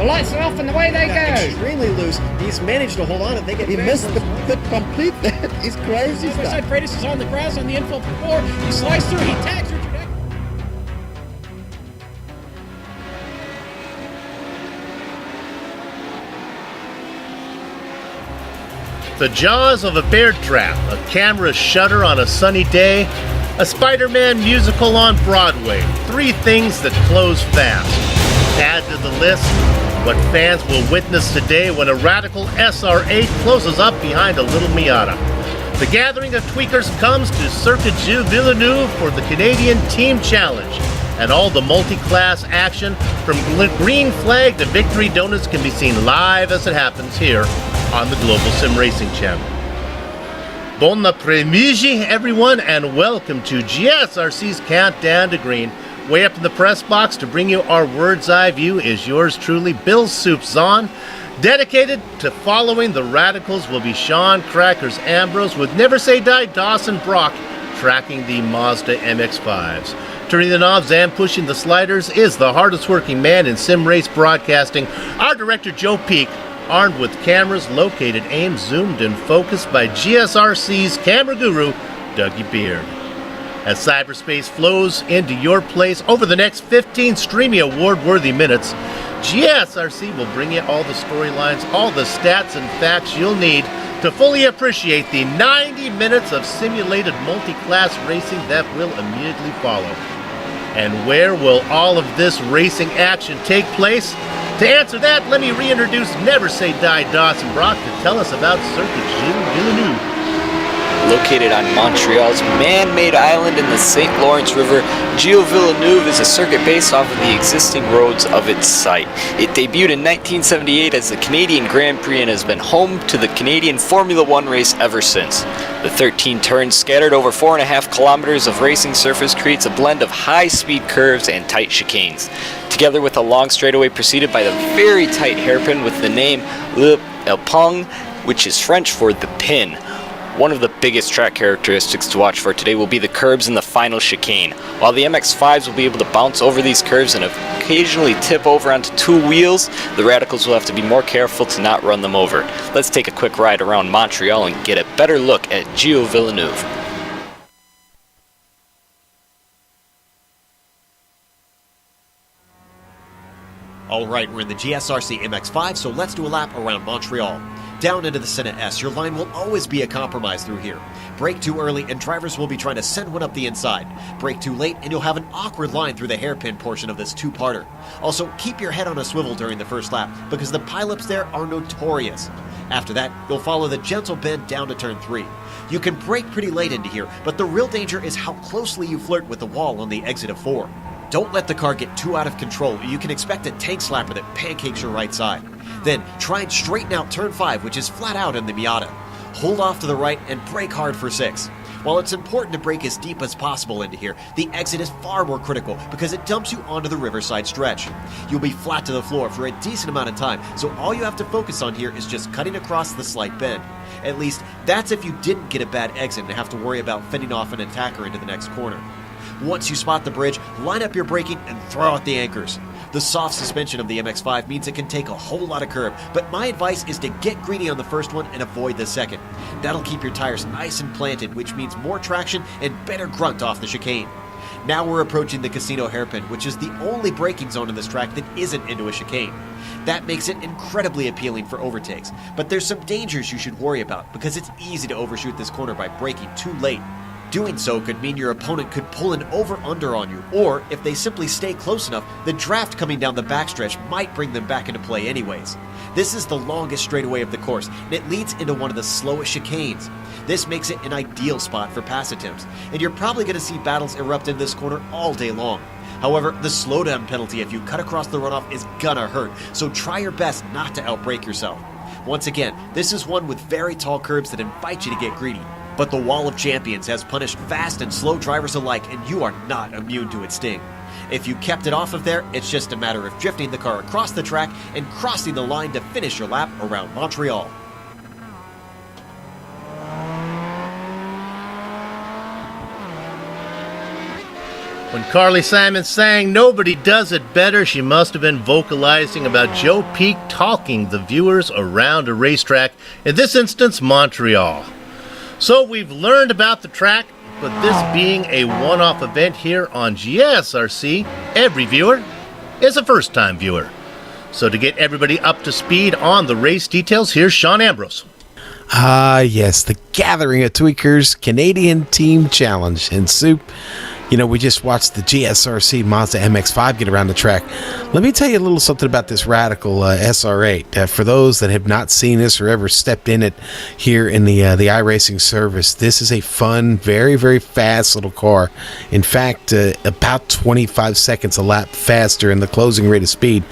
The lights are off and away they go. Extremely loose. He's managed to hold on and they get. He missed the pit completely. He's crazy. Side Freitas is on the grass on the infield for 4. He slides through. He tags Richard Eck. The jaws of a bear trap, a camera shutter on a sunny day, a Spider-Man musical on Broadway. 3 things that close fast. Add to the list what fans will witness today when a radical SR8 closes up behind a little Miata. The gathering of tweakers comes to Circuit Gilles Villeneuve for the Canadian Team Challenge. And all the multi-class action from green flag to victory donuts can be seen live as it happens here on the Global Sim Racing channel. Bon après-midi, everyone, and welcome to GSRC's Countdown to Green. Way up in the press box to bring you our bird's eye view is yours truly, Bill Soup Zahn. Dedicated to following the radicals will be Sean Crackers Ambrose with Never Say Die Dawson Brock tracking the Mazda MX-5s. Turning the knobs and pushing the sliders is the hardest working man in sim race broadcasting, our director Joe Peak, armed with cameras located, aimed, zoomed, and focused by GSRC's camera guru, Dougie Beard. As cyberspace flows into your place over the next 15 streaming award-worthy minutes, GSRC will bring you all the storylines, all the stats and facts you'll need to fully appreciate the 90 minutes of simulated multi-class racing that will immediately follow. And where will all of this racing action take place? To answer that, let me reintroduce Never Say Die Dawson Brock to tell us about Circuit Gilles Villeneuve. Located on Montreal's man-made island in the St. Lawrence River, Gilles Villeneuve is a circuit based off of the existing roads of its site. It debuted in 1978 as the Canadian Grand Prix and has been home to the Canadian Formula One race ever since. The 13 turns scattered over 4.5 kilometers of racing surface creates a blend of high-speed curves and tight chicanes, together with a long straightaway preceded by the very tight hairpin with the name Le Epingle, which is French for the pin. One of the biggest track characteristics to watch for today will be the curbs in the final chicane. While the MX-5s will be able to bounce over these curves and occasionally tip over onto 2 wheels, the radicals will have to be more careful to not run them over. Let's take a quick ride around Montreal and get a better look at Gilles Villeneuve. Alright, we're in the GSRC MX-5, so let's do a lap around Montreal. Down into the Senna S, your line will always be a compromise through here. Brake too early and drivers will be trying to send one up the inside. Brake too late and you'll have an awkward line through the hairpin portion of this 2-parter. Also, keep your head on a swivel during the first lap because the pileups there are notorious. After that, you'll follow the gentle bend down to turn 3. You can brake pretty late into here, but the real danger is how closely you flirt with the wall on the exit of 4. Don't let the car get too out of control or you can expect a tank slapper that pancakes your right side. Then try and straighten out turn 5, which is flat out in the Miata. Hold off to the right and brake hard for 6. While it's important to brake as deep as possible into here, the exit is far more critical because it dumps you onto the riverside stretch. You'll be flat to the floor for a decent amount of time, so all you have to focus on here is just cutting across the slight bend. At least, that's if you didn't get a bad exit and have to worry about fending off an attacker into the next corner. Once you spot the bridge, line up your braking and throw out the anchors. The soft suspension of the MX-5 means it can take a whole lot of curb, but my advice is to get greedy on the first one and avoid the second. That'll keep your tires nice and planted, which means more traction and better grunt off the chicane. Now we're approaching the Casino hairpin, which is the only braking zone in this track that isn't into a chicane. That makes it incredibly appealing for overtakes, but there's some dangers you should worry about because it's easy to overshoot this corner by braking too late. Doing so could mean your opponent could pull an over-under on you, or if they simply stay close enough, the draft coming down the backstretch might bring them back into play anyways. This is the longest straightaway of the course, and it leads into one of the slowest chicanes. This makes it an ideal spot for pass attempts, and you're probably going to see battles erupt in this corner all day long. However, the slowdown penalty if you cut across the runoff is gonna hurt, so try your best not to outbrake yourself. Once again, this is one with very tall curbs that invite you to get greedy. But the Wall of Champions has punished fast and slow drivers alike, and you are not immune to its sting. If you kept it off of there, it's just a matter of drifting the car across the track and crossing the line to finish your lap around Montreal. When Carly Simon sang "Nobody Does It Better," she must have been vocalizing about Joe Peak talking the viewers around a racetrack, in this instance, Montreal. So we've learned about the track, but this being a one-off event here on GSRC, every viewer is a first-time viewer. So to get everybody up to speed on the race details, here's Sean Ambrose. Yes, the Gathering of Tweakers Canadian Team Challenge. And Soup, we just watched the GSRC Mazda MX-5 get around the track. Let me tell you a little something about this Radical SR8. For those that have not seen this or ever stepped in it here in the iRacing service, this is a fun, very, very fast little car. In fact, about 25 seconds a lap faster in the closing rate of speed.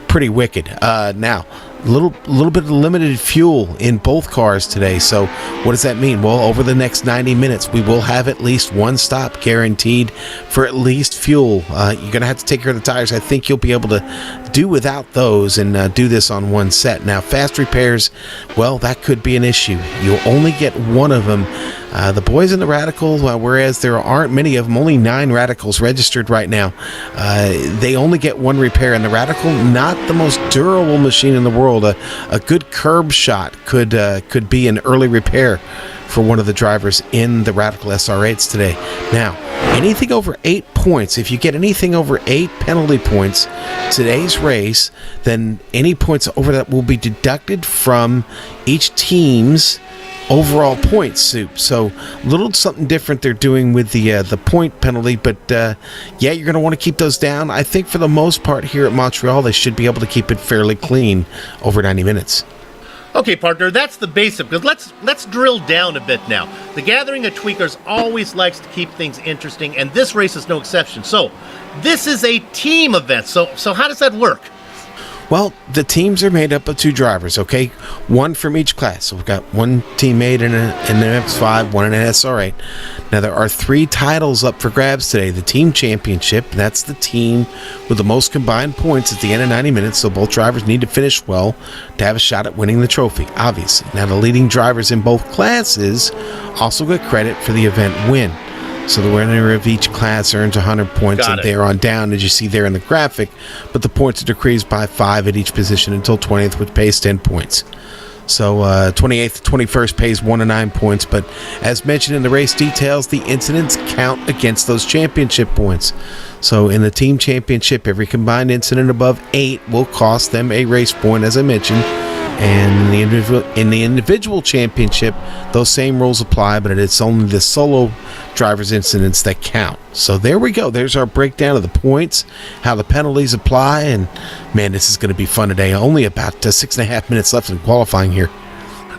Pretty wicked. Now, little bit of limited fuel in both cars today. So what does that mean? Well, over the next 90 minutes, we will have at least one stop guaranteed for at least fuel. You're going to have to take care of the tires. I think you'll be able to do without those and do this on one set. Now, fast repairs, well, that could be an issue. You'll only get one of them. The boys in the Radical, whereas there aren't many of them, only 9 Radicals registered right now, they only get one repair. And the Radical, not the most durable machine in the world. A good curb shot could be an early repair for one of the drivers in the Radical SR8s today. Now, anything over 8 points, if you get anything over 8 penalty points today's race, then any points over that will be deducted from each team's overall point, Soup. So a little something different they're doing with the point penalty, but yeah, you're going to want to keep those down. I think for the most part here at Montreal, they should be able to keep it fairly clean over 90 minutes. Okay, partner, that's the basic, but let's drill down a bit now. The Gathering of Tweakers always likes to keep things interesting, and this race is no exception. So this is a team event, so how does that work? Well, the teams are made up of 2 drivers, okay? One from each class. So we've got one teammate in an MX-5, one in an SR8. Now, there are 3 titles up for grabs today. The team championship, that's the team with the most combined points at the end of 90 minutes, so both drivers need to finish well to have a shot at winning the trophy, obviously. Now, the leading drivers in both classes also get credit for the event win. So the winner of each class earns 100 points, and there on down, as you see there in the graphic. But the points are decreased by 5 at each position until 20th, which pays 10 points. So 28th to 21st pays 1 to 9 points. But as mentioned in the race details, the incidents count against those championship points. So in the team championship, every combined incident above 8 will cost them a race point, as I mentioned. And in the individual championship, those same rules apply, but it's only the solo drivers' incidents that count. So there we go. There's our breakdown of the points, how the penalties apply, and man, this is going to be fun today. Only about 6.5 minutes left in qualifying here.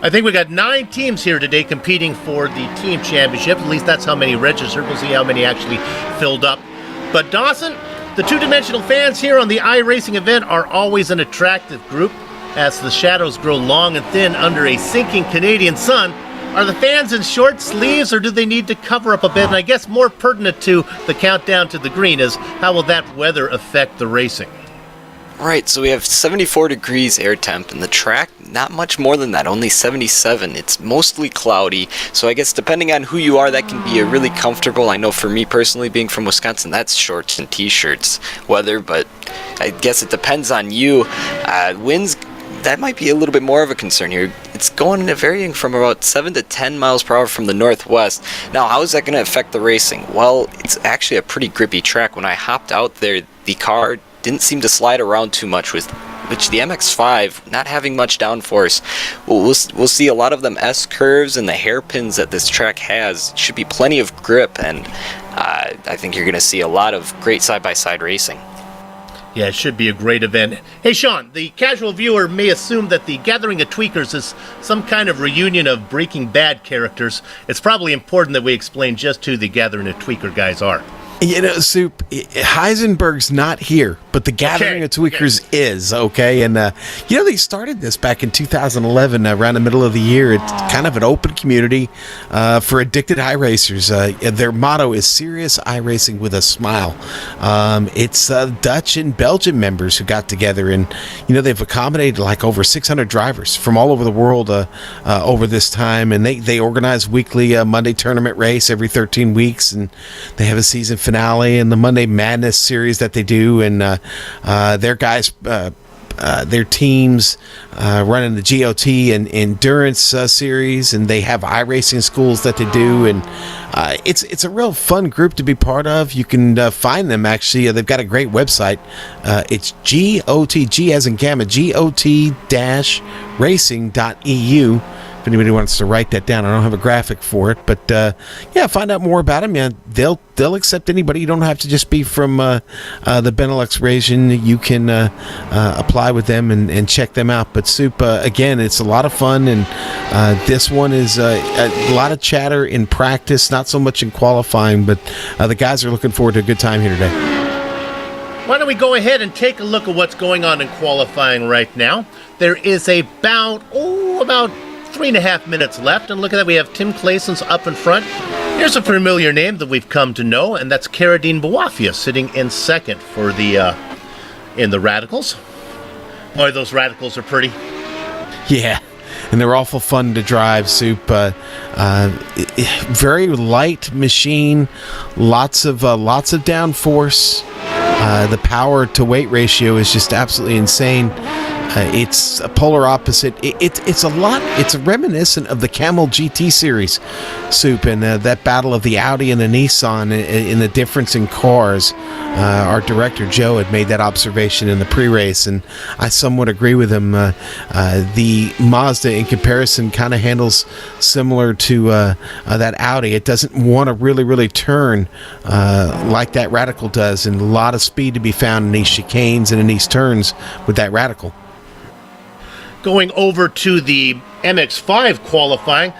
I think we got 9 teams here today competing for the team championship. At least that's how many registered. We'll see how many actually filled up. But Dawson, the two-dimensional fans here on the iRacing event are always an attractive group. As the shadows grow long and thin under a sinking Canadian sun, are the fans in short sleeves, or do they need to cover up a bit? And I guess more pertinent to the countdown to the green is, how will that weather affect the racing? Right, so we have 74 degrees air temp, and the track, not much more than that, only 77. It's mostly cloudy, so I guess depending on who you are, that can be a really comfortable, I know for me personally, being from Wisconsin, that's shorts and t-shirts weather, but I guess it depends on you. Winds, that might be a little bit more of a concern here. It's going varying from about 7 to 10 miles per hour from the northwest. Now, how is that going to affect the racing? Well, it's actually a pretty grippy track. When I hopped out there, the car didn't seem to slide around too much, which the MX-5, not having much downforce, we'll see a lot of them S-curves and the hairpins that this track has. Should be plenty of grip, and I think you're going to see a lot of great side-by-side racing. Yeah, it should be a great event. Hey, Sean, the casual viewer may assume that the Gathering of Tweakers is some kind of reunion of Breaking Bad characters. It's probably important that we explain just who the Gathering of Tweaker guys are. Soup, Heisenberg's not here, but the Gathering of Tweakers is, okay? And, they started this back in 2011, around the middle of the year. It's kind of an open community for addicted iRacers. Their motto is Serious iRacing with a Smile. It's Dutch and Belgian members who got together, and, they've accommodated like over 600 drivers from all over the world over this time, and they organize weekly Monday tournament race every 13 weeks, and they have a season finale and the Monday Madness series that they do, and their guys, their teams running the GOT and endurance series, and they have iRacing schools that they do, and it's a real fun group to be part of. You can find them, actually. They've got a great website. It's G as in gamma, GOT-racing.eu. If anybody wants to write that down, I don't have a graphic for it, but yeah, find out more about them. Yeah, they'll accept anybody. You don't have to just be from the Benelux region. You can apply with them and check them out. But Soup, again, it's a lot of fun, and this one is a lot of chatter in practice, not so much in qualifying, but the guys are looking forward to a good time here today. Why don't we go ahead and take a look at what's going on in qualifying right now. There is about 3.5 minutes left, and look at that, we have Tim Claeson's up in front. Here's a familiar name that we've come to know, and that's Caradine Bawafia sitting in second for the in the Radicals. Boy, those Radicals are pretty. Yeah, and they're awful fun to drive, Soup. Very light machine, lots of downforce. The power to weight ratio is just absolutely insane. It's a polar opposite. It's a reminiscent of the Camel GT series, Soup, and that battle of the Audi and the Nissan in the difference in cars. Our director Joe had made that observation in the pre-race, and I somewhat agree with him. The Mazda, in comparison, kind of handles similar to that Audi. It doesn't want to really turn like that Radical does, and a lot of speed to be found in these chicanes and in these turns with that Radical. Going over to the MX-5 qualifying,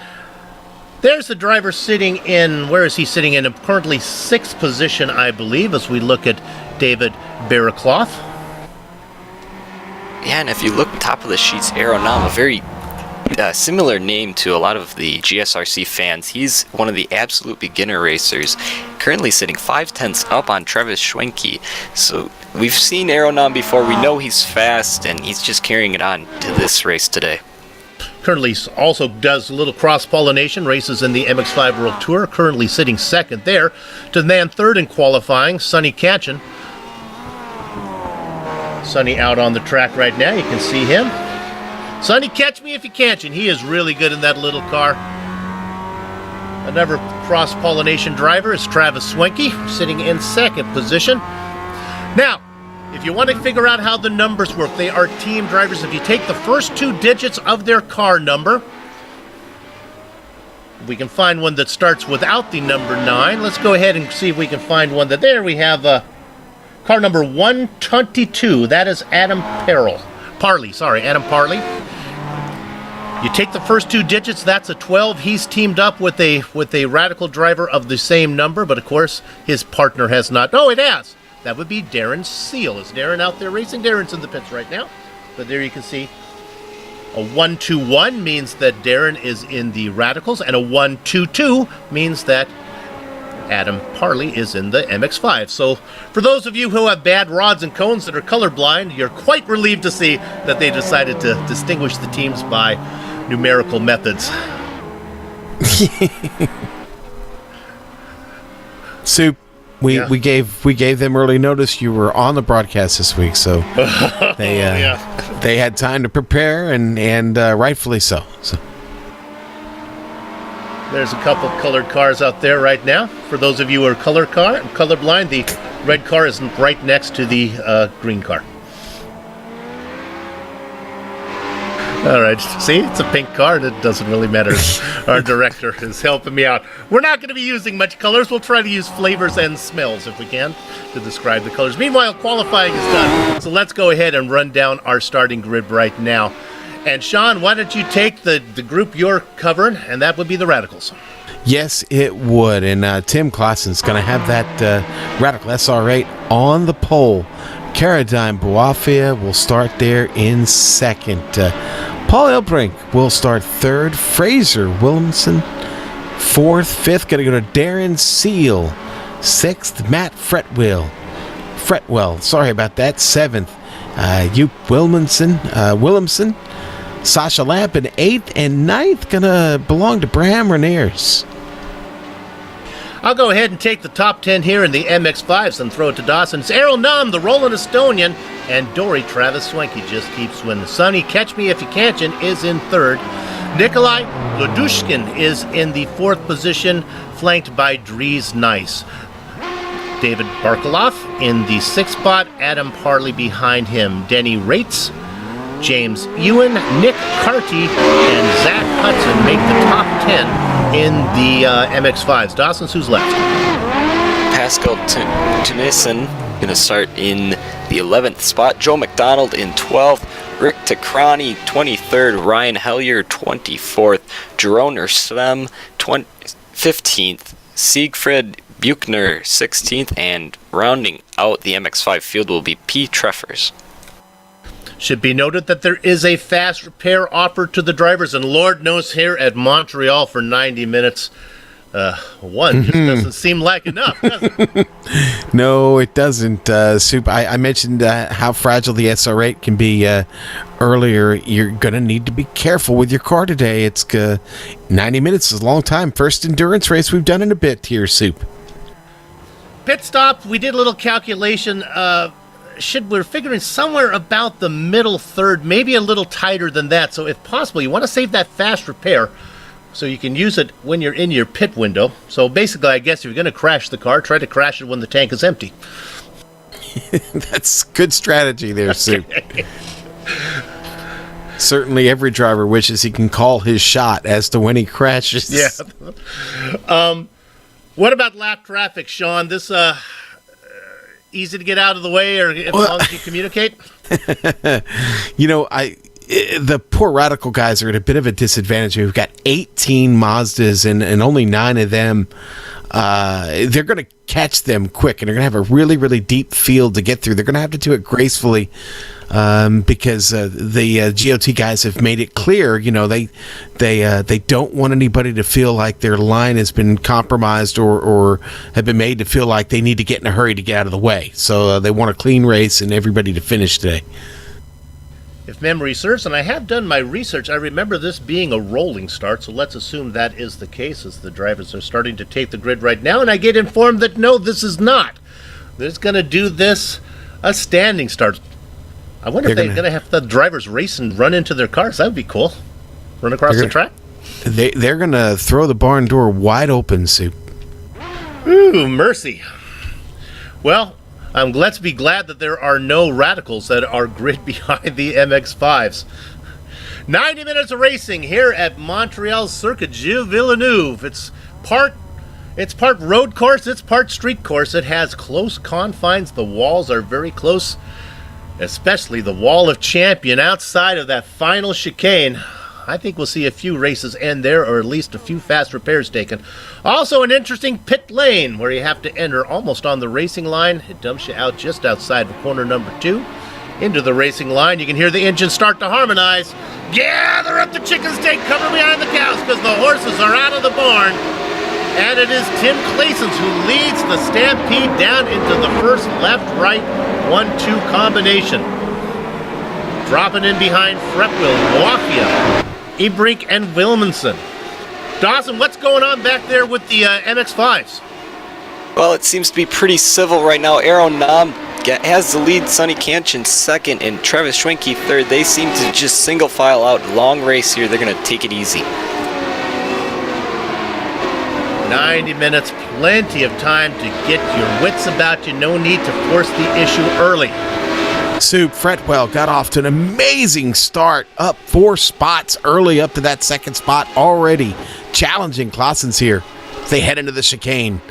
there's the driver sitting in, where is he sitting in? Currently 6th position, I believe, as we look at David Barraclough. Yeah, and if you look top of the sheets, Aeronam, a very similar name to a lot of the GSRC fans. He's one of the absolute beginner racers, currently sitting 5/10 up on Travis Schwenke. So we've seen Aeronam before. We know he's fast, and he's just carrying it on to this race today. Currently also does a little cross-pollination, races in the MX-5 World Tour, currently sitting second there. To the man third in qualifying, Sonny Katchen. Sonny out on the track right now, you can see him. Sonny, catch me if you can't, and he is really good in that little car. Another cross-pollination driver is Travis Schwenke, sitting in second position. Now, if you want to figure out how the numbers work, they are team drivers. If you take the first 2 digits of their car number, we can find one that starts without the number 9. Let's go ahead and see if we can find one that there we have car number 122. That is Adam Parley. Adam Parley. You take the first 2 digits, that's a 12. He's teamed up with a Radical driver of the same number, but of course his partner has not. Oh, it has. That would be Darren Seal. Is Darren out there racing? Darren's in the pits right now. But there you can see a 121 means that Darren is in the Radicals, and a 122 means that Adam Parley is in the MX-5. So for those of you who have bad rods and cones that are colorblind, you're quite relieved to see that they decided to distinguish the teams by numerical methods. Soup, we gave them early notice you were on the broadcast this week, so they had time to prepare, and rightfully so. There's a couple colored cars out there right now. For those of you who are colorblind, the red car is right next to the green car. All right, see, it's a pink car, and it doesn't really matter. Our director is helping me out. We're not going to be using much colors. We'll try to use flavors and smells, if we can, to describe the colors. Meanwhile, qualifying is done. So let's go ahead and run down our starting grid right now. And Sean, why don't you take the group you're covering, and that would be the Radicals. Yes, it would. And Tim Claeson's going to have that Radical SR8 on the pole. Caradine Bawafia will start there in second. Paul Elbrink will start third. Fraser Williamson, fourth. Fifth, going to go to Darren Seal. Sixth, Matt Fretwell. Sorry about that. Seventh, Jupp Williamson. Sasha Lamp in 8th, and 9th gonna belong to Bram Reniers. I'll go ahead and take the top 10 here in the MX-5s and throw it to Dawson. It's Errol Nam, the Roland Estonian, and Dory Travis Swanky just keeps winning. Sonny Catch Me If You Canchin is in third. Nikolai Lodushkin is in the fourth position, flanked by Dries Nice. David Barkaloff in the sixth spot, Adam Parley behind him. Denny Rates, James Ewan, Nick Carty, and Zach Hudson make the top 10 in the MX-5s. Dawson's who's left? Pascal Tennyson going to start in the 11th spot. Joe McDonald in 12th. Rick Tacrani, 23rd. Ryan Hellier, 24th. Jerome Ursem, 15th. Siegfried Buchner, 16th. And rounding out the MX-5 field will be P. Treffers. Should be noted that there is a fast repair offered to the drivers, and Lord knows here at Montreal for 90 minutes, one just doesn't seem like enough, does it? No, it doesn't. Soup. I mentioned how fragile the SR8 can be earlier. You're going to need to be careful with your car today. It's 90 minutes is a long time. First endurance race we've done in a bit here, Soup. Pit stop, we did a little calculation. We're figuring somewhere about the middle third, maybe a little tighter than that. So if possible, you want to save that fast repair so you can use it when you're in your pit window. So basically, I guess if you're going to crash the car, try to crash it when the tank is empty. That's good strategy there, Soup. Certainly every driver wishes he can call his shot as to when he crashes. Yeah. What about lap traffic, Sean? This easy to get out of the way, or as long as you communicate? The poor Radical guys are at a bit of a disadvantage. We've got 18 Mazdas and only 9 of them. They're going to catch them quick, and they're going to have a really, really deep field to get through. They're going to have to do it gracefully because the GOT guys have made it clear, they don't want anybody to feel like their line has been compromised or have been made to feel like they need to get in a hurry to get out of the way. So they want a clean race and everybody to finish today. If memory serves, and I have done my research, I remember this being a rolling start, so let's assume that is the case as the drivers are starting to take the grid right now, and I get informed that no, this is not. They're going to do this a standing start. I wonder if they're going to have the drivers race and run into their cars. That would be cool. Run across the track. They're going to throw the barn door wide open, Soup. Ooh, mercy. Well, let's be glad that there are no radicals that are grid behind the MX-5s. 90 minutes of racing here at Montreal's Circuit Gilles Villeneuve. It's part road course, it's part street course. It has close confines. The walls are very close, especially the Wall of Champion outside of that final chicane. I think we'll see a few races end there, or at least a few fast repairs taken. Also an interesting pit lane where you have to enter almost on the racing line. It dumps you out just outside of corner number 2 into the racing line. You can hear the engine start to harmonize. Gather up the chickens, take cover behind the cows, because the horses are out of the barn. And it is Tim Claessens who leads the stampede down into the first left-right 1-2 combination. Dropping in behind Fretwell, Wafia, Ebrink, and Wilmanson. Dawson, what's going on back there with the MX-5s? Well, it seems to be pretty civil right now. Aaron Nam has the lead, Sonny Canchin second, and Travis Schwenke third. They seem to just single file out. Long race here. They're going to take it easy. 90 minutes, plenty of time to get your wits about you. No need to force the issue early. Soup, Fretwell got off to an amazing start, up 4 spots early up to that second spot, already challenging Claessens here. They head into the chicane.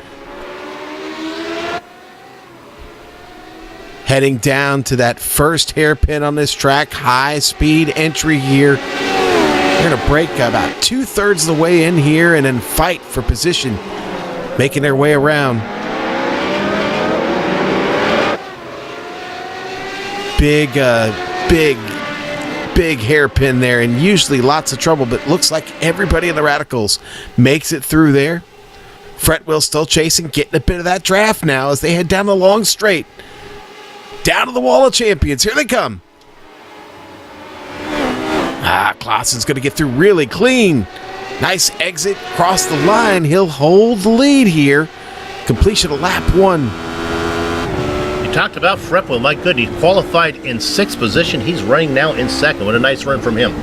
Heading down to that first hairpin on this track, high speed entry here. They're going to break about 2/3 of the way in here and then fight for position, making their way around. Big hairpin there, and usually lots of trouble, but looks like everybody in the Radicals makes it through there. Fretwell still chasing, getting a bit of that draft now as they head down the long straight. Down to the Wall of Champions. Here they come. Claessen's going to get through really clean. Nice exit across the line. He'll hold the lead here. completion of lap 1. You talked about Fretwell. My goodness, he qualified in 6th position. He's running now in 2nd. What a nice run from him.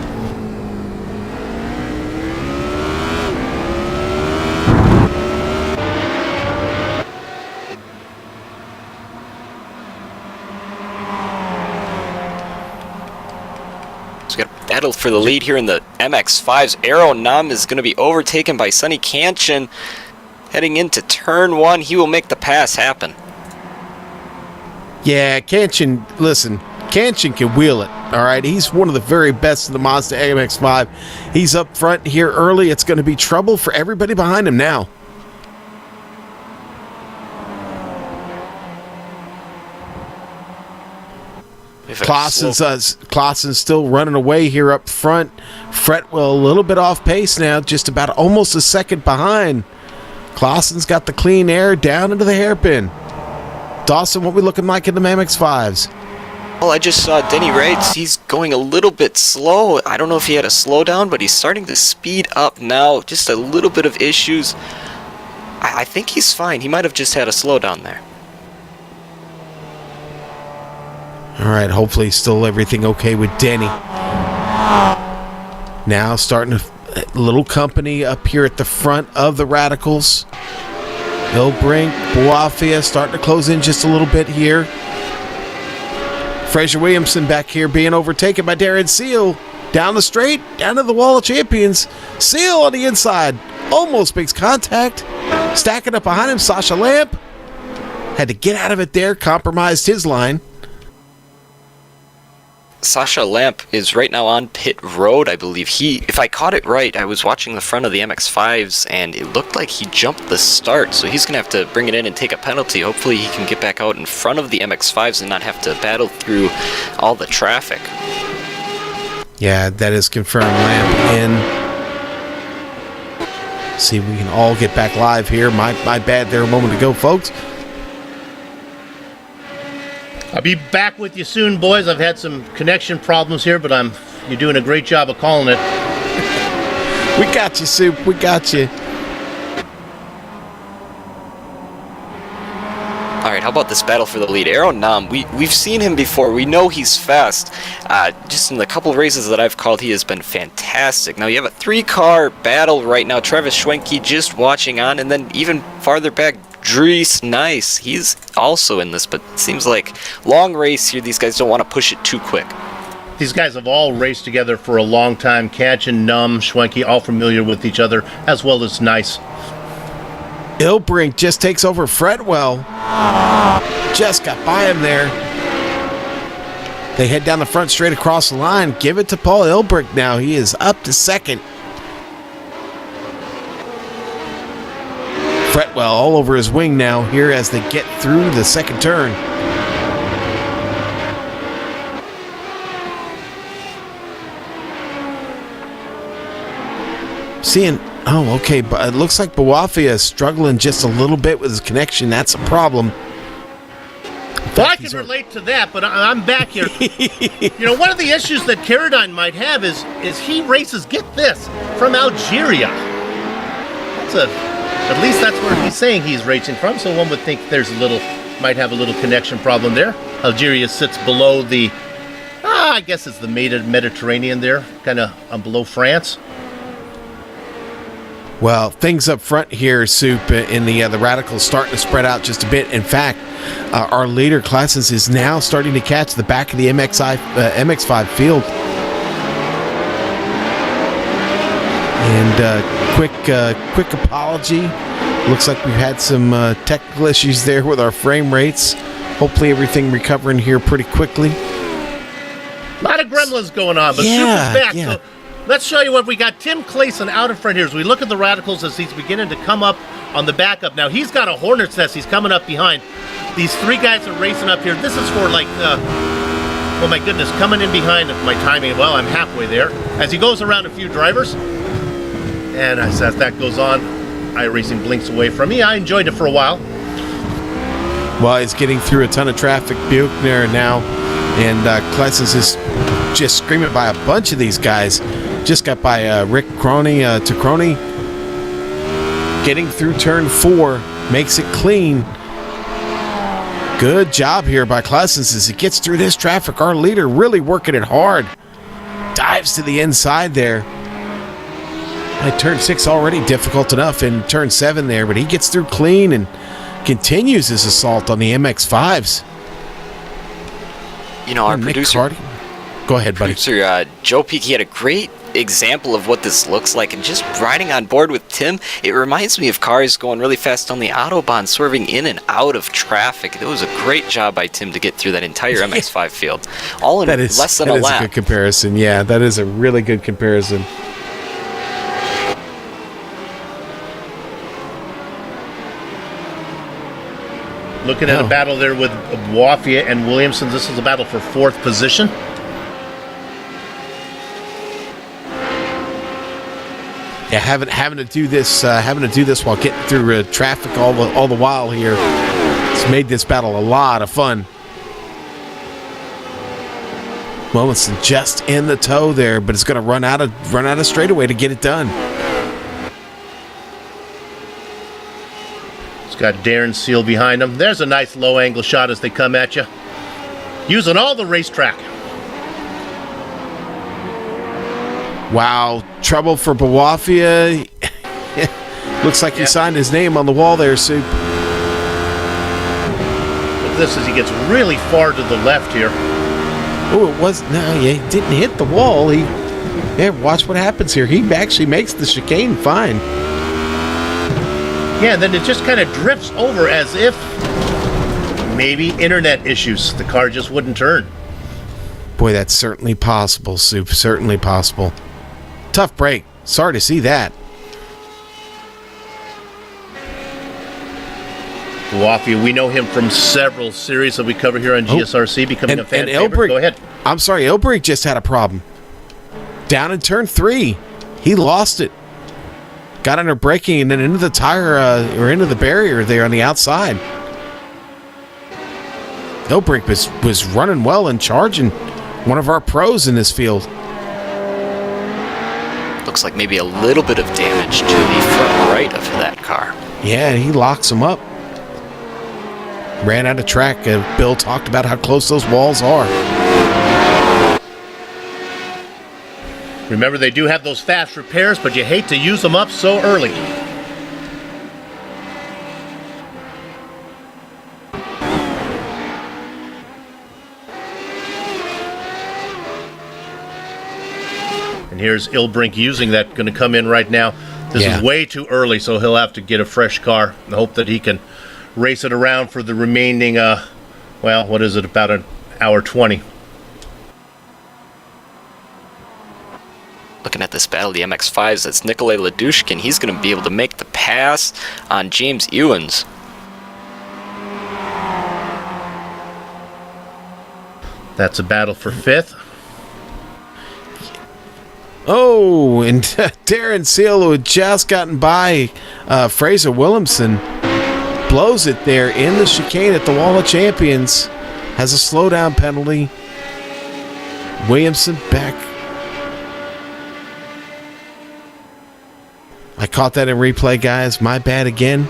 Battle for the lead here in the MX-5s. Arrow Nam is going to be overtaken by Sonny Kanchan. Heading into turn 1, he will make the pass happen. Yeah, Kanchan, listen, Kanchan can wheel it, all right? He's one of the very best in the Mazda MX-5. He's up front here early. It's going to be trouble for everybody behind him now. Clausen's still running away here up front. Fretwell a little bit off pace now, just about almost a second behind. Clausen's got the clean air down into the hairpin. Dawson, what we looking like in the MX-5s? Well, I just saw Denny Reitz. He's going a little bit slow. I don't know if he had a slowdown, but he's starting to speed up now. Just a little bit of issues. I think he's fine. He might have just had a slowdown there. All right, hopefully still everything okay with Denny. Now starting a little company up here at the front of the Radicals. Hillbrink, Boafia starting to close in just a little bit here. Fraser Williamson back here being overtaken by Darren Seal. Down the straight, down to the wall of champions. Seal on the inside. Almost makes contact. Stacking up behind him, Sasha Lamp. Had to get out of it there, compromised his line. Sasha Lamp is right now on pit road, I believe. If I caught it right, I was watching the front of the MX-5s, and it looked like he jumped the start, so he's going to have to bring it in and take a penalty. Hopefully he can get back out in front of the MX-5s and not have to battle through all the traffic. Yeah, that is confirmed. Lamp in. See if we can all get back live here. My bad there a moment ago, folks. I'll be back with you soon, boys. I've had some connection problems here, but you're doing a great job of calling it. We got you, Soup. We got you. All right, how about this battle for the lead? Arrow Nam, we've seen him before. We know he's fast. Just in the couple of races that I've called, he has been fantastic. Now, you have a 3-car battle right now. Travis Schwenke just watching on, and then even farther back, Dries Nice. He's also in this, but it seems like long race here. These guys don't want to push it too quick. These guys have all raced together for a long time. Kanchan, Num, Schwenke, all familiar with each other, as well as Nice. Ilbrink just takes over Fretwell. Just got by him there. They head down the front straight across the line. Give it to Paul Ilbrink now. He is up to second. Fretwell all over his wing now here as they get through the second turn. Okay, but it looks like Boafia is struggling just a little bit with his connection. That's a problem. Well, I can relate to that, but I'm back here. One of the issues that Carradine might have is he races, get this, from Algeria. At least that's where he's saying he's racing from, so one would think might have a little connection problem there. Algeria sits below the, I guess it's the Mediterranean there, kind of below France. Well, things up front here, Soup, in the Radicals starting to spread out just a bit. In fact, our leader, Classens, is now starting to catch the back of the MX-5 field. And quick apology. Looks like we've had some technical issues there with our frame rates. Hopefully everything recovering here pretty quickly. A lot of gremlins going on, but Soup is back. Yeah. So let's show you what we got. Tim Clayson out in front here as we look at the Radicals as he's beginning to come up on the backup. Now he's got a Hornet's Nest. He's coming up behind. These 3 guys are racing up here. This is for oh my goodness, coming in behind my timing. Well, I'm halfway there. As he goes around a few drivers. And as that goes on, iRacing blinks away from me. I enjoyed it for a while. Well, he's getting through a ton of traffic. Buchner now. And Klessens is just screaming by a bunch of these guys. Just got by Rick Croney to Croney. Getting through turn 4. makes it clean. Good job here by Cousins as he gets through this traffic. Our leader really working it hard. Dives to the inside there. Turn 6 already difficult enough in turn 7 there, but he gets through clean and continues his assault on the MX-5s. You know, our producer, go ahead, buddy. Joe Peak, he had a great example of what this looks like, and just riding on board with Tim, it reminds me of cars going really fast on the Autobahn, swerving in and out of traffic. It was a great job by Tim to get through that entire MX-5 field, all in less than a lap. That is a good comparison. Yeah, that is a really good comparison. Looking at a battle there with Wafia and Williamson. This is a battle for 4th position. Yeah, having to do this while getting through traffic all the while here. It's made this battle a lot of fun. Williamson just in the toe there, but it's going to run out of straightaway to get it done. Got Darren Seal behind him. There's a nice low angle shot as they come at you. Using all the racetrack. Wow, trouble for Bawafia. Looks like he signed his name on the wall there, Soup. But this as he gets really far to the left here. He didn't hit the wall. Watch what happens here. He actually makes the chicane fine. Yeah, and then it just kind of drifts over as if maybe internet issues. The car just wouldn't turn. Boy, that's certainly possible, Soup. Certainly possible. Tough break. Sorry to see that. Wafia, we know him from several series that we cover here on GSRC, becoming a fan favorite. Go ahead. I'm sorry, Elbrick just had a problem. Down in turn 3. He lost it. Got under braking and then into the tire or into the barrier there on the outside. Elbrick was running well and charging, one of our pros in this field. Looks like maybe a little bit of damage to the front right of that car. Yeah, he locks him up. Ran out of track. Bill talked about how close those walls are. Remember, they do have those fast repairs, but you hate to use them up so early. And here's Ilbrink using that, going to come in right now. This is way too early, so he'll have to get a fresh car and hope that he can race it around for the remaining, what is it, about an hour 20. Looking at this battle, the MX-5s, that's Nikolay Ladushkin. He's going to be able to make the pass on James Ewens. That's a battle for 5th. Oh, and Darren Seal, who had just gotten by Fraser Williamson, blows it there in the chicane at the Wall of Champions. Has a slowdown penalty. Williamson back. I caught that in replay, guys. My bad again.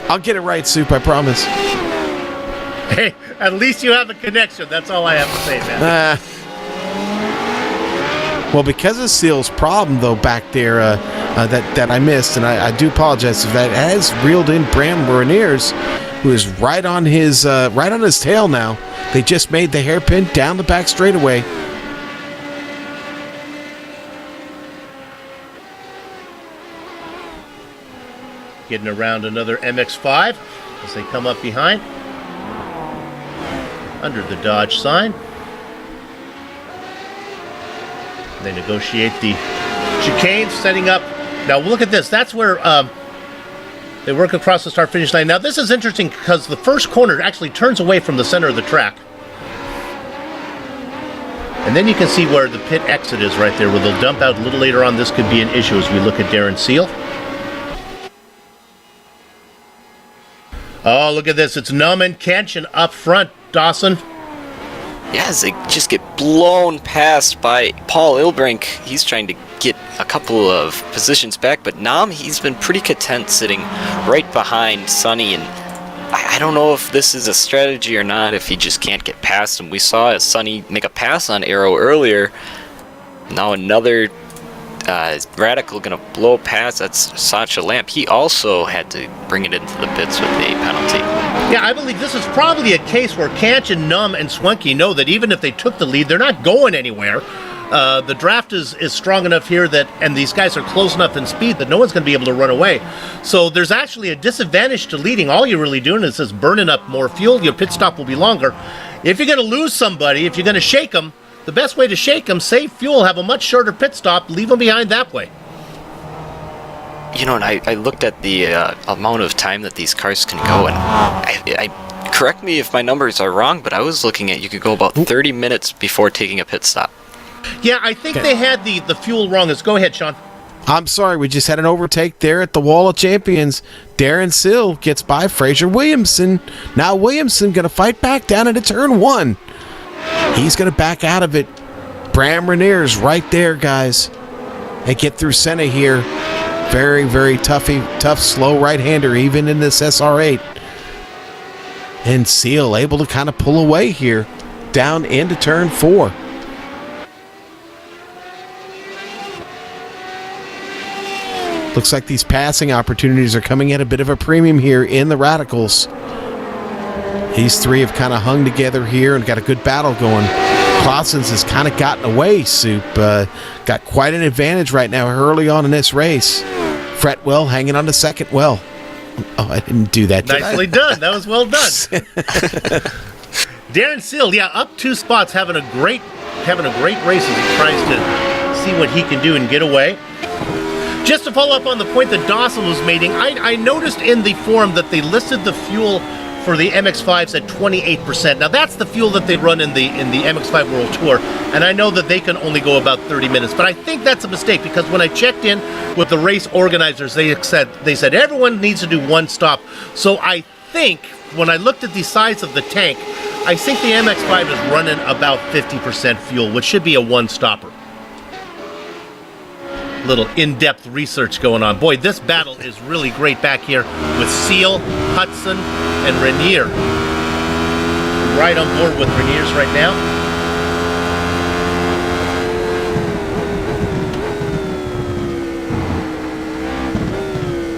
I'll get it right, Soup, I promise. Hey, at least you have a connection. That's all I have to say, man. Well, because of Seal's problem, though, back there that I missed, and I do apologize if that has reeled in Bram Berniers, who is right on his tail now. They just made the hairpin down the back straightaway. Getting around another MX-5 as they come up behind. Under the Dodge sign. They negotiate the chicane, setting up. Now look at this. That's where they work across the start-finish line. Now this is interesting because the first corner actually turns away from the center of the track. And then you can see where the pit exit is right there, where they'll dump out a little later on. This could be an issue as we look at Darren Seal. Oh, look at this. It's Num and Kenshin up front, Dawson. Yeah, as they just get blown past by Paul Ilbrink. He's trying to get a couple of positions back, but Nam, he's been pretty content sitting right behind Sonny, and I don't know if this is a strategy or not, if he just can't get past him. We saw Sonny make a pass on Arrow earlier. Now another Radical gonna blow past. That's Sacha Lamp. He also had to bring it into the pits with a penalty. Yeah, I believe this is probably a case where Kanchan, Num, and Swanky know that even if they took the lead, they're not going anywhere. The draft is strong enough here and these guys are close enough in speed that no one's going to be able to run away. So there's actually a disadvantage to leading. All you're really doing is just burning up more fuel. Your pit stop will be longer. If you're going to lose somebody, if you're going to shake them, the best way to shake them, save fuel, have a much shorter pit stop, leave them behind that way. You know, and I looked at the amount of time that these cars can go, and I correct me if my numbers are wrong, but I was looking at you could go about 30 minutes before taking a pit stop. Yeah, I think they had the fuel wrong. Go ahead, Sean. I'm sorry, we just had an overtake there at the Wall of Champions. Darren Sill gets by Fraser Williamson. Now Williamson going to fight back down into turn 1. He's going to back out of it. Bram Rainier's right there, guys. And get through Senna here. Very, very tough, slow right-hander, even in this SR8. And Seal able to kind of pull away here down into turn 4. Looks like these passing opportunities are coming at a bit of a premium here in the Radicals. These three have kind of hung together here and got a good battle going. Clausen's has kind of gotten away, Soup. Got quite an advantage right now early on in this race. Fretwell hanging on to second well. Oh, I didn't do that. Nicely done. That was well done. Darren Seal, yeah, up 2 spots, having a great race as he tries to see what he can do and get away. Just to follow up on the point that Dawson was making, I noticed in the forum that they listed the fuel for the MX-5s at 28%. Now that's the fuel that they run in the MX-5 World Tour, and I know that they can only go about 30 minutes. But I think that's a mistake, because when I checked in with the race organizers, they said everyone needs to do 1 stop. So I think when I looked at the size of the tank, I think the MX-5 is running about 50% fuel, which should be a 1-stopper. Little in-depth research going on. Boy, this battle is really great back here with Seal, Hudson, and Rainier. Right on board with Rainier's right now.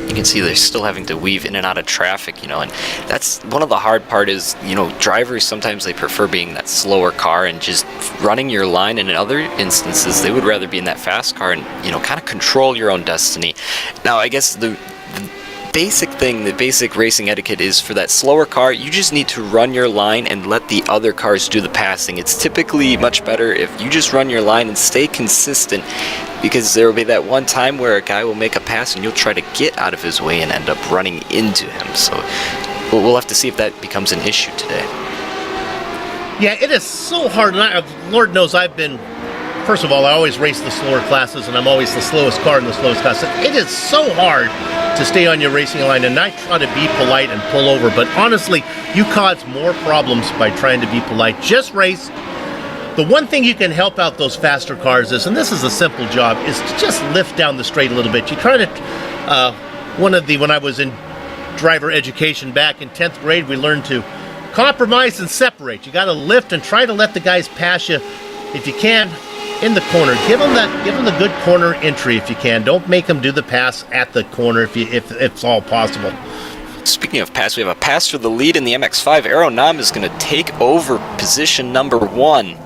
You can see they're still having to weave in and out of traffic, and that's one of the hard part is, drivers sometimes they prefer being that slower car and just running your line, and in other instances they would rather be in that fast car and, kind of control your own destiny. Now, I guess the basic racing etiquette is for that slower car, you just need to run your line and let the other cars do the passing. It's typically much better if you just run your line and stay consistent, because there will be that one time where a guy will make a pass and you'll try to get out of his way and end up running into him. So we'll have to see if that becomes an issue today. Yeah, it is so hard. And Lord knows first of all, I always race the slower classes, and I'm always the slowest car in the slowest class. It is so hard to stay on your racing line and not try to be polite and pull over. But honestly, you cause more problems by trying to be polite. Just race. The one thing you can help out those faster cars is, and this is a simple job, is to just lift down the straight a little bit. You try to, when I was in driver education back in 10th grade, we learned to compromise and separate. You got to lift and try to let the guys pass you if you can in the corner. Give them the good corner entry if you can. Don't make them do the pass at the corner if it's all possible. Speaking of pass, we have a pass for the lead in the MX-5. Aero Nam is going to take over position number 1.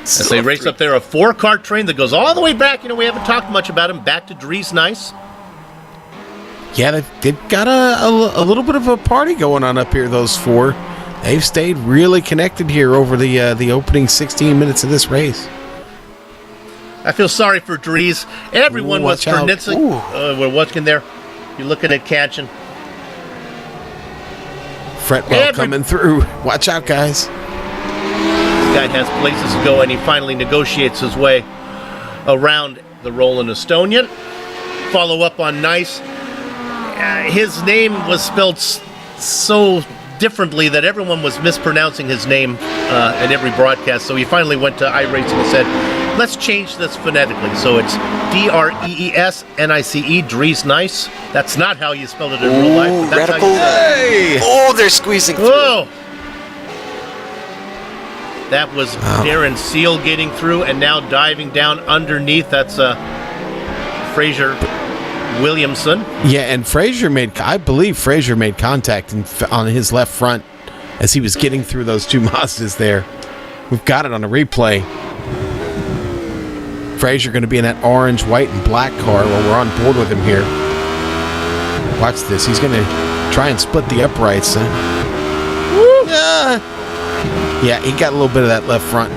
As they race up there, a 4-car train that goes all the way back. We haven't talked much about him. Back to Dries Nice. Yeah, they've got a little bit of a party going on up here, those 4. They've stayed really connected here over the opening 16 minutes of this race. I feel sorry for Dries. Everyone was for Nitsa. We're watching there. You're looking at Kanchan. Fretwell coming through. Watch out, guys. This guy has places to go, and he finally negotiates his way around the Roland Estonian. Follow up on Nice. His name was spelled so differently that everyone was mispronouncing his name in every broadcast. So he finally went to iRacing and said, Let's change this phonetically. So it's D-R-E-E-S-N-I-C-E, Dries Nice. That's not how you spell it in real life. But that's radical. how you say it. Oh, they're squeezing through. Whoa! That was Darren Seal getting through and now diving down underneath. That's Fraser Williamson. Yeah, and I believe Fraser made contact on his left front as he was getting through those two Mazdas there. We've got it on a replay. Fraser going to be in that orange, white, and black car while we're on board with him here. Watch this. He's going to try and split the uprights. Yeah, he got a little bit of that left front.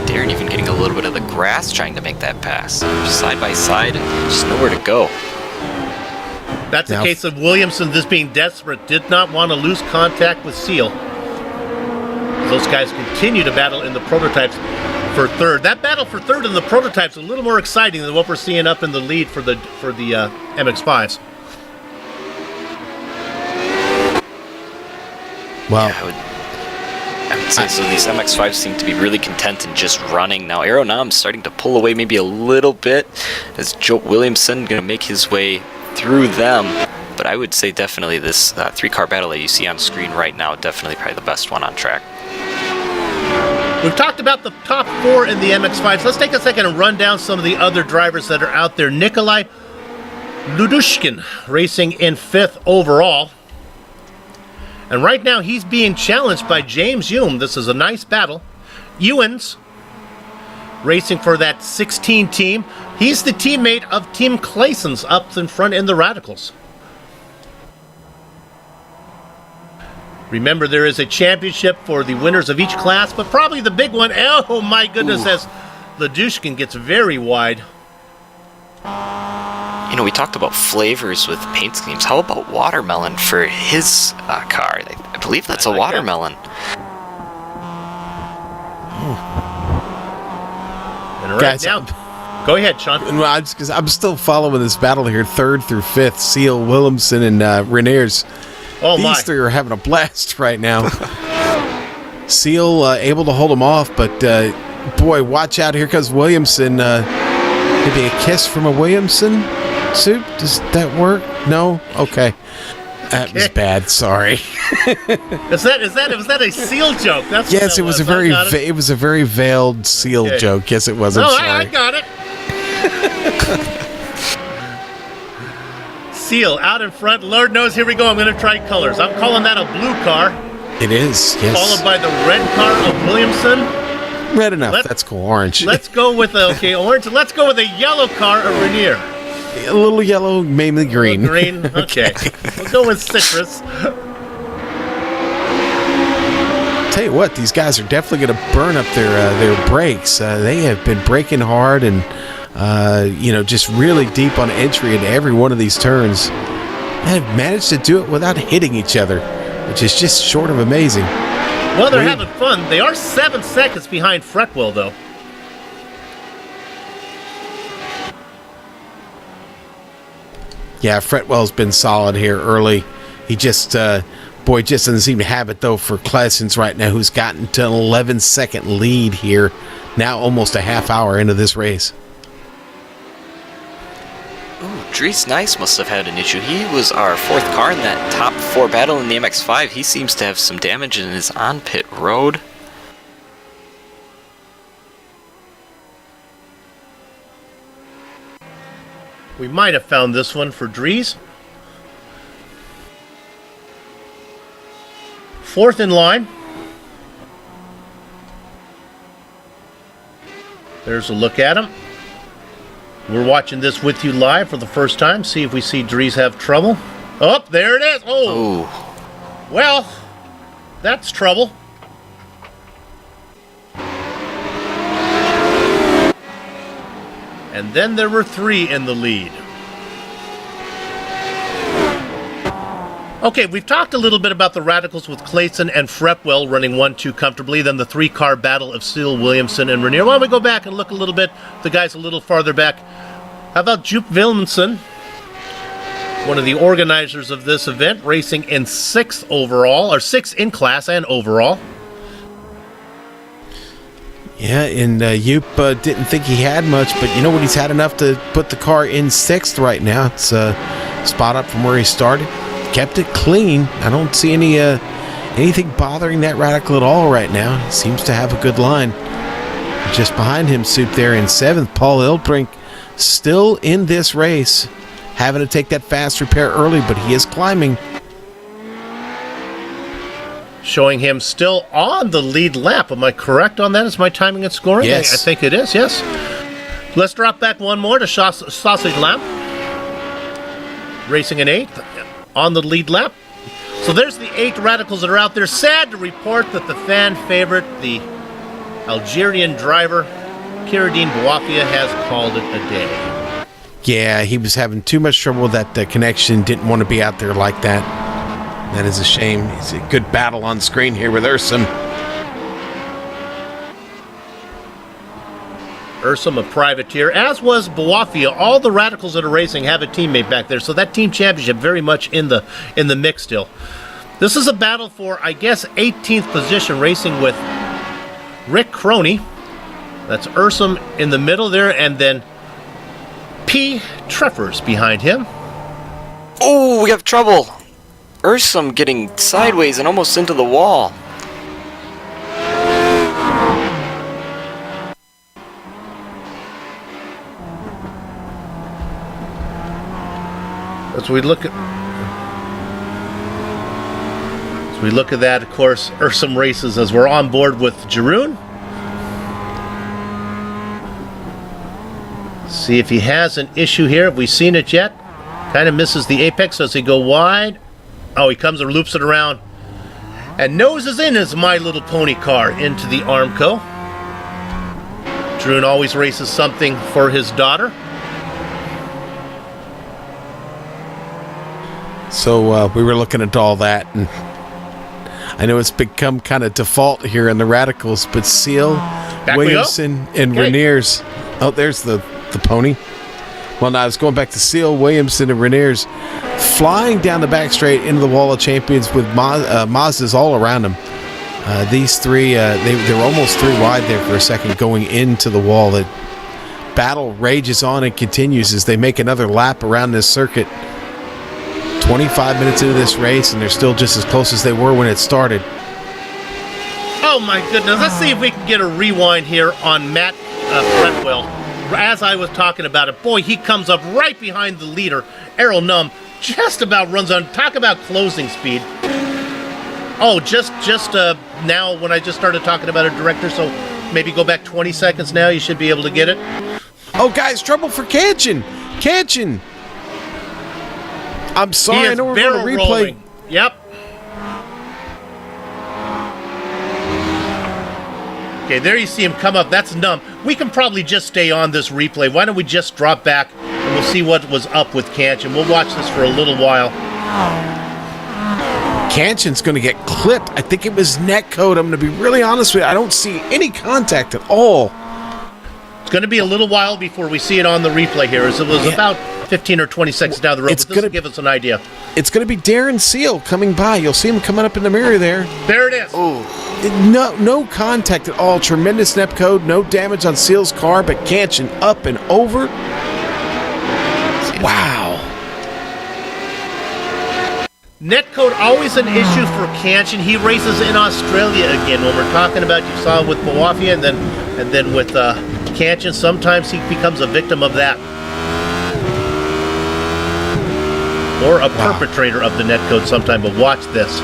Darren even getting a little bit of the grass trying to make that pass. Side by side, just nowhere to go. That's a case of Williamson, this being desperate, did not want to lose contact with Seal. Those guys continue to battle in the prototypes for third. That battle for third in the prototypes is a little more exciting than what we're seeing up in the lead for the MX-5s. Well, I would say so. These MX-5s seem to be really content in just running. Now Aeronam's starting to pull away maybe a little bit as Joe Williamson going to make his way through them. But I would say definitely this three-car battle that you see on screen right now, definitely probably the best one on track. We've talked about the top four in the MX-5s. Let's take a second and run down some of the other drivers that are out there. Nikolai Ludushkin racing in 5th overall. And right now he's being challenged by James Hume. This is a nice battle. Ewens racing for that 16 team. He's the teammate of Tim Claeson's up in front in the Radicals. Remember, there is a championship for the winners of each class, but probably the big one, oh my goodness, as Ladushkin gets very wide. You know, we talked about flavors with paint schemes. How about watermelon for his car? I believe that's a watermelon. And right now, go ahead, Sean. Well, I'm still following this battle here, 3rd through 5th. Seal, Williamson, and Reniers. Oh my. These three are having a blast right now. Seal able to hold him off, but boy, watch out. Here comes Williamson. Maybe a kiss from a Williamson? Soup? Does that work? No? Okay. That was bad. Sorry. Was that a Seal joke? That's yes, it was a very veiled Seal joke. Yes, it was. I'm sorry. I got it. Seal out in front. Lord knows, here we go. I'm going to try colors. I'm calling that a blue car. It is, yes. Followed by the red car of Williamson. Red enough. That's cool. Orange. Let's go with orange. Let's go with a yellow car of Renier. A little yellow, mainly green. Green. Okay. We'll go with citrus. Tell you what, these guys are definitely going to burn up their brakes. They have been braking hard and just really deep on entry into every one of these turns. They have managed to do it without hitting each other, which is just short of amazing. Well, they're having fun. They are 7 seconds behind Fretwell, though. Yeah, Fretwell's been solid here early. He just doesn't seem to have it, though, for Claessens right now, who's gotten to an 11-second lead here, now almost a half hour into this race. Dries Nice must have had an issue. He was our 4th car in that top 4 battle in the MX-5. He seems to have some damage in his on-pit road. We might have found this one for Dries. 4th in line. There's a look at him. We're watching this with you live for the first time. See if we see Dries have trouble. Oh, there it is. Oh. Well, that's trouble. And then there were 3 in the lead. Okay, we've talked a little bit about the Radicals with Claeson and Fretwell running 1-2 comfortably, then the 3-car battle of Seal, Williamson, and Renier. Why don't we go back and look a little bit, the guys a little farther back. How about Jupp Wilhelmsen, one of the organizers of this event, racing in 6th overall, or 6th in class and overall. Yeah, and Yoop didn't think he had much, but you know what? He's had enough to put the car in 6th right now. It's a spot up from where he started. Kept it clean. I don't see anything bothering that Radical at all right now. He seems to have a good line. Just behind him, Soup there in 7th. Paul Ildbrink still in this race, having to take that fast repair early, but he is climbing. Showing him still on the lead lap. Am I correct on that? Is my timing and scoring? Yes. I think it is, yes. Let's drop back one more to Sausage Lap. Racing in 8th on the lead lap. So there's the 8 Radicals that are out there. Sad to report that the fan favorite, the Algerian driver, Kiradine Bouafia, has called it a day. Yeah, he was having too much trouble with that connection. Didn't want to be out there like that. That is a shame. It's a good battle on screen here with Ursum. Ursum, a privateer, as was Bouafia. All the Radicals that are racing have a teammate back there, so that team championship very much in the mix still. This is a battle for, I guess, 18th position, racing with Rick Croney. That's Ursum in the middle there, and then P. Treffers behind him. Oh, we have trouble. Ursum getting sideways and almost into the wall. As we look at that, of course, Ursum races as we're on board with Jeroen. See if he has an issue here. Have we seen it yet? Kind of misses the apex. Does he go wide? Oh, he comes and loops it around and noses in his My Little Pony car into the Armco. Jeroen always races something for his daughter. So we were looking at all that, and I know it's become kind of default here in the Radicals, but Seal, Williamson, and Reniers. Oh, there's the pony. Well, now I was going back to Seal, Williamson, and Reniers flying down the back straight into the wall of champions with Mazdas all around them. These three, they were almost 3 wide there for a second going into the wall. The battle rages on and continues as they make another lap around this circuit. 25 minutes into this race, and they're still just as close as they were when it started. Oh my goodness, let's see if we can get a rewind here on Matt Fretwell. As I was talking about it, boy, he comes up right behind the leader, Errol Num, just about runs on. Talk about closing speed. Oh, just now when I just started talking about a director, so maybe go back 20 seconds now, you should be able to get it. Oh, guys, trouble for Kanchan. Kanchan. I'm sorry, I know we're going to replay. Rolling. Yep. Okay, there you see him come up. That's Num. We can probably just stay on this replay. Why don't we just drop back and we'll see what was up with Kanchan. We'll watch this for a little while. Kanchan's going to get clipped. I think it was netcode. I'm going to be really honest with you. I don't see any contact at all. It's going to be a little while before we see it on the replay here, as it was about 15 or 20 seconds down the road. It's going to give us an idea. It's going to be Darren Seal coming by. You'll see him coming up in the mirror there. There it is. Oh. No contact at all. Tremendous netcode. No damage on Seal's car, but Kanchan up and over. Wow. Netcode always an issue for Kanchan. He races in Australia again. When we're talking about, you saw with Bouafia and then with Kanchan, sometimes he becomes a victim of that. Or a perpetrator of the netcode sometime, but watch this.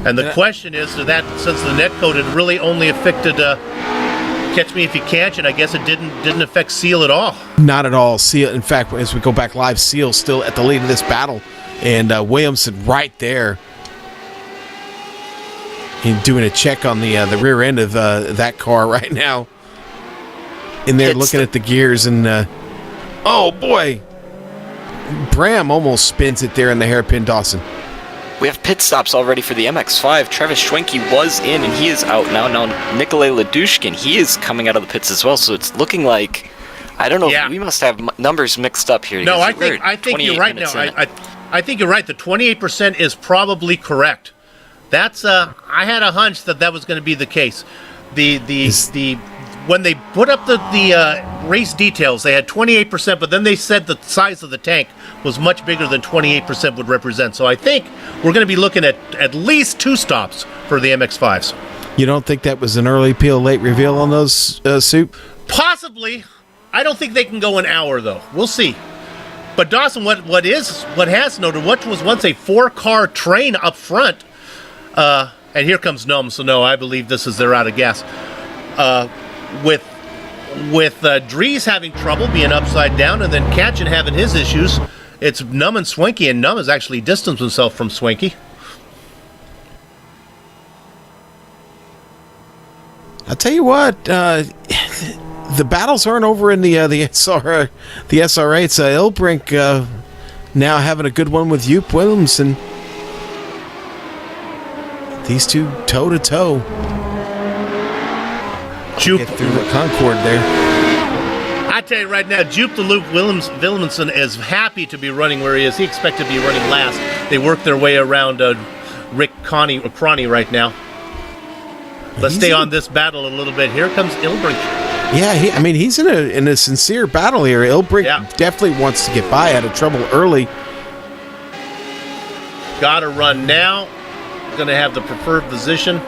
And the question is, that since the netcode had really only affected Catch Me If You Can't, and I guess it didn't affect Seal at all. Not at all. Seal, in fact, as we go back live, Seal still at the lead of this battle, and Williamson right there. He's doing a check on the rear end of that car right now. In there looking at the gears, and oh boy, Bram almost spins it there in the hairpin, Dawson. We have pit stops already for the MX-5. Travis Schwenke was in, and he is out now. Now, Nikolay Ladushkin, he is coming out of the pits as well, so it's looking like I don't know. Yeah. We must have numbers mixed up here. No, because I think you're 28 right now. minutes in. I think you're right. The 28% is probably correct. That's I had a hunch that was going to be the case. The when they put up the race details, they had 28%, but then they said the size of the tank was much bigger than 28% would represent. So I think we're going to be looking at least 2 stops for the MX-5s. You don't think that was an early peel, late reveal on those, Soup? Possibly. I don't think they can go an hour though. We'll see. But Dawson, what has noted, what was once a 4-car train up front, and here comes Num. So no, I believe this is they're out of gas. With Dries having trouble being upside down, and then Katchen having his issues, it's Num and Swanky, and Num has actually distanced himself from Swanky. I'll tell you what, the battles aren't over in the SR8. It's Ilbrink now having a good one with Jupp Williamson. These two toe to toe. Get through the Concord there. I tell you right now, Jupp the Loop Williamson is happy to be running where he is. He expected to be running last. They work their way around Rick Cronny right now. Let's stay on this battle a little bit. Here comes Ilbrink. Yeah, he's in a sincere battle here. Ilbrink definitely wants to get by, out of trouble early. Got to run now. Going to have the preferred position.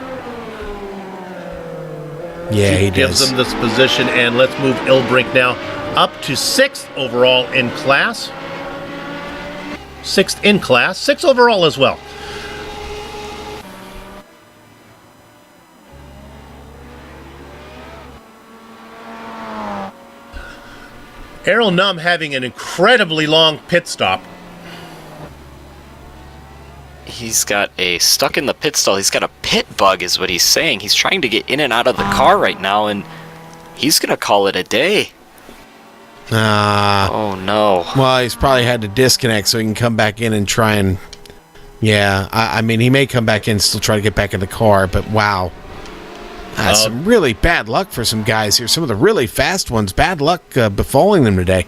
Yeah, he gives does. them this position, and let's move Ilbrink now up to 6th overall in class. 6th in class, 6th overall as well. Errol Num having an incredibly long pit stop. He's got stuck in the pit stall. He's got a pit bug is what he's saying. He's trying to get in and out of the car right now, and he's going to call it a day. Oh, no. Well, he's probably had to disconnect so he can come back in and try and... Yeah, I mean, he may come back in and still try to get back in the car, but wow. Some really bad luck for some guys here. Some of the really fast ones, bad luck befalling them today.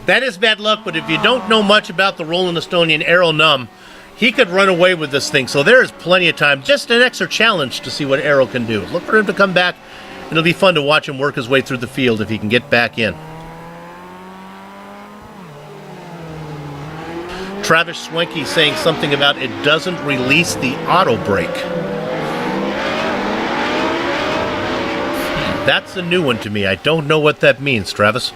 That is bad luck, but if you don't know much about the Rolling Estonian Errol Num, he could run away with this thing, so there is plenty of time. Just an extra challenge to see what Errol can do. Look for him to come back. It'll be fun to watch him work his way through the field if he can get back in. Travis Swanky saying something about it doesn't release the auto brake. That's a new one to me. I don't know what that means, Travis.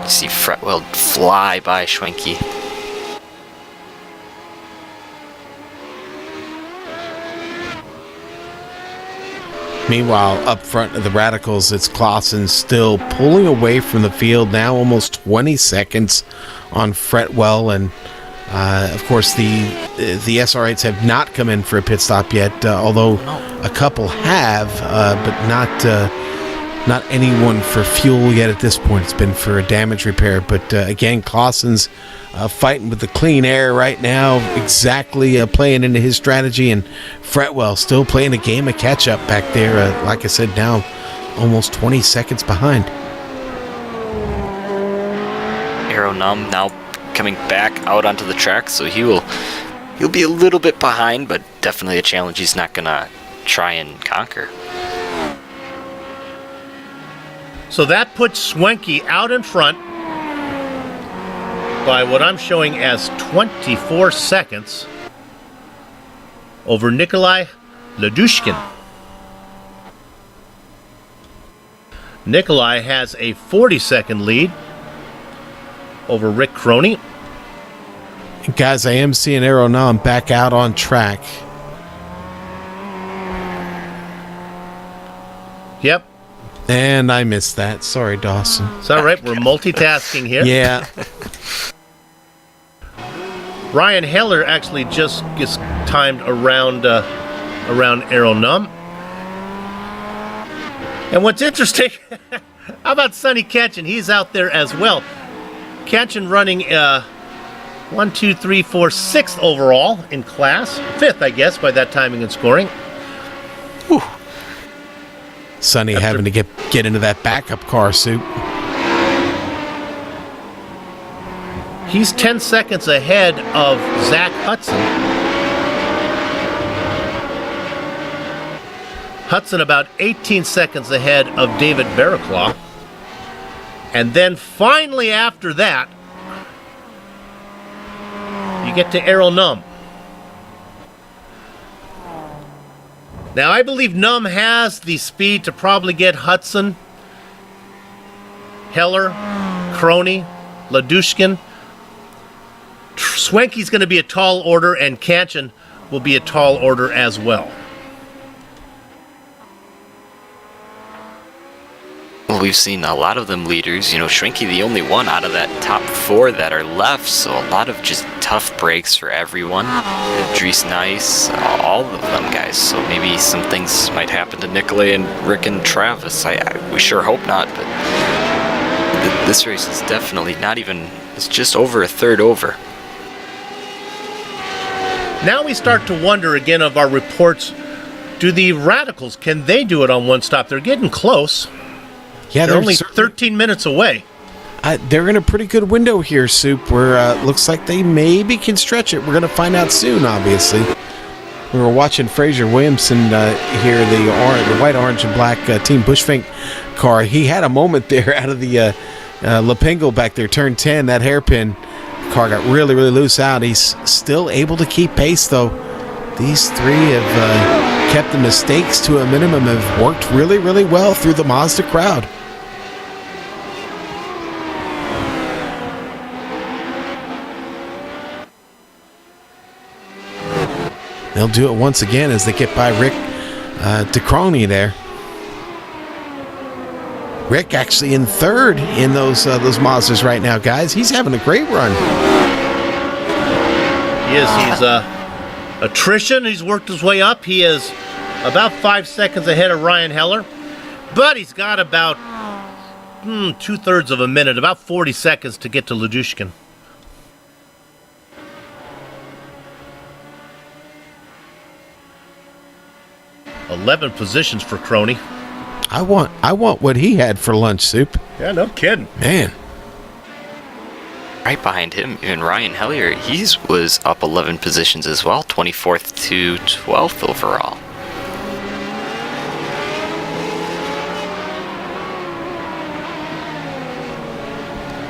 See Fretwell fly by Schwenke. Meanwhile, up front of the Radicals, it's Clausen still pulling away from the field, now almost 20 seconds on Fretwell. And, of course, the SR8s have not come in for a pit stop yet, although a couple have, but not anyone for fuel yet at this point. It's been for a damage repair. But, again, Clausen's fighting with the clean air right now, exactly playing into his strategy, and Fretwell still playing a game of catch-up back there. Like I said, now almost 20 seconds behind. Arrow Numb now coming back out onto the track, so he'll be a little bit behind, but definitely a challenge he's not gonna try and conquer. So that puts Swanky out in front by what I'm showing as 24 seconds over Nikolai Ladushkin. Nikolai has a 40-second lead over Rick Croney. Guys, I am seeing Arrow Nam back out on track. Yep. And I missed that. Sorry, Dawson. It's all right. We're multitasking here. Yeah. Ryan Heller actually just gets timed around Arrow Numb. And what's interesting, how about Sonny Katchen? He's out there as well. Katchen running 1, 2, 3, 4, 6th overall in class. 5th, I guess, by that timing and scoring. Whew. Sonny having to get into that backup car, Soup. He's 10 seconds ahead of Zach Hudson. Hudson about 18 seconds ahead of David Barraclaw. And then finally after that, you get to Errol Num. Now I believe Num has the speed to probably get Hudson, Heller, Crony, Ladushkin. Swanky's going to be a tall order, and Kanchan will be a tall order as well. Well, we've seen a lot of them leaders. You know, Shrinky the only one out of that top 4 that are left, so a lot of just tough breaks for everyone. Dries Nice, all of them guys, so maybe some things might happen to Nicolay and Rick and Travis. We sure hope not, but this race is definitely not even, it's just over a third over. Now we start to wonder again of our reports, do the Radicals, can they do it on one stop? They're getting close. Yeah, they're only 13 minutes away. They're in a pretty good window here, Soup, where looks like they maybe can stretch it. We're going to find out soon, obviously. We were watching Fraser Williamson here, the white, orange, and black Team Bushfink car. He had a moment there out of the Lapingle back there, turn 10, that hairpin. Car got really, really loose out. He's still able to keep pace, though. These three have kept the mistakes to a minimum, have worked really, really well through the Mazda crowd. They'll do it once again as they get by Rick DeCrony there. Rick actually in third in those Mazdas right now, guys. He's having a great run. He is. He's attrition. He's worked his way up. He is about 5 seconds ahead of Ryan Heller, but he's got about 2/3 of a minute, about 40 seconds to get to Ladushkin. $11 positions for Crony. I want what he had for lunch, Soup. Yeah, no kidding. Man. Right behind him, even Ryan Hellier, he was up 11 positions as well, 24th to 12th overall.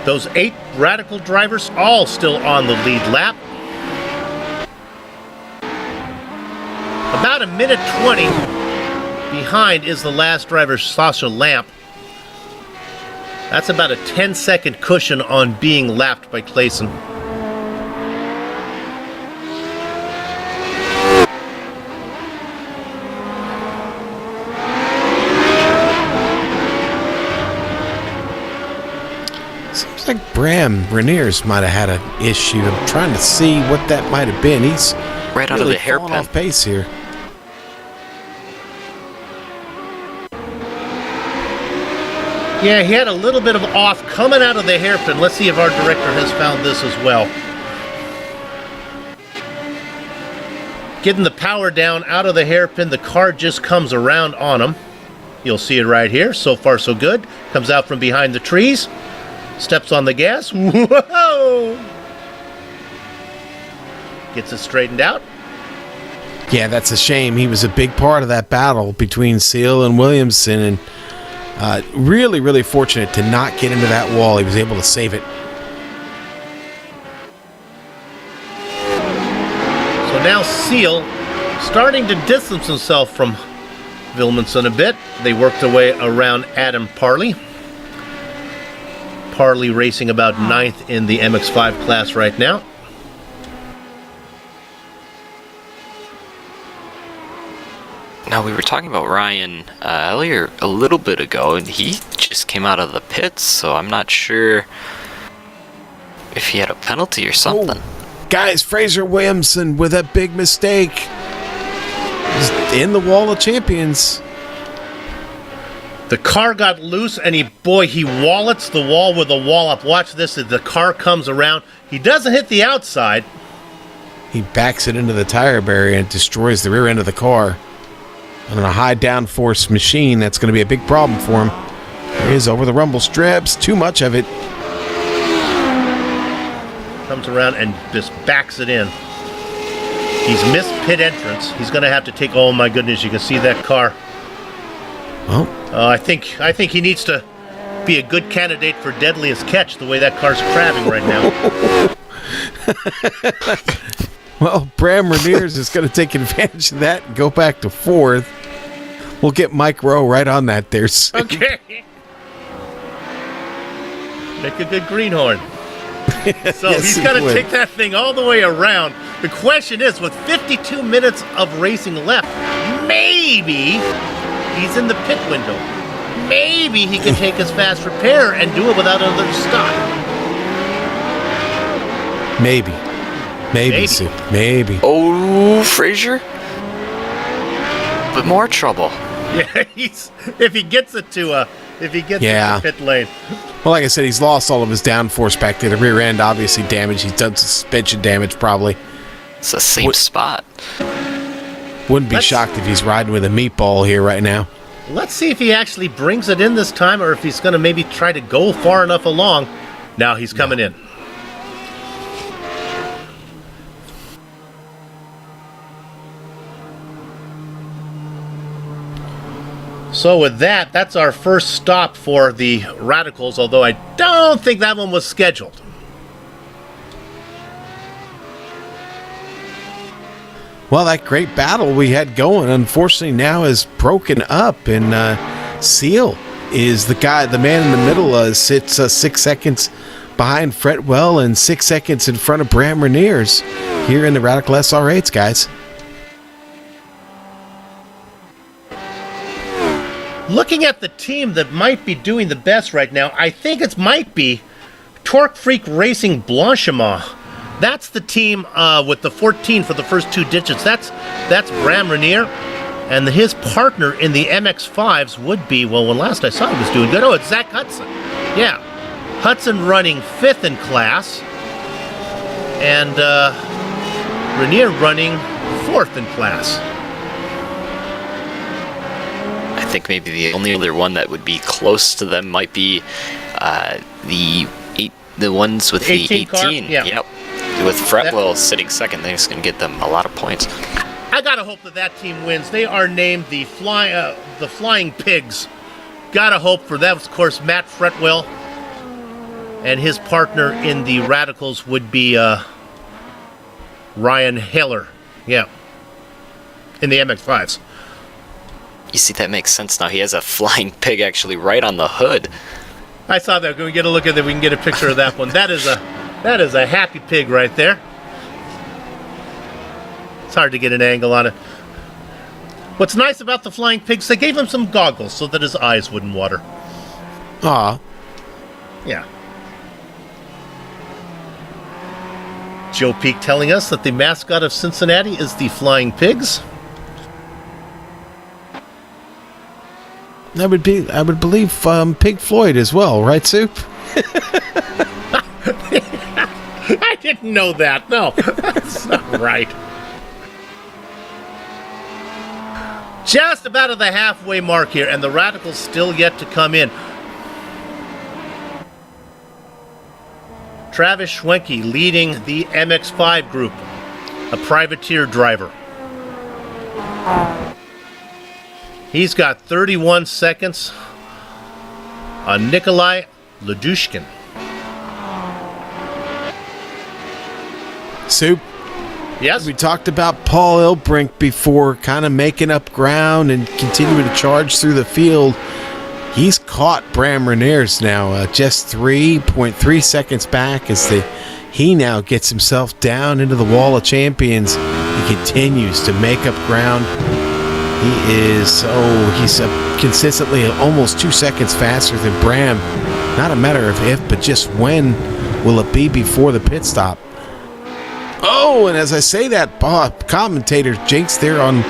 Those 8 Radical drivers all still on the lead lap. About a minute 20 behind is the last driver, Sasha Lamp. That's about a 10-second cushion on being lapped by Clayson. Seems like Bram Reniers might have had an issue. I'm trying to see what that might have been. He's right out really of the hairpin. falling off pace here. Yeah, he had a little bit of off coming out of the hairpin. Let's see if our director has found this as well. Getting the power down out of the hairpin, the car just comes around on him. You'll see it right here. So far, so good. Comes out from behind the trees. Steps on the gas. Whoa! Gets it straightened out. Yeah, that's a shame. He was a big part of that battle between Seal and Williamson, and really, really fortunate to not get into that wall. He was able to save it. So now Seal starting to distance himself from Vilmanson a bit. They worked their way around Adam Parley. Parley racing about 9th in the MX-5 class right now. Now, we were talking about Ryan earlier a little bit ago, and he just came out of the pits, so I'm not sure if he had a penalty or something. Oh, guys, Fraser Williamson with a big mistake. He's in the wall of champions. The car got loose, and he wallets the wall with a wallop. Watch this as the car comes around. He doesn't hit the outside. He backs it into the tire barrier and destroys the rear end of the car. And on a high downforce machine, that's going to be a big problem for him. There he is over the rumble strips. Too much of it. Comes around and just backs it in. He's missed pit entrance. He's going to have to take. Oh my goodness! You can see that car. Well, I think he needs to be a good candidate for deadliest catch. The way that car's crabbing right now. well, Bram Reniers is going to take advantage of that and go back to fourth. We'll get Mike Rowe right on that there. Okay. Make a good greenhorn. So Yes, he's he got to would. take that thing all the way around. The question is, with 52 minutes of racing left, maybe he's in the pit window. Maybe he can take his fast repair and do it without another stop. Maybe. Maybe, Soup. Maybe. Oh, Frazier? But more trouble. Yeah, if he gets it to the pit lane. Well, like I said, he's lost all of his downforce back there. The rear end obviously damaged. He's done suspension damage probably. It's the same spot. Wouldn't be shocked if he's riding with a meatball here right now. Let's see if he actually brings it in this time, or if he's going to maybe try to go far enough along. Now he's coming in. So with that, that's our first stop for the Radicals, although I don't think that one was scheduled. Well, that great battle we had going, unfortunately, now is broken up, and Seal is the man in the middle, sits 6 seconds behind Fretwell and 6 seconds in front of Bram Reniers here in the Radical SR8s, guys. Looking at the team that might be doing the best right now, I think it might be Torque Freak Racing Blanchiment. That's the team with the 14 for the first two digits. That's Bram Renier. And his partner in the MX-5s would be, well, when last I saw he was doing good. Oh, it's Zach Hudson. Yeah. Hudson running 5th in class. And Renier running 4th in class. I think maybe the only other one that would be close to them might be the ones with the 18. Car? Yeah. Yep. With Fretwell sitting second, they're just going to get them a lot of points. I gotta hope that team wins. They are named the Flying Pigs. Gotta hope for that. Of course, Matt Fretwell and his partner in the Radicals would be Ryan Heller. Yeah, in the MX-5s. You see, that makes sense now. He has a flying pig actually right on the hood. I saw that. Can we get a look at that? We can get a picture of that one. That is a happy pig right there. It's hard to get an angle on it. What's nice about the flying pigs, they gave him some goggles so that his eyes wouldn't water. Aw. Yeah. Joe Peak telling us that the mascot of Cincinnati is the Flying Pigs. I would believe Pig Floyd as well, right, Soup? I didn't know that. No, that's not right. Just about at the halfway mark here, and the Radicals still yet to come in. Travis Schwenke leading the MX-5 group, a privateer driver. He's got 31 seconds on Nikolai Ladushkin. Soup? Yes? We talked about Paul Ilbrink before, kind of making up ground and continuing to charge through the field. He's caught Bram Reniers now, just 3.3 seconds back as he now gets himself down into the wall of champions. He continues to make up ground. He's consistently almost 2 seconds faster than Bram. Not a matter of if, but just when will it be before the pit stop. Oh, and as I say that, commentator jinx there on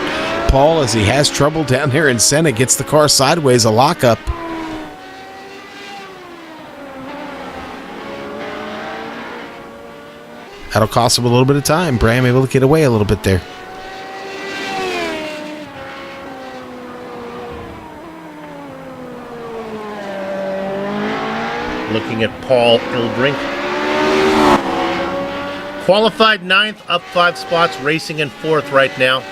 Paul as he has trouble down there in Senna, gets the car sideways, a lockup. That'll cost him a little bit of time. Bram able to get away a little bit there. Looking at Paul Ilbrink. Qualified 9th, up 5 spots, racing in 4th right now.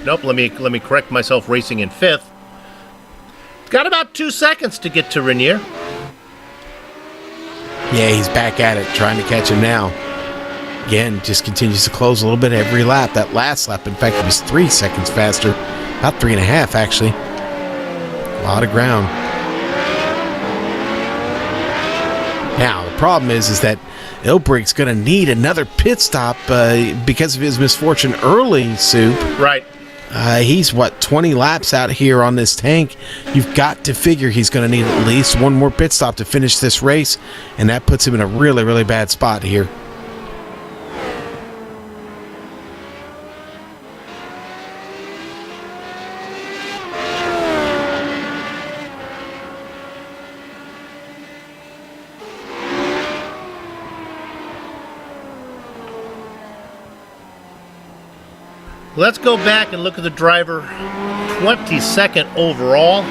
Nope, let me correct myself, racing in 5th. Got about 2 seconds to get to Renier. Yeah, he's back at it, trying to catch him now. Again, just continues to close a little bit every lap. That last lap, in fact, it was 3 seconds faster. About 3.5, actually. A lot of ground. Now, the problem is that Ilbrink's going to need another pit stop because of his misfortune early, Soup. Right. He's, 20 laps out here on this tank. You've got to figure he's going to need at least one more pit stop to finish this race, and that puts him in a really, really bad spot here. Let's go back and look at the driver. 22nd overall.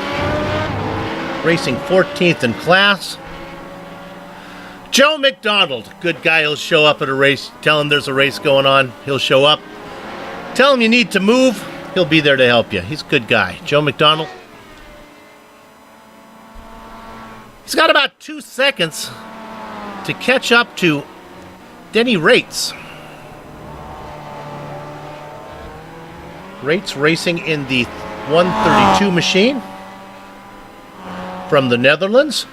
Racing 14th in class. Joe McDonald. Good guy. He'll show up at a race. Tell him there's a race going on. He'll show up. Tell him you need to move. He'll be there to help you. He's a good guy. Joe McDonald. He's got about 2 seconds to catch up to Denny Rates. Rates racing in the 132 machine from the Netherlands,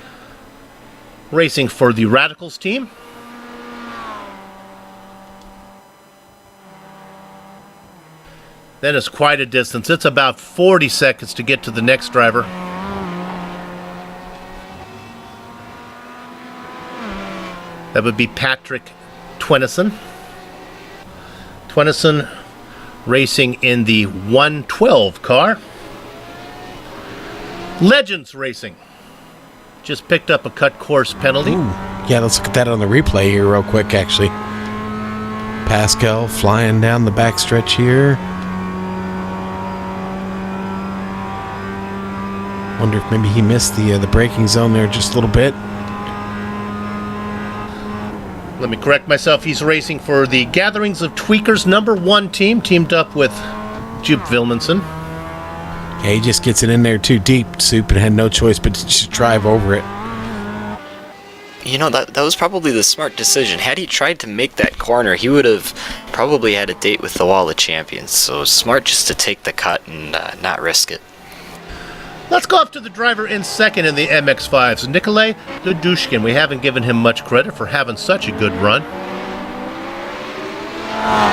racing for the Radicals team. Then it's quite a distance. It's about 40 seconds to get to the next driver. That would be Patrick Twennison. Twennison racing in the 112 car. Legends Racing just picked up a cut course penalty. Ooh. Yeah, let's look at that on the replay here real quick, actually. Pascal flying down the backstretch here. Wonder if maybe he missed the braking zone there just a little bit. Let me correct myself. He's racing for the Gatherings of Tweakers #1 team, teamed up with Jupe Vilmanson. Yeah, he just gets it in there too deep, Soup, and had no choice but to just drive over it. You know, that was probably the smart decision. Had he tried to make that corner, he would have probably had a date with the Wall of Champions. So smart just to take the cut and not risk it. Let's go up to the driver in second in the MX-5s, Nikolai Ludushkin. We haven't given him much credit for having such a good run.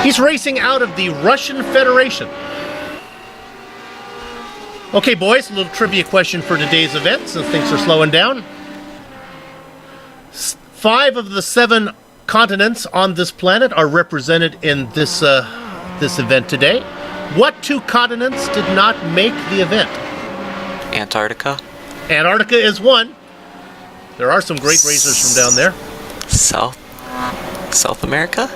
He's racing out of the Russian Federation. Okay, boys, a little trivia question for today's event, since things are slowing down. 5 of the 7 continents on this planet are represented in this event today. What 2 continents did not make the event? Antarctica? Antarctica is one. There are some great racers from down there. South America?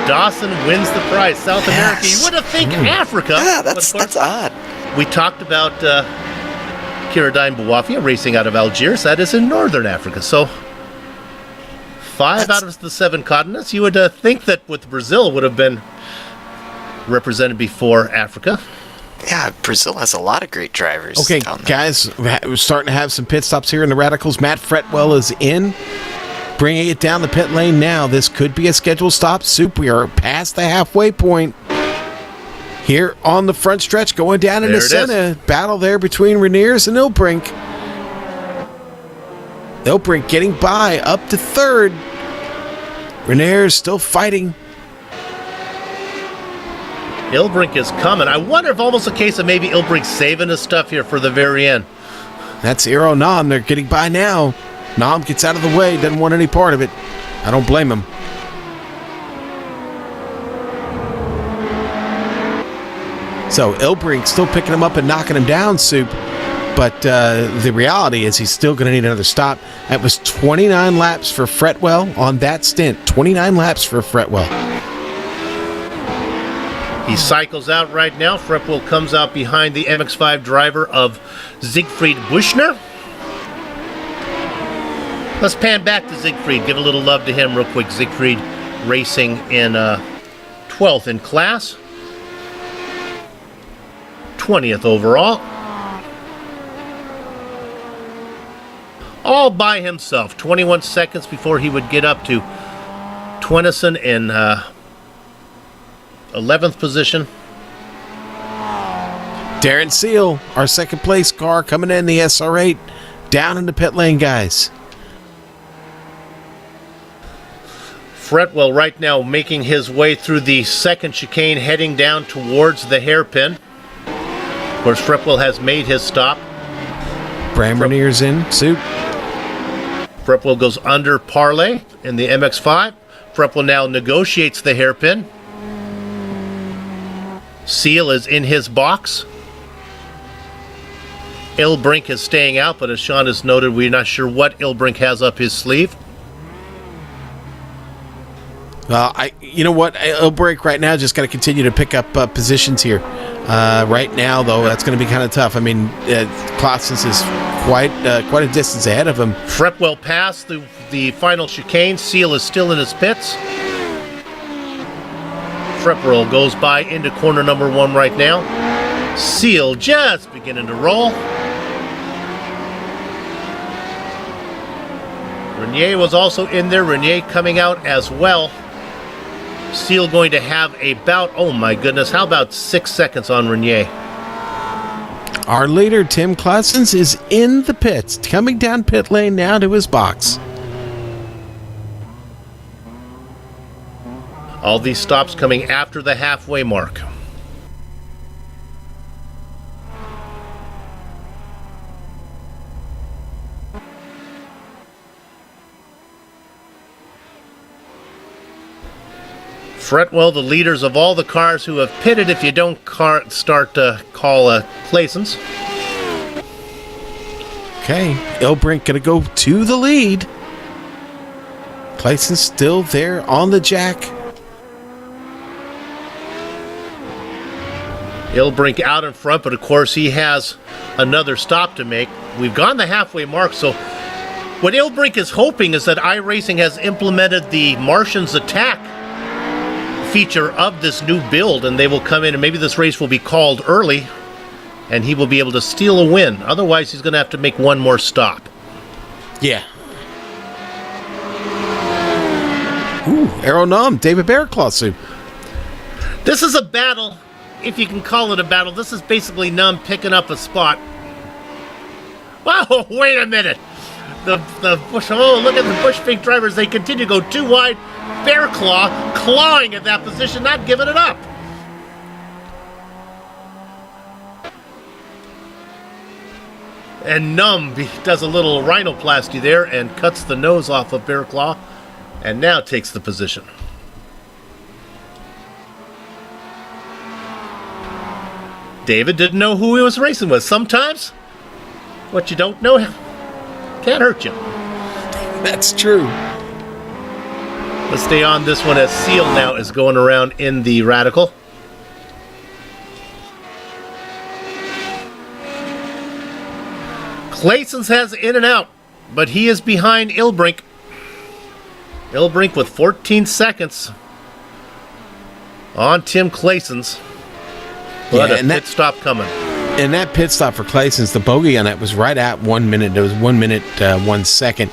Dawson wins the prize. South America. You would have think Africa. Yeah, that's odd. We talked about Kiradine Bouafia racing out of Algiers. That is in northern Africa. So 5 out of the 7 continents. You would think that with Brazil would have been represented before Africa. Yeah, Brazil has a lot of great drivers. Okay, down there. guys, we're starting to have some pit stops here in the Radicals. Matt Fretwell is in, bringing it down the pit lane now. This could be a scheduled stop. Soup, we are past the halfway point. Here on the front stretch, going down into Senna. Battle there between Reniers and Ilbrink. Ilbrink getting by up to 3rd. Reniers still fighting. Ilbrink is coming. I wonder if almost a case of maybe Ilbrink saving his stuff here for the very end. That's Eero Nam. They're getting by now. Nam gets out of the way. Doesn't want any part of it. I don't blame him. So Ilbrink still picking him up and knocking him down, Soup. But the reality is he's still going to need another stop. That was 29 laps for Fretwell on that stint. 29 laps for Fretwell. He cycles out right now. Fretwell comes out behind the MX-5 driver of Siegfried Buschner. Let's pan back to Siegfried. Give a little love to him real quick. Siegfried racing in 12th in class. 20th overall. All by himself. 21 seconds before he would get up to Twennison in 11th position. Darren Seal, our second place car, coming in the SR8, down in the pit lane, guys. Fretwell right now making his way through the second chicane, heading down towards the hairpin. Of course, Fretwell has made his stop. Bramernier's in suit. Fretwell goes under Parlay in the MX-5. Fretwell now negotiates the hairpin. Seal is in his box. Ilbrink is staying out, but as Sean has noted, we're not sure what Ilbrink has up his sleeve. Well, you know what? Ilbrink right now just got to continue to pick up positions here. Right now, though, that's going to be kind of tough. I mean, Claessens is quite a distance ahead of him. Fretwell passed the final chicane. Seal is still in his pits. Fretwell goes by into corner number 1 right now. Seal just beginning to roll. Renier was also in there. Renier coming out as well. Seal going to have about, oh my goodness, how about 6 seconds on Renier? Our leader, Tim Claessens, is in the pits, coming down pit lane now to his box. All these stops coming after the halfway mark. Fretwell, the leaders of all the cars who have pitted if you don't start to call Claessens. Okay, Ilbrink going to go to the lead. Claessens still there on the jack. Ilbrink out in front, but of course he has another stop to make. We've gone the halfway mark, so what Ilbrink is hoping is that iRacing has implemented the Martian's Attack feature of this new build, and they will come in and maybe this race will be called early and he will be able to steal a win. Otherwise, he's going to have to make one more stop. Yeah. Ooh, Aeronum, David Bearclaw suit. This is a battle, if you can call it a battle. This is basically Num picking up a spot. Wow, wait a minute. The Bush, oh, look at the Bush Fink drivers. They continue to go too wide. Bearclaw clawing at that position, not giving it up. And Num does a little rhinoplasty there and cuts the nose off of Bearclaw and now takes the position. David didn't know who he was racing with. Sometimes what you don't know can't hurt you. That's true. Let's stay on this one as Seal now is going around in the Radical. Claessens has in and out, but he is behind Ilbrink. Ilbrink with 14 seconds on Tim Claessens. But Yeah, a pit stop coming. And that pit stop for Claessens, the bogey on that was right at 1 minute. It was 1 minute, 1 second.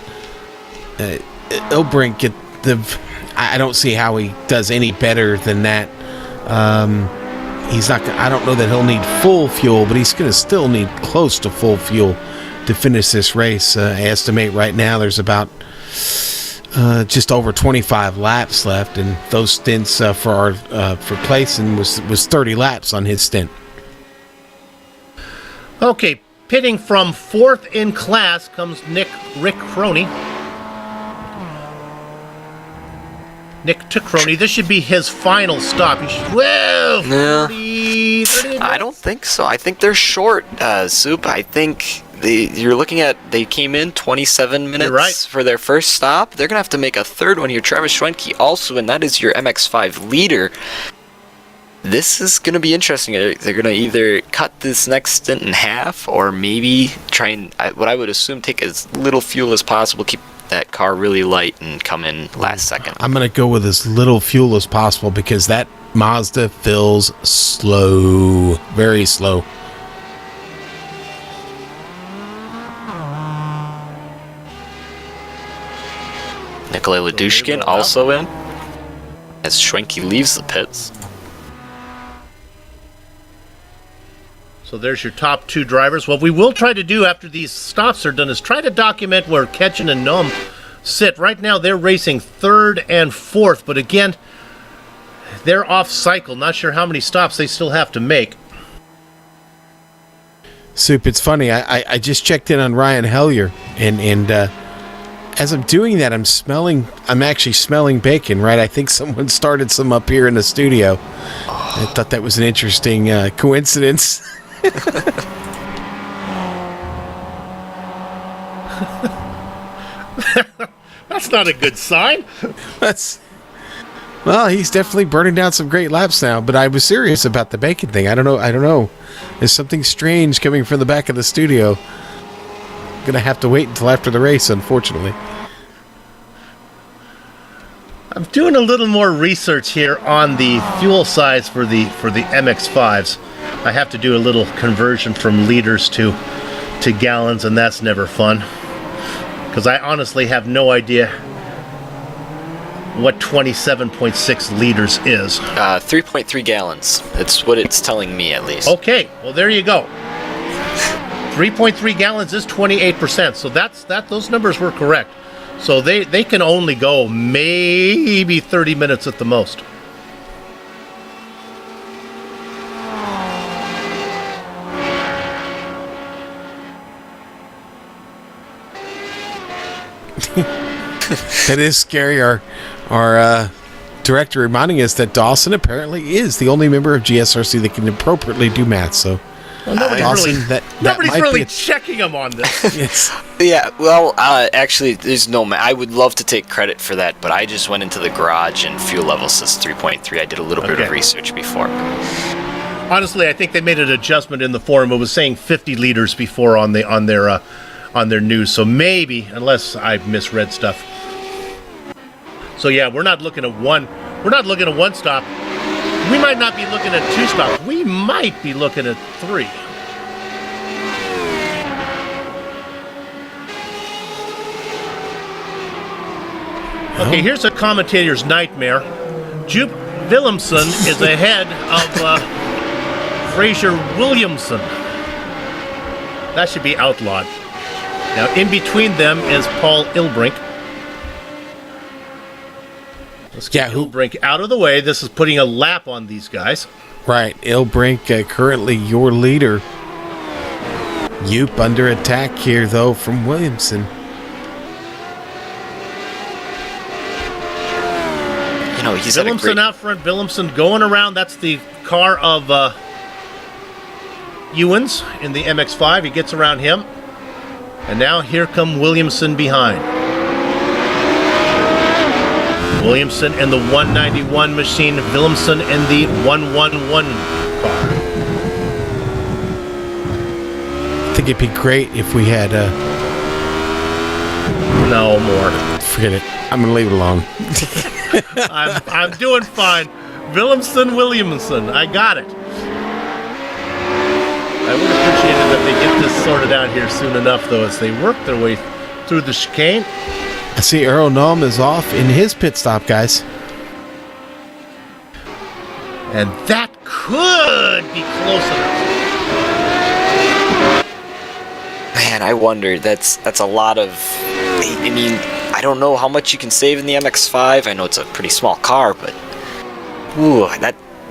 Ilbrink, I don't see how he does any better than that. He's not. I don't know that he'll need full fuel, but he's going to still need close to full fuel to finish this race. I estimate right now there's about just over 25 laps left, and those stints for Claessens was 30 laps on his stint. Okay, pitting from 4th in class comes Rick Croney. Nick Tucrony. This should be his final stop. He should, well, No. 30 I don't think so. I think they're short, Soup. I think you're looking at, they came in 27 minutes right. for their first stop. They're going to have to make a third one here. Travis Schwenke also, and that is your MX-5 leader. This is going to be interesting. They're going to either cut this next stint in half or maybe try and, what I would assume, take as little fuel as possible, keep that car really light and come in last second. I'm going to go with as little fuel as possible because that Mazda feels slow, very slow. Nikolai Ladushkin also in as Schwenke leaves the pits. So there's your top 2 drivers. What we will try to do after these stops are done is try to document where Ketchen and Num sit. Right now they're racing 3rd and 4th, but again, they're off cycle. Not sure how many stops they still have to make. Soup, it's funny. I just checked in on Ryan Hellier, and as I'm doing that, I'm actually smelling bacon, right? I think someone started some up here in the studio. I thought that was an interesting coincidence. That's not a good sign. Well, he's definitely burning down some great laps now, but I was serious about the bacon thing. I don't know. There's something strange coming from the back of the studio. Gonna have to wait until after the race, unfortunately. I'm doing a little more research here on the fuel size for the MX-5s. I have to do a little conversion from liters to gallons, and that's never fun. Because I honestly have no idea what 27.6 liters is. 3.3 gallons. That's what it's telling me, at least. Okay, well there you go. 3.3 gallons is 28%, so those numbers were correct. So they can only go maybe 30 minutes at the most. That is scary. Our director reminding us that Dawson apparently is the only member of GSRC that can appropriately do math. So nobody's really checking him on this. Yes. Yeah, well, actually, there's no... I would love to take credit for that, but I just went into the garage and fuel level says 3.3. I did a little bit of research before. Honestly, I think they made an adjustment in the forum. It was saying 50 liters before on their news. So maybe, unless I misread stuff. So yeah, we're not looking at one stop. We might not be looking at 2 stops. We might be looking at 3. Okay, here's a commentator's nightmare. Jupe Willemsen is ahead of Fraser Williamson. That should be outlawed. Now, in between them is Paul Ilbrink. Let's get Ilbrink out of the way. This is putting a lap on these guys. Right. Ilbrink, currently your leader. Yoop under attack here, though, from Williamson. You know, he's Willemsen out front. Willemsen going around. That's the car of Ewens in the MX-5. He gets around him. And now here come Williamson behind. Williamson in the 191 machine. Willemsen in the 111 car. I think it'd be great if we had No more. forget it. I'm going to leave it alone. I'm doing fine. Williamson. I got it. I would appreciate it if they get this sorted out here soon enough, though, as they work their way through the chicane. I see Earl Nulm is off in his pit stop, guys. And that could be close enough. Man, I wonder. That's a lot of... I mean, I don't know how much you can save in the MX-5. I know it's a pretty small car, but... Ooh,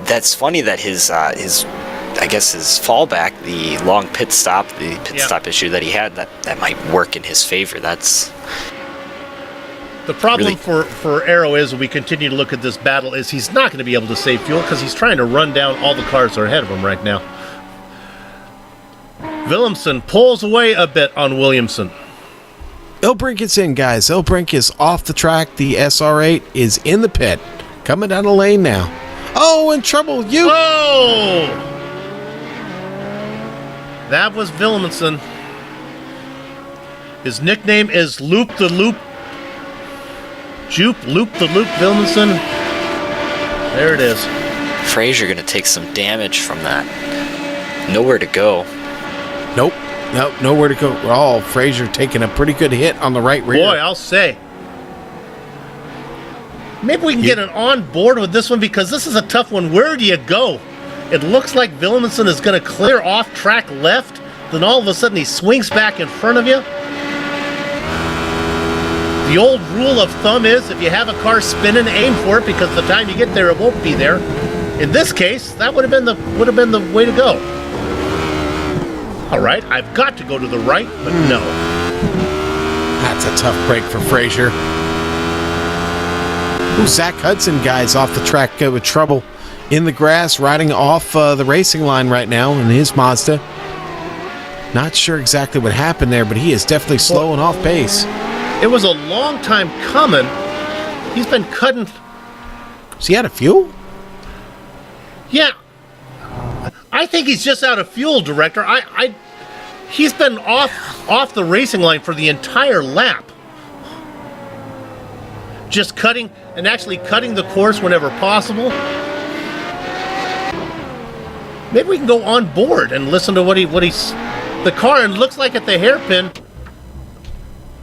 that's funny that his I guess his fallback, the long pit stop, stop issue that he had, that might work in his favor. That's... The problem really... for Arrow is, we continue to look at this battle, is he's not going to be able to save fuel because he's trying to run down all the cars that are ahead of him right now. Willemsen pulls away a bit on Williamson. Ilbrink is in, guys. Ilbrink is off the track. The SR8 is in the pit. Coming down the lane now. Oh, in trouble. Oh! That was Willemsen. His nickname is Loop the Loop Loop the loop, Vilmenson. There it is. Frazier going to take some damage from that. Nowhere to go. Nope, nowhere to go at all. Frazier taking a pretty good hit on the right rear. Boy, I'll say. Maybe we can get an on board with this one because this is a tough one. Where do you go? It looks like Vilmenson is going to clear off track left. Then all of a sudden he swings back in front of you. The old rule of thumb is if you have a car spinning, aim for it because the time you get there, it won't be there. In this case, that would have been the way to go. All right, I've got to go to the right, but no. That's a tough break for Frazier. Ooh, Zach Hudson, guys, off the track with trouble in the grass, riding off the racing line right now in his Mazda. Not sure exactly what happened there, but he is definitely slowing off pace. It was a long time coming. He's been cutting. Is he out of fuel? Yeah. I think he's just out of fuel, Director. He's been off the racing line for the entire lap. Just cutting and actually cutting the course whenever possible. Maybe we can go on board and listen to what he's the car, and looks like at the hairpin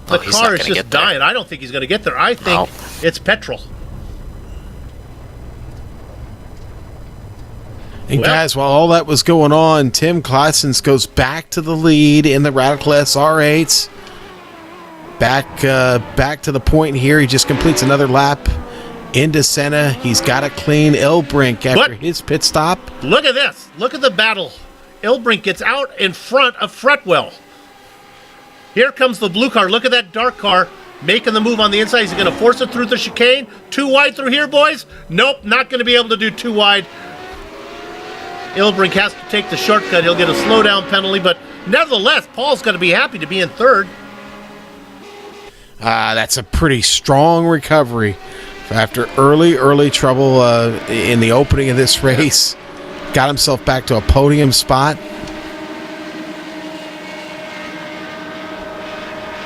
the car is just dying. I don't think he's going to get there. I think it's petrol. And guys, while all that was going on, Tim Claessens goes back to the lead in the Radical SR8s. Back to the point here. He just completes another lap into Senna. He's got a clean Ilbrink after his pit stop. Look at this. Look at the battle. Ilbrink gets out in front of Fretwell. Here comes the blue car. Look at that dark car making the move on the inside. He's going to force it through the chicane. Too wide through here, boys? Nope, not going to be able to do too wide. Ilbrink has to take the shortcut. He'll get a slowdown penalty, but nevertheless, Paul's going to be happy to be in third. That's a pretty strong recovery after early trouble in the opening of this race. Got himself back to a podium spot.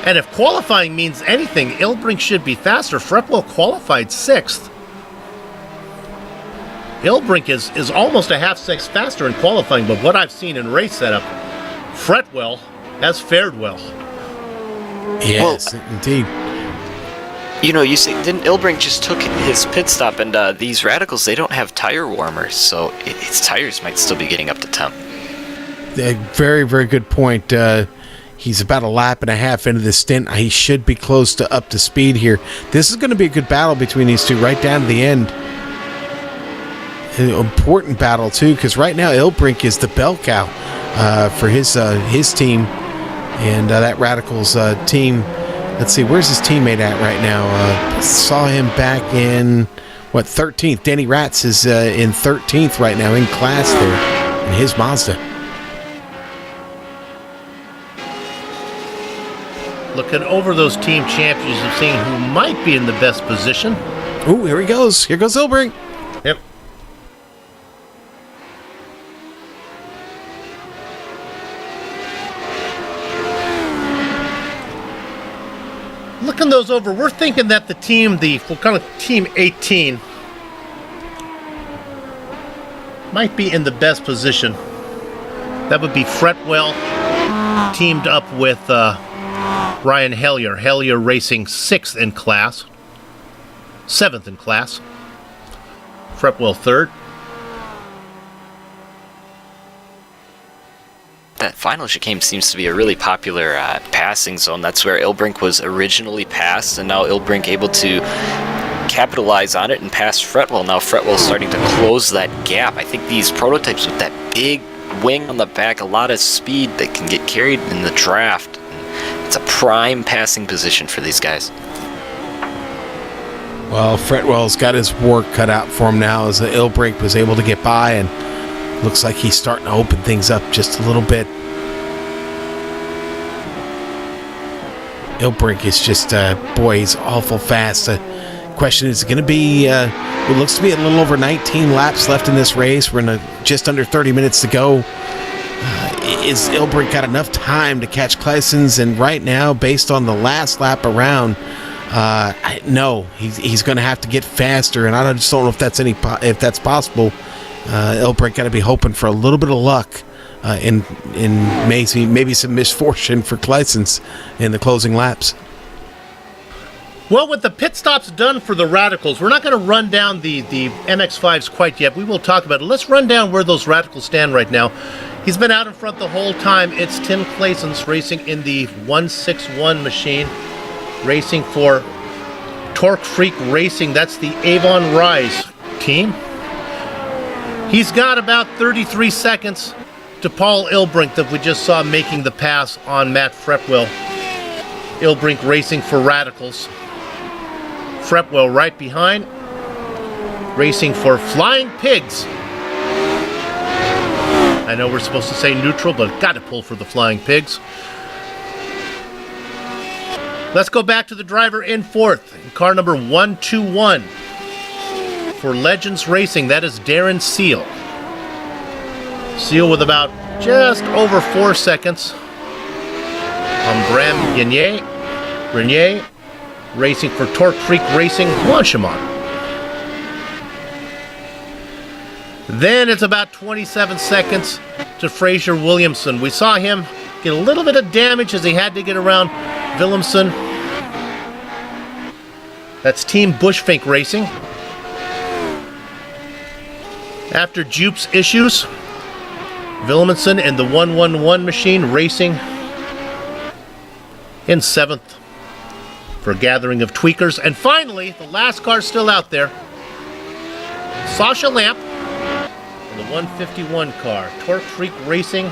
And if qualifying means anything, Ilbrink should be faster. Fretwell qualified 6th. Ilbrink is almost a half-second faster in qualifying, but what I've seen in race setup, Fretwell has fared well. Yes, indeed. You know, you see, didn't Ilbrink just took his pit stop, and these Radicals, they don't have tire warmers, so his tires might still be getting up to temp. Very, very good point. He's about a lap and a half into the stint. He should be close to up to speed here. This is going to be a good battle between these two right down to the end. An important battle, too, because right now Ilbrink is the bell cow for his team. And that Radicals team, let's see, where's his teammate at right now? Saw him back in, 13th. Danny Ratz is in 13th right now in class there in his Mazda. Looking over those team champions and seeing who might be in the best position. Oh, here he goes. Here goes Ilbrink. Yep. Looking those over, we're thinking that we'll call it Team 18, might be in the best position. That would be Fretwell teamed up with Ryan Hellier. Hellier racing 6th in class, 7th in class. Fretwell 3rd. That final chicane seems to be a really popular passing zone. That's where Ilbrink was originally passed, and now Ilbrink able to capitalize on it and pass Fretwell. Now Fretwell's starting to close that gap. I think these prototypes with that big wing on the back, a lot of speed that can get carried in the draft. It's a prime passing position for these guys. Well, Fretwell's got his work cut out for him now as the Ilbrink was able to get by, and looks like he's starting to open things up just a little bit. Ilbrink is just, he's awful fast. Question is going to be, it looks to be a little over 19 laps left in this race. We're in just under 30 minutes to go. Is Ilbrink got enough time to catch Claessens? And right now, based on the last lap around, No, he's going to have to get faster, and I just don't know if that's possible. Ilbrink got to be hoping for a little bit of luck in maybe some misfortune for Kleisens in the closing laps. Well, with the pit stops done for the Radicals, we're not going to run down the MX-5s quite yet. We will talk about it. Let's run down where those Radicals stand right now. He's been out in front the whole time. It's Tim Kleisens racing in the 161 machine, racing for Torque Freak Racing. That's the Avon Rise team. He's got about 33 seconds to Paul Ilbrink that we just saw making the pass on Matt Frepwell. Ilbrink racing for Radicals. Frepwell right behind, racing for Flying Pigs. I know we're supposed to say neutral, but got to pull for the Flying Pigs. Let's go back to the driver in fourth, in car number 121 for Legends Racing. That is Darren Seal. Seal with about just over 4 seconds on Bram Grenier. Racing for Torque Freak Racing, Blanchimont. Then it's about 27 seconds to Fraser Williamson. We saw him get a little bit of damage as he had to get around Williamson. That's Team Bushfink Racing. After Jupe's issues, Williamson and the 111 machine racing in seventh for Gathering of Tweakers. And finally, the last car still out there, Sasha Lamp in the 151 car, Torque Freak Racing,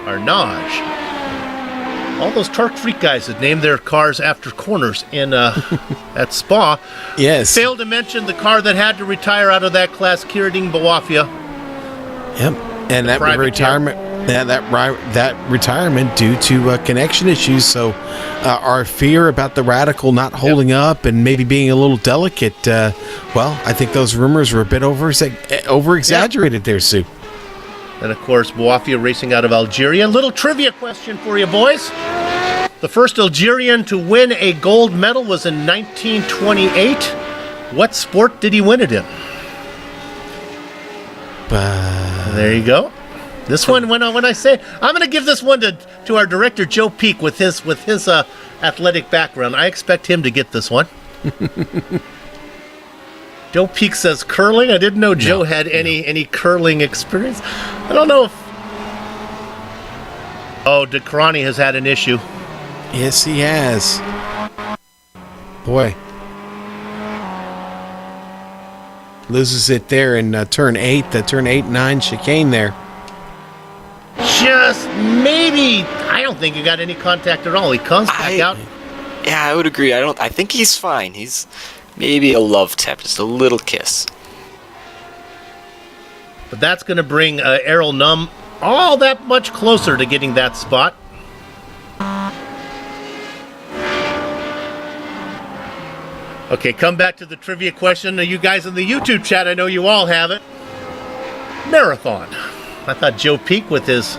Arnage. All those Torque Freak guys that named their cars after corners in at Spa. Yes. Failed to mention the car that had to retire out of that class, Kiradine Bawafia. Yep. And that retirement. That retirement due to connection issues. So our fear about the Radical not holding up and maybe being a little delicate, well, I think those rumors were a bit over-exaggerated there, Sue. And, of course, Bawafia racing out of Algeria. Little trivia question for you, boys. The first Algerian to win a gold medal was in 1928. What sport did he win it in? There you go. This one, when I say, I'm going to give this one to our director, Joe Peak, with his athletic background. I expect him to get this one. Joe Peak says curling. I didn't know Joe had any curling experience. I don't know if... Oh, DeCrony has had an issue. Yes, he has. Boy. Loses it there in turn 8, the turn 8-9 chicane there. Just maybe. I don't think he got any contact at all. He comes back out. Yeah, I would agree. I think he's fine. He's maybe a love tap, just a little kiss. But that's going to bring Errol Num all that much closer to getting that spot. Okay, come back to the trivia question. You guys in the YouTube chat, I know you all have it. Marathon. I thought Joe Peak with his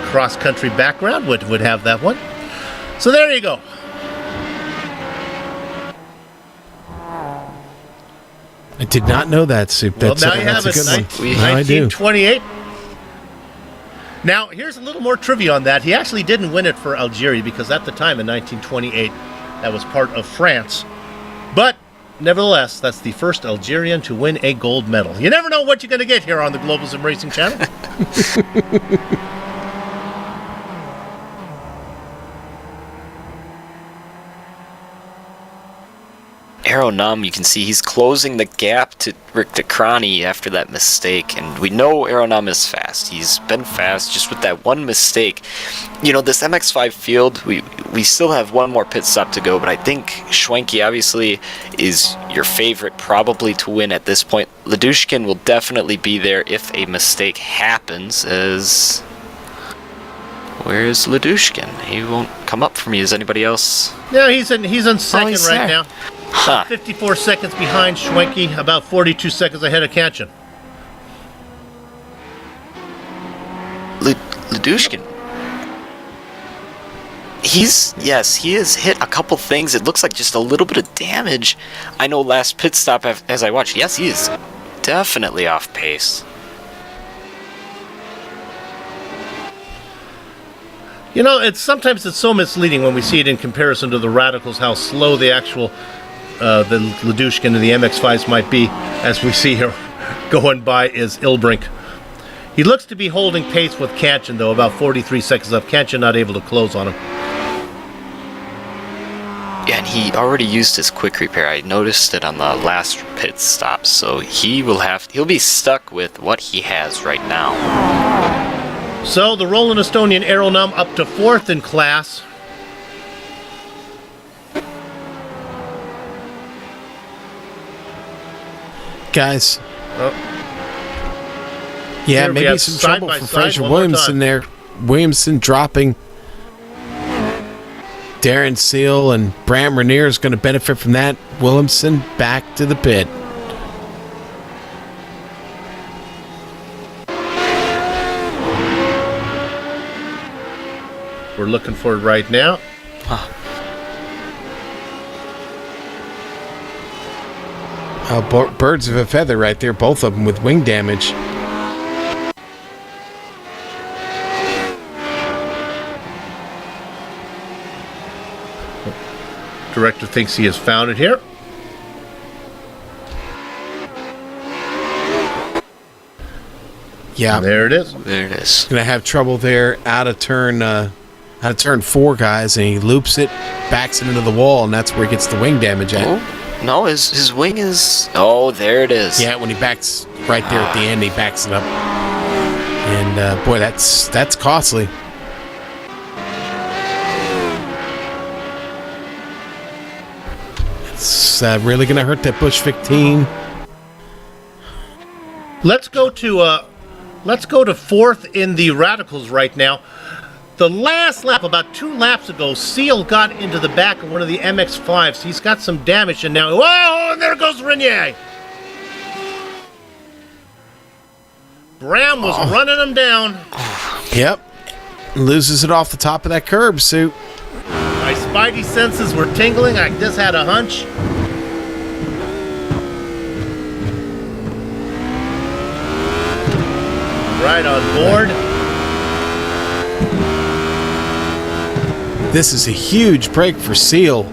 cross-country background would have that one. So there you go. I did not know that, Soup. That's, well, now you have it. 1928. Now, here's a little more trivia on that. He actually didn't win it for Algeria because at the time in 1928, that was part of France. But nevertheless, that's the first Algerian to win a gold medal. You never know what you're going to get here on the Global Sim Racing channel. Aeronum, you can see he's closing the gap to Rick DeCrony after that mistake, and we know Aeronum is fast. He's been fast just with that one mistake. You know, this MX-5 field, we still have one more pit stop to go, but I think Schwenke obviously is your favorite probably to win at this point. Ladushkin will definitely be there if a mistake happens, as... Where's Ladushkin? He won't come up for me. Is anybody else? Yeah, he's in second right now. Huh. 54 seconds behind Schwenke, about 42 seconds ahead of Kanchan. Ladushkin. he has hit a couple things. It looks like just a little bit of damage. I know last pit stop as I watched, yes, he is definitely off pace. You know, sometimes it's so misleading when we see it in comparison to the Radicals, how slow the actual, the Ladushkin and the MX-5s might be, as we see here going by is Ilbrink. He looks to be holding pace with Kanchan, though, about 43 seconds up. Kanchan not able to close on him. Yeah, and he already used his quick repair. I noticed it on the last pit stop, so he'll be stuck with what he has right now. So, the Roland Estonian Aeronum up to 4th in class. Guys. Yeah, Here we maybe have some side trouble by for side Fraser one more Williamson time. there. Williamson dropping. Darren Seal and Bram Rainier is going to benefit from that. Williamson back to the pit. We're looking for it right now. Birds of a feather right there, both of them with wing damage. Director thinks he has found it here. Yeah, And there it is. There it is. gonna have trouble there out of turn 4, guys, and he loops it, backs it into the wall, and that's where he gets the wing damage at. Oh, no, his wing is... Oh, there it is. Yeah, when he backs right there at the end, he backs it up, and boy, that's costly. It's really gonna hurt that Bush 15. Let's go to 4th in the Radicals right now. The last lap, about 2 laps ago, Seal got into the back of one of the MX-5s. He's got some damage, and now, whoa, and there goes Renier. Bram was running him down. Yep, loses it off the top of that curb, Sue. My spidey senses were tingling. I just had a hunch. Right on board. This is a huge break for Seal,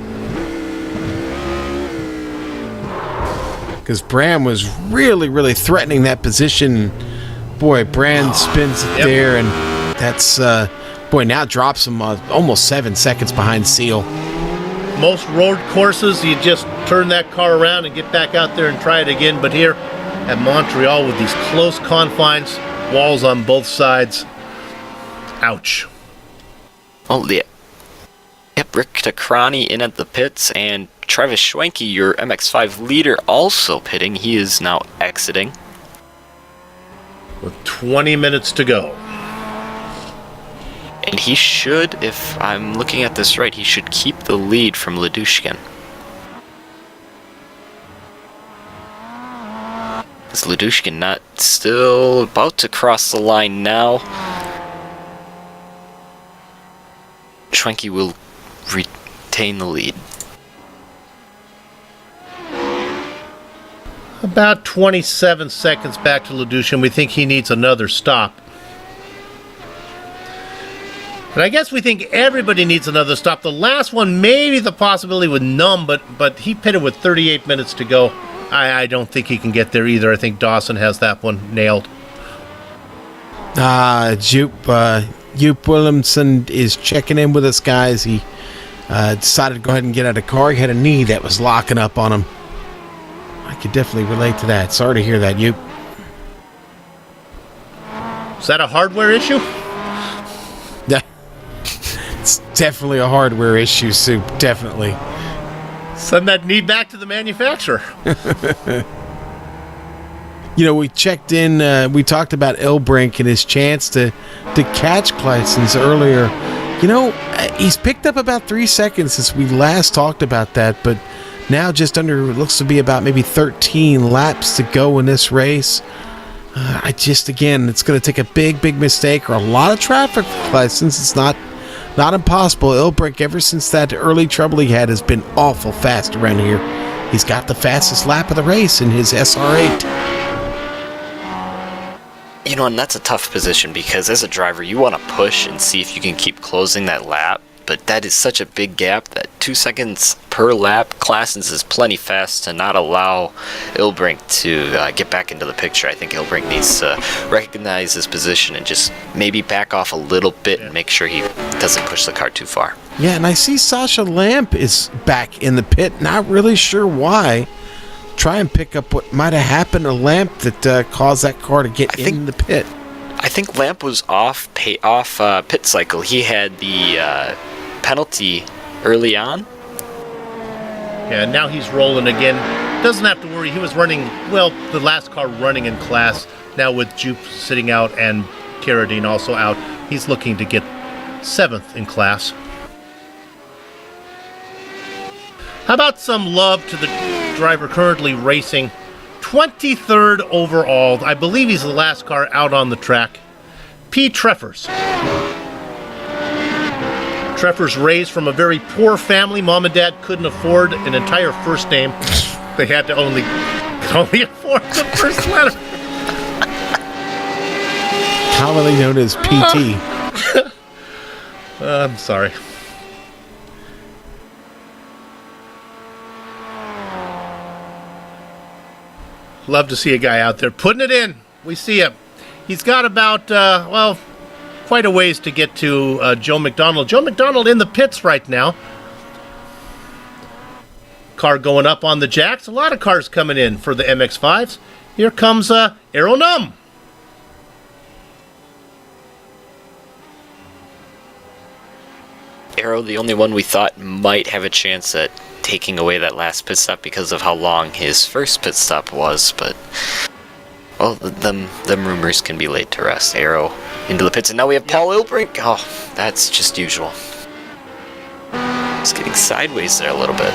because Bram was really threatening that position. Boy, Bram spins it there, and that's now drops him almost 7 seconds behind Seal. Most road courses, you just turn that car around and get back out there and try it again. But here at Montreal, with these close confines, walls on both sides, ouch. Oh, yeah. Yep, Rick Tacrani in at the pits, and Travis Schwenke, your MX-5 leader, also pitting. He is now exiting. With 20 minutes to go. And he should, if I'm looking at this right, he should keep the lead from Ladushkin. Is Ladushkin not still about to cross the line now? Schwenke will retain the lead. About 27 seconds back to Ladushkin. We think he needs another stop. And I guess we think everybody needs another stop. The last one, maybe the possibility with Numb, but he pitted with 38 minutes to go. I don't think he can get there either. I think Dawson has that one nailed. Jupe Williamson is checking in with us, guys. He decided to go ahead and get out of the car. He had a knee that was locking up on him. I could definitely relate to that. Sorry to hear that, Jupe. Is that a hardware issue? Yeah. It's definitely a hardware issue, Soup. Definitely. Send that knee back to the manufacturer. You know, we checked in, we talked about Ilbrink and his chance to catch Kleissens earlier. You know, he's picked up about 3 seconds since we last talked about that, but now just under, looks to be about maybe 13 laps to go in this race. Again, it's going to take a big mistake or a lot of traffic for Kleissens. It's not Not impossible. Ilbrink, ever since that early trouble he had, has been awful fast around here. He's got the fastest lap of the race in his SR8. You know, and that's a tough position because as a driver, you want to push and see if you can keep closing that lap. But that is such a big gap that 2 seconds per lap, Claessens is plenty fast to not allow Ilbrink to get back into the picture. I think Ilbrink needs to recognize his position and just maybe back off a little bit and make sure he doesn't push the car too far. Yeah, and I see Sasha Lamp is back in the pit. Not really sure why. Try and pick up what might have happened to Lamp that caused that car to get in the pit. I think Lamp was off pit cycle. He had the penalty early on. Yeah, now he's rolling again. Doesn't have to worry. He was running, well, the last car running in class. Now with Jupe sitting out and Carradine also out, he's looking to get 7th in class. How about some love to the driver currently racing 23rd overall? I believe he's the last car out on the track. P. Treffers. Treffers raised from a very poor family. Mom and dad couldn't afford an entire first name. They had to only afford the first letter. Commonly known as PT. I'm sorry. Love to see a guy out there putting it in. We see him. He's got about, quite a ways to get to Joe McDonald. Joe McDonald in the pits right now. Car going up on the jacks. A lot of cars coming in for the MX-5s. Here comes Aero Num. Aero, the only one we thought might have a chance at taking away that last pit stop because of how long his first pit stop was, but well, them rumors can be laid to rest. Aero into the pits, and now we have Paul Ilbrink. Oh, that's just usual. It's getting sideways there a little bit.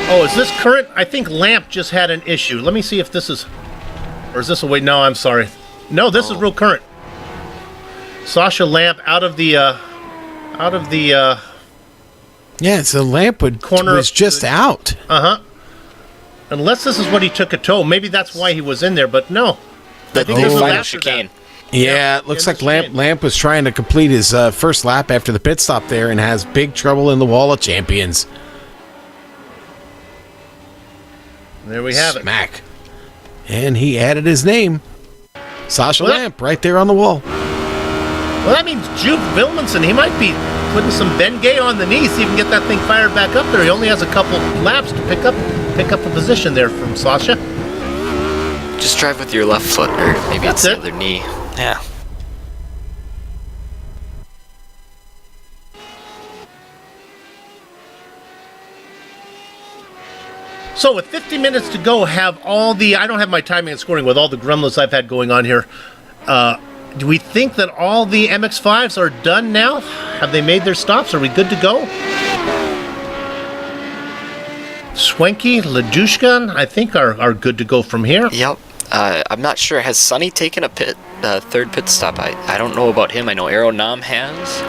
Oh, is this current? I think Lamp just had an issue. Let me see if this is, or is this a wait? No, I'm sorry. No, this is real current. Sasha Lamp out of the Yeah, so Lamp was just out. Unless this is what he took a tow. Maybe that's why he was in there, but no. The final chicane. Yeah, it looks like Lamp was trying to complete his first lap after the pit stop there and has big trouble in the Wall of Champions. There we have it. Smack. And he added his name. Sasha Lamp right there on the wall. Well, that means Jupe Vilmanson, he might be putting some Bengay on the knee, see if he can get that thing fired back up there. He only has a couple laps to pick up a position there from Sasha. Just drive with your left foot, or maybe it's the other knee. Yeah. So with 50 minutes to go, have all the, I don't have my timing and scoring with all the gremlins I've had going on here. Do we think that all the MX-5s are done now? Have they made their stops? Are we good to go? Swenky, Ladushkan, I think are good to go from here. Yep. I'm not sure. Has Sonny taken a third pit stop? I don't know about him. I know Aero Nam has.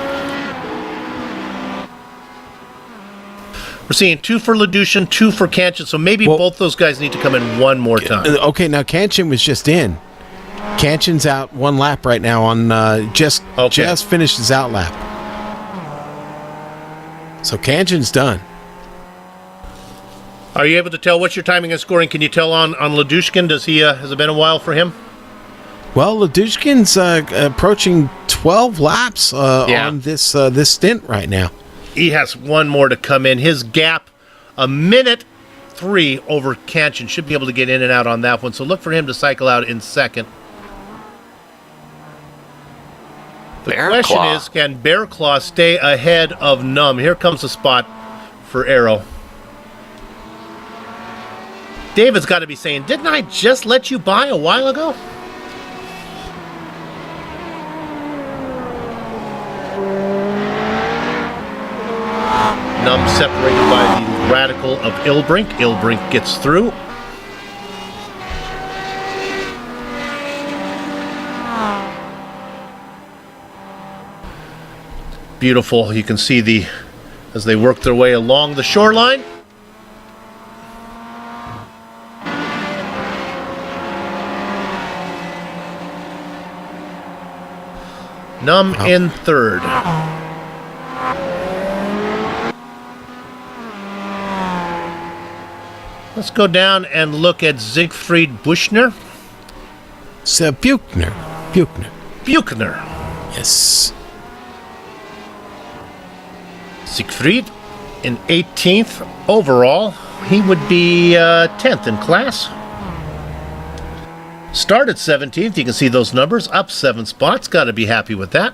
We're seeing 2 for Ladushin, 2 for Kanchan, so maybe both those guys need to come in one more time. Okay, now Kanchan was just in. Kanchan's out one lap right now on just finished his out lap. So Kanchan's done. Are you able to tell what's your timing and scoring? Can you tell on Ladushkin? Does he has it been a while for him? Well, Ladushkin's approaching 12 laps on this stint right now. He has one more to come in. His gap, 1:03 over Kanchan. Should be able to get in and out on that one. So look for him to cycle out in second. The question is, can Bear Claw stay ahead of Num? Here comes the spot for Aero. David's got to be saying, didn't I just let you by a while ago? Num separated by the radical of Ilbrink. Ilbrink gets through. beautiful. You can see as they work their way along the shoreline. Num in third. Let's go down and look at Siegfried Buchner. So Buchner. Buchner. Yes. Siegfried in 18th overall. He would be 10th in class. Started 17th. You can see those numbers. Up 7 spots. Got to be happy with that.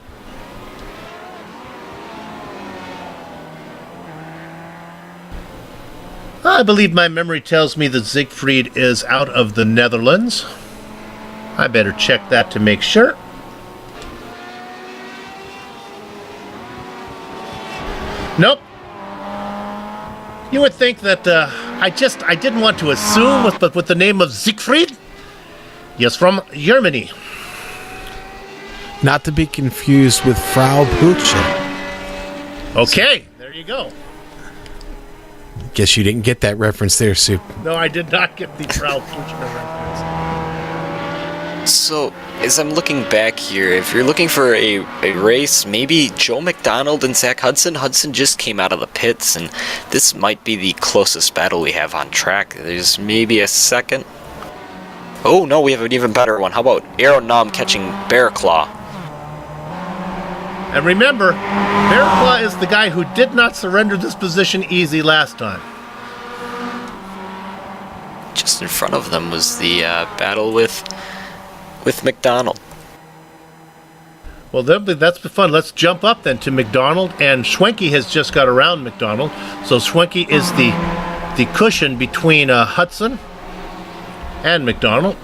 I believe my memory tells me that Siegfried is out of the Netherlands. I better check that to make sure. Nope. You would think that I didn't want to assume, but with the name of Siegfried, yes, from Germany. Not to be confused with Frau Buche. Okay, there you go. Guess you didn't get that reference there, Soup. No, I did not get the Frau Buche reference. So, as I'm looking back here, if you're looking for a race, maybe Joe McDonald and Zach Hudson. Hudson just came out of the pits, and this might be the closest battle we have on track. There's maybe a second. Oh, no, we have an even better one. How about Aeronom catching Bear Claw? And remember, Bear Claw is the guy who did not surrender this position easy last time. Just in front of them was the battle with McDonald. Well, that's fun. Let's jump up then to McDonald, and Schwenke has just got around McDonald. So Schwenke is the cushion between Hudson and McDonald.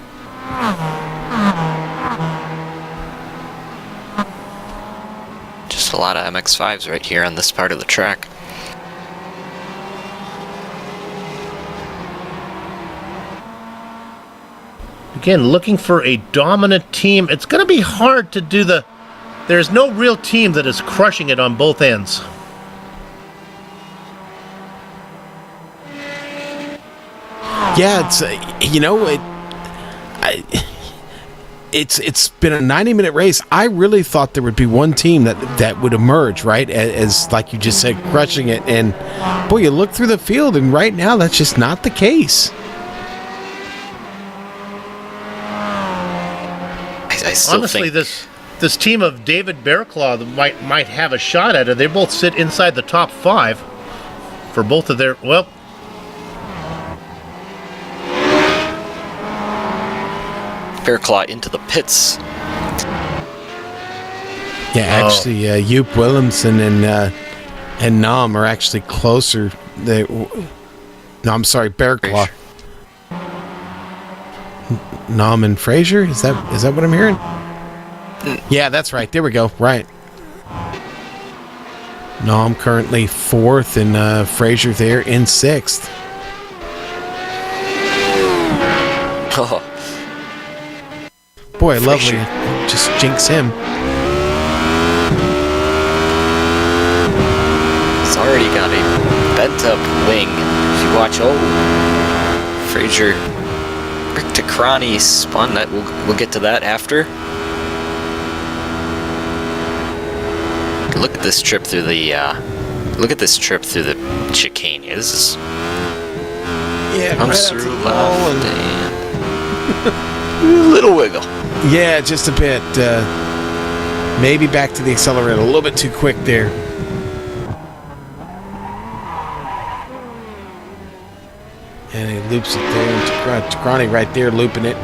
Just a lot of MX-5s right here on this part of the track. Again, looking for a dominant team. It's going to be hard to do there's no real team that is crushing it on both ends. Yeah, it's been a 90-minute race. I really thought there would be one team that would emerge, right, as like you just said, crushing it. And boy, you look through the field, and right now that's just not the case. I still Honestly, think this team of David Bearclaw might have a shot at it. They both sit inside the top 5 for both of their Bearclaw into the pits. Yeah, actually, Joop Williamson and Nam are actually closer. I'm sorry, Bearclaw. Nam and Fraser? Is that what I'm hearing? Yeah, that's right. There we go. Right. Nam currently 4th, and Fraser there in 6th. Oh, Boy, Fraser. lovely. Just jinx him. he's already got a bent up wing. If you watch, Fraser Rick Tacrani spun that. We'll get to that after. Look at this trip through the chicane. This is comes through left and a little wiggle. Yeah, just a bit. Maybe back to the accelerator a little bit too quick there. And he loops it there, and Tacrani right there looping it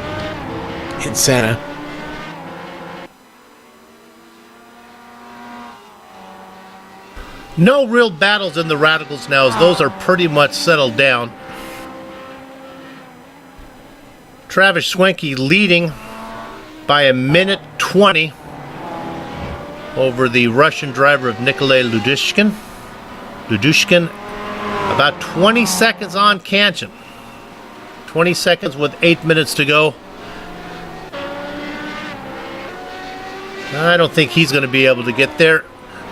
in Santa. no real battles in the Radicals now, as those are pretty much settled down. Travis Schwenke leading by a minute 20 over the Russian driver of Nikolay Ludushkin. About 20 seconds on Kanchan. 20 seconds with 8 minutes to go. I don't think he's going to be able to get there.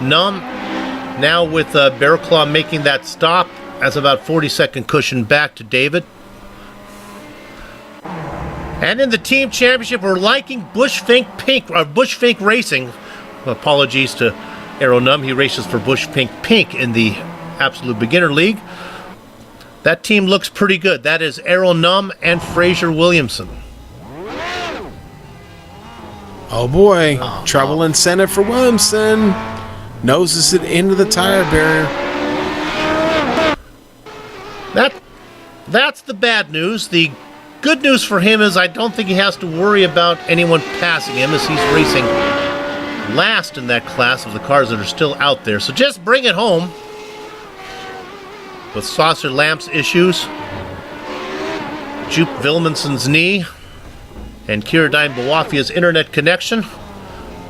Numb now with Bear Claw making that stop. That's about 40-second cushion back to David. And in the team championship, we're liking Bushfink Racing. Apologies to Aero Numb. He races for Bushfink Pink in the Absolute Beginner League. That team looks pretty good. That is Aero Numb and Fraser Williamson. Oh boy, trouble incentive for Williamson. Noses it into the tire barrier. That's the bad news. The good news for him is I don't think he has to worry about anyone passing him, as he's racing last in that class of the cars that are still out there. So just bring it home. With saucer lamps issues, Jupe Vilmanson's knee, and Kiradine Bawafia's internet connection,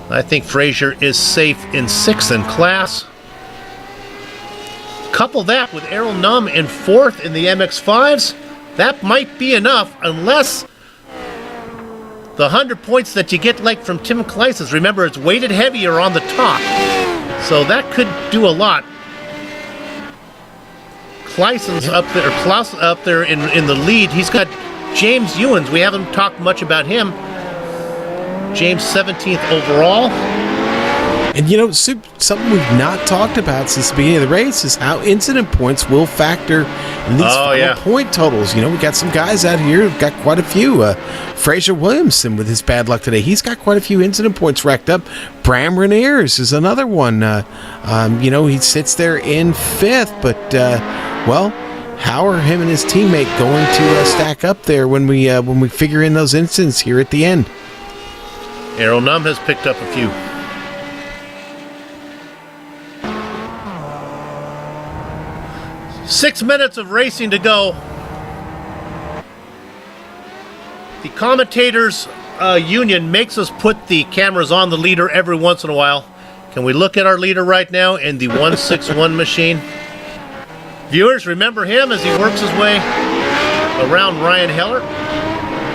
I think Fraser is safe in 6th in class. Couple that with Errol Numb in 4th in the MX-5s, that might be enough, unless the 100 points that you get like from Tim Kleises, remember it's weighted heavier on the top, so that could do a lot. Kleisen's up there, Klaus up there in the lead. He's got James Ewens. We haven't talked much about him. James 17th overall. And you know, something we've not talked about since the beginning of the race is how incident points will factor in these final point totals. You know, we got some guys out here who've got quite a few. Fraser Williamson with his bad luck today, he's got quite a few incident points racked up. Bram Reniers is another one. You know, he sits there in 5th, but well, how are him and his teammate going to stack up there when we figure in those incidents here at the end? Errol Numb has picked up a few. Six minutes of racing to go. The commentators union makes us put the cameras on the leader every once in a while. Can we look at our leader right now in the 161 machine? Viewers, remember him as he works his way around Ryan Heller?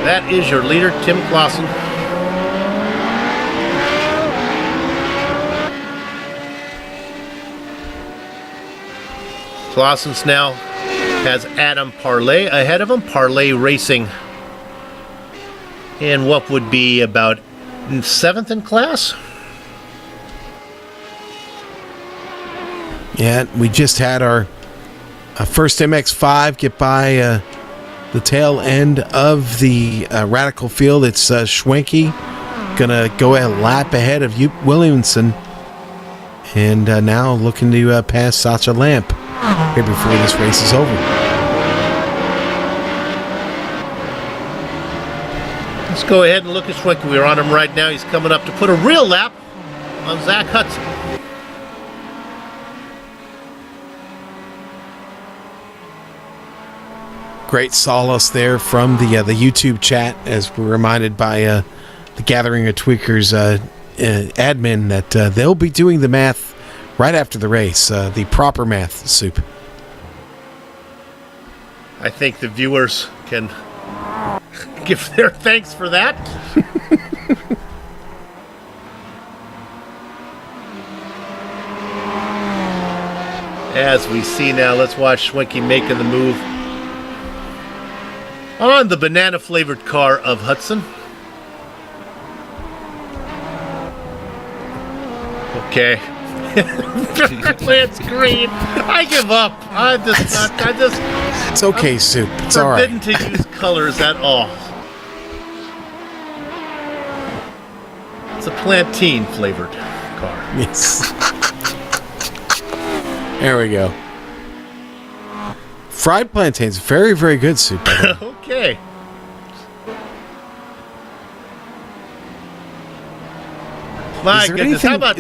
That is your leader, Tim Clausen. Clausen's now has Adam Parlay ahead of him. Parlay racing in what would be about 7th in class. Yeah, we just had our first MX-5 get by the tail end of the Radical field. It's Schwenke gonna go a lap ahead of Williamson, and now looking to pass Sacha Lamp here before this race is over. Let's go ahead and look at Schwenke. We're on him right now. He's coming up to put a real lap on Zach Hudson. Great solace there from the YouTube chat, as we're reminded by the Gathering of Tweakers admin that they'll be doing the math right after the race, the proper math, Soup. I think the viewers can give their thanks for that. As we see now, let's watch Schwenke making the move on the banana-flavored car of Hudson. Okay. It's green. I give up. It's okay, Soup. It's all right. Forbidden to use colors at all. It's a plantain flavored car. Yes. There we go. Fried plantains, very, very good, Soup. Okay. My goodness. How about...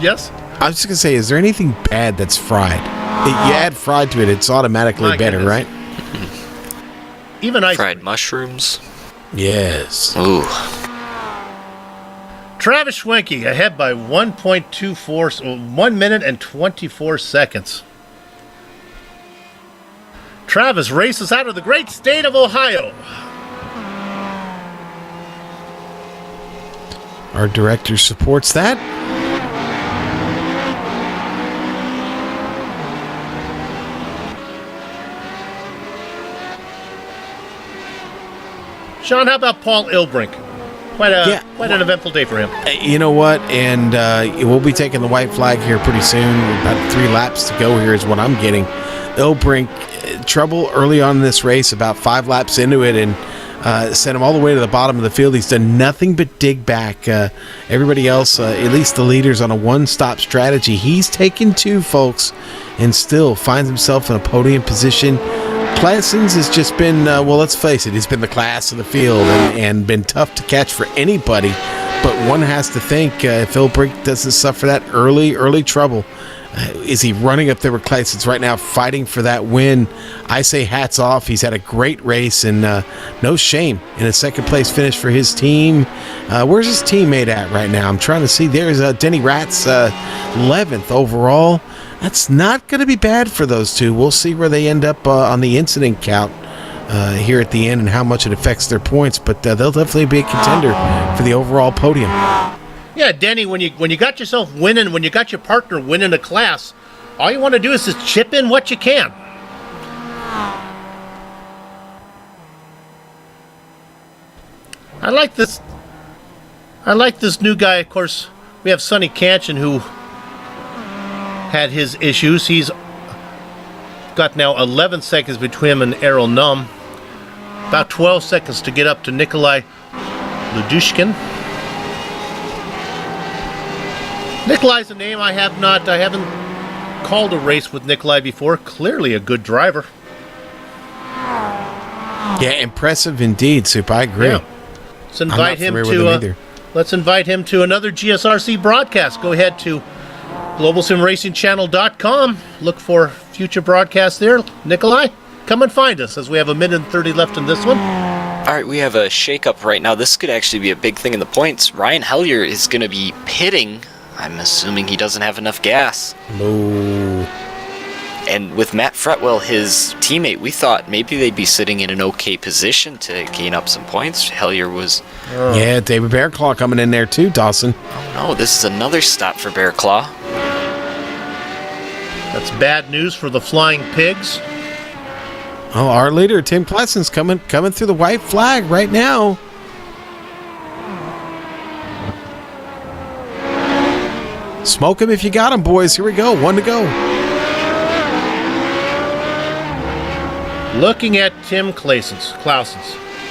Yes? I was just going to say, is there anything bad that's fried? You add fried to it, it's automatically better, right? Even ice fried cream. Mushrooms. Yes. Ooh. Travis Schwenke ahead by 1 minute and 24 seconds. Travis races out of the great state of Ohio. Our director supports that. Sean, how about Paul Ilbrink? Quite an eventful day for him. You know what? And we'll be taking the white flag here pretty soon. About 3 laps to go here is what I'm getting. Ilbrink, trouble early on in this race, about 5 laps into it, and sent him all the way to the bottom of the field. He's done nothing but dig back. Everybody else, at least the leaders, on a one-stop strategy. He's taken 2, folks, and still finds himself in a podium position. Classens has just been, well, let's face it, he's been the class of the field and been tough to catch for anybody. But one has to think, if Ilbrink doesn't suffer that early trouble, is he running up there with Classens right now, fighting for that win? I say hats off. He's had a great race, and no shame in a second-place finish for his team. Where's his teammate at right now? I'm trying to see. There's Denny Ratz, 11th overall. That's not going to be bad for those two. We'll see where they end up on the incident count here at the end and how much it affects their points, but they'll definitely be a contender for the overall podium. Yeah, Denny, when you got yourself winning, when you got your partner winning a class, all you want to do is just chip in what you can. I like this new guy. Of course, we have Sonny Canchin, who had his issues. He's got now 11 seconds between him and Errol Num. About 12 seconds to get up to Nikolai Ludushkin. Nikolai's a name I haven't called a race with Nikolai before. Clearly a good driver. Yeah, impressive indeed, Soup. I agree. Yeah. Let's invite him to another GSRC broadcast. Go ahead to GlobalSimRacingChannel.com. Look for future broadcasts there. Nikolai, come and find us, as we have 1:30 left in this one. All right, we have a shakeup right now. This could actually be a big thing in the points. Ryan Hellier is going to be pitting. I'm assuming he doesn't have enough gas. No. And with Matt Fretwell, his teammate, we thought maybe they'd be sitting in an okay position to gain up some points. Hellier was... Yeah, David Bearclaw coming in there too, Dawson. Oh no, this is another stop for Bearclaw. That's bad news for the Flying Pigs. Oh, our leader, Tim Classen's coming through the white flag right now. Smoke him if you got him, boys. Here we go. 1 to go. Looking at Tim Clausens.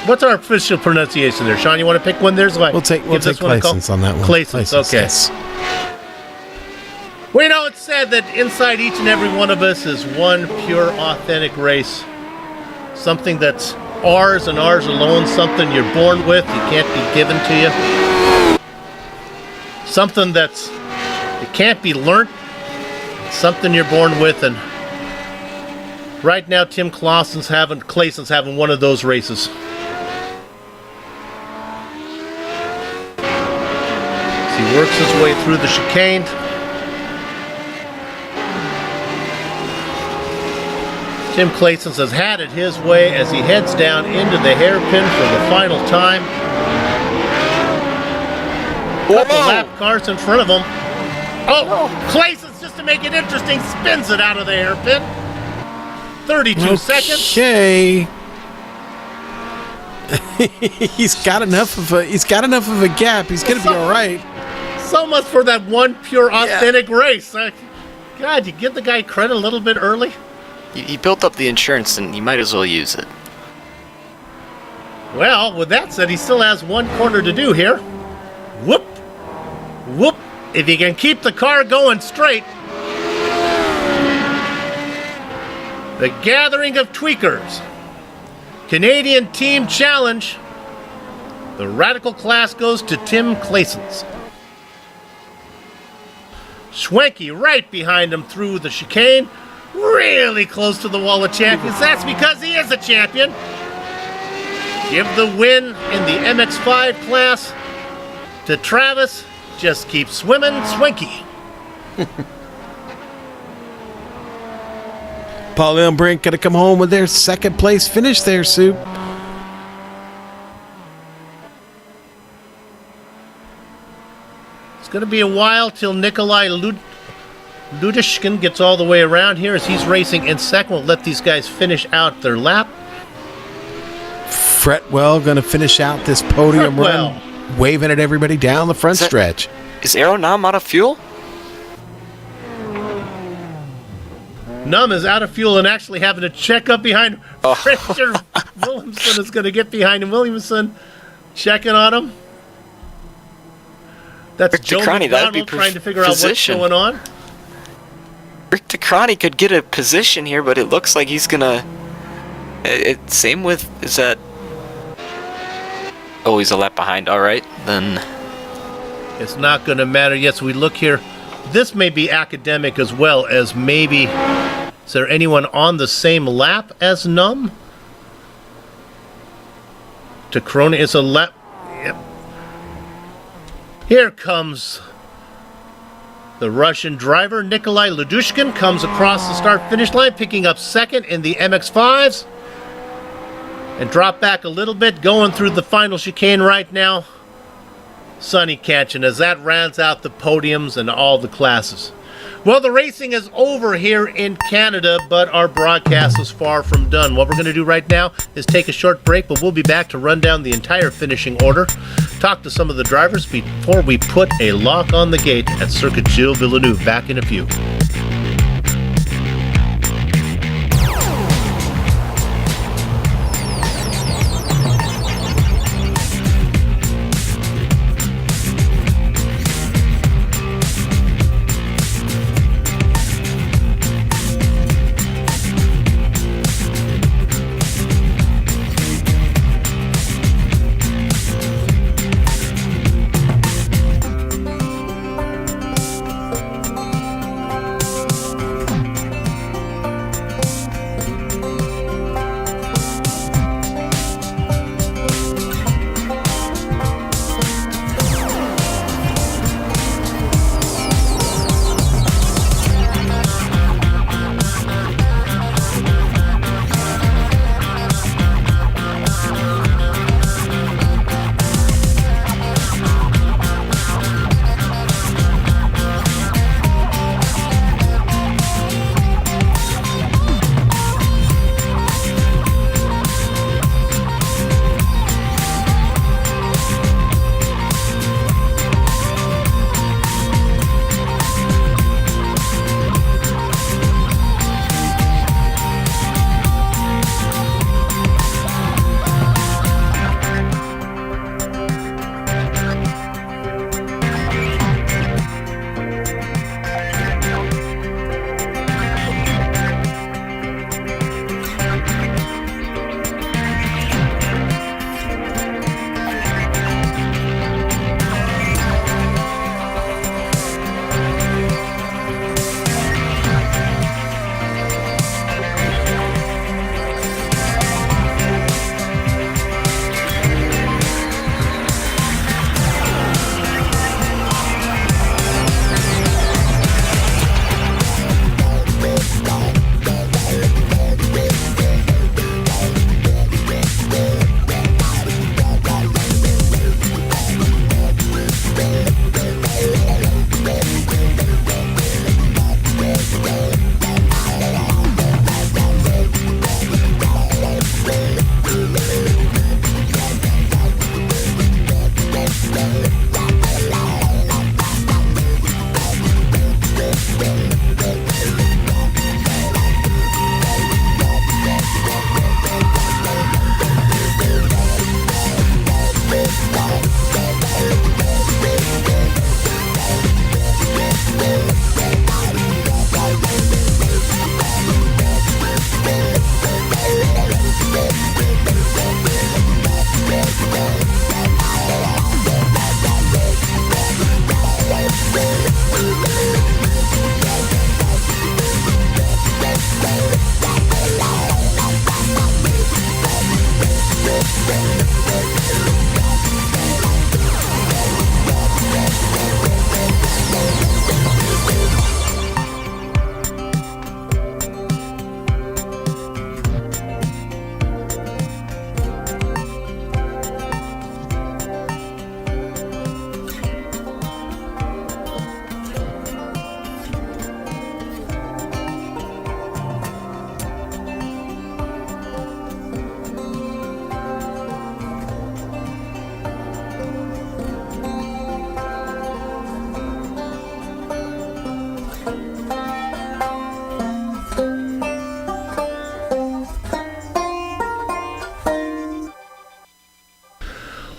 What's our official pronunciation there? Sean, you want to pick one there? So we'll take Clausens on that one. Clausens, okay. Yes. Well, you know, it's said that inside each and every one of us is one pure, authentic race. Something that's ours and ours alone. Something you're born with. You can't be given to you. Something that's... it can't be learnt. It's something you're born with, and right now Tim Claussen's having one of those races. As he works his way through the chicane. Tim Clausen has had it his way as he heads down into the hairpin for the final time. Couple lap cars in front of him. Oh, Clausen's, just to make it interesting, spins it out of the hairpin. 32 seconds. Okay. he's got enough of a gap. He's gonna be all right. So much for that one pure, authentic race. God, you give the guy credit a little bit early. He built up the insurance, and he might as well use it. Well, with that said, he still has one corner to do here. Whoop, whoop. If he can keep the car going straight. The Gathering of Tweakers. Canadian Team Challenge. The Radical class goes to Tim Clausens. Schwenke right behind him through the chicane. Really close to the wall of champions. That's because he is a champion. Give the win in the MX5 class to Travis. Just keep swimming, Schwenke. Paul Ilbrink going to come home with their second place finish there, Soup. It's going to be a while till Nikolai Ludushkin gets all the way around here as he's racing in second. We'll let these guys finish out their lap. Fretwell going to finish out this podium Fretwell. run, waving at everybody down the front stretch. Is Aeronam out of fuel? Num is out of fuel and actually having to check up behind. Fraser Williamson is going to get behind him. Williamson checking on him. That's Rick Joe DeCrony, that'd be McDonald trying to figure out what's position. going on. Rick DeCrony could get a position here, but it looks like he's gonna. Same with is that. Oh, he's a lap behind. All right, then. It's not going to matter. Yes, we look here. This may be academic as well as maybe. Is there anyone on the same lap as Num? DeCrony is a lap. Yep. Here comes the Russian driver. Nikolai Ladushkin comes across the start-finish line, picking up second in the MX-5s. And drop back a little bit, going through the final chicane right now. Sonny Catchin as that rounds out the podiums and all the classes. Well, the racing is over here in Canada, but our broadcast is far from done. What we're going to do right now is take a short break, but we'll be back to run down the entire finishing order, talk to some of the drivers before we put a lock on the gate at Circuit Gilles Villeneuve. Back in a few.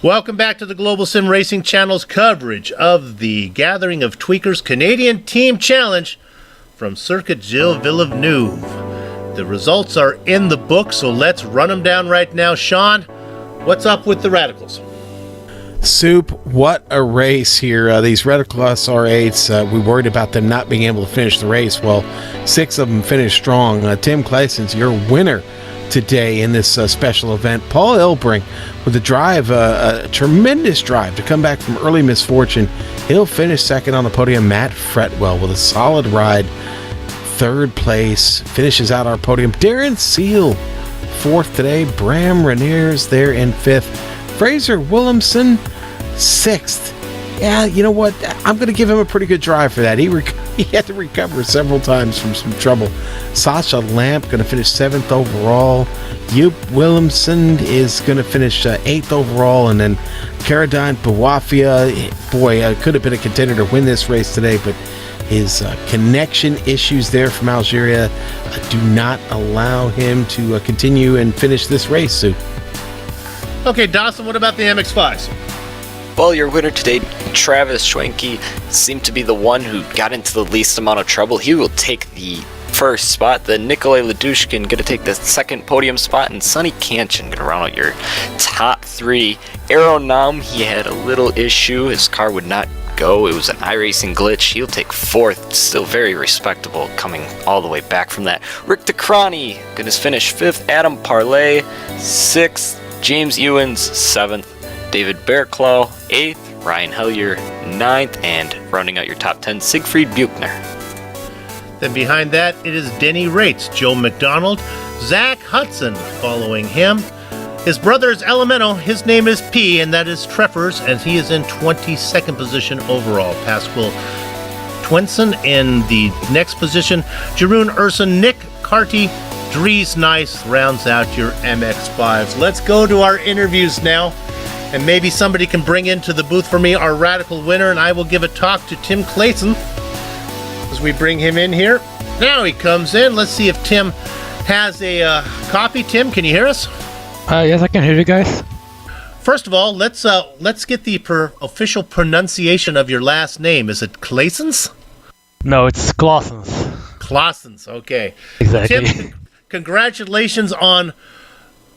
Welcome back to the Global Sim Racing Channel's coverage of the Gathering of Tweakers Canadian Team Challenge from Circuit Gilles Villeneuve. The results are in the book, so let's run them down right now. Sean, what's up with the Radicals? Soup, what a race here. These Radical SR8s, we worried about them not being able to finish the race. Well, 6 of them finished strong. Tim Claeson's your winner today in this special event. Paul Elbrink with a drive, a tremendous drive to come back from early misfortune. He'll finish second on the podium. Matt Fretwell with a solid ride, third place, finishes out our podium. Darren Seal, fourth today. Bram Rainier's there in fifth. Fraser Williamson, sixth. Yeah, you know what? I'm going to give him a pretty good drive for that. He had to recover several times from some trouble. Sasha Lamp going to finish 7th overall. Joop Williamson is going to finish 8th overall. And then Caradine Bawafia, boy, could have been a contender to win this race today, but his connection issues there from Algeria do not allow him to continue and finish this race, Sue. Okay, Dawson, what about the MX-5s? Well, your winner today, Travis Schwenke, seemed to be the one who got into the least amount of trouble. He will take the first spot. Then Nikolai Ladushkin going to take the second podium spot, and Sonny Kanchan going to round out your top 3. Aeronam, he had a little issue. His car would not go. It was an iRacing glitch. He'll take 4th. Still very respectable coming all the way back from that. Rick DeCrony going to finish 5th. Adam Parlay, 6th. James Ewens, 7th. David Bearclaw, 8th, Ryan Hellier, 9th, and rounding out your top 10, Siegfried Buchner. Then behind that, it is Denny Rates, Joe McDonald, Zach Hudson following him. His brother is Elemento, his name is P, and that is Treffers, and he is in 22nd position overall. Pascal Twenson in the next position. Jeroen Urson, Nick Carty, Dries Nice rounds out your MX-5s. Let's go to our interviews now. And maybe somebody can bring into the booth for me our Radical winner, and I will give a talk to Tim Claeson as we bring him in here. Now he comes in. Let's see if Tim has a copy. Tim, can you hear us? Yes, I can hear you guys. First of all, let's get the official pronunciation of your last name. Is it Claesons? No, it's Claessens. Claessens, okay. Exactly. Tim, congratulations on...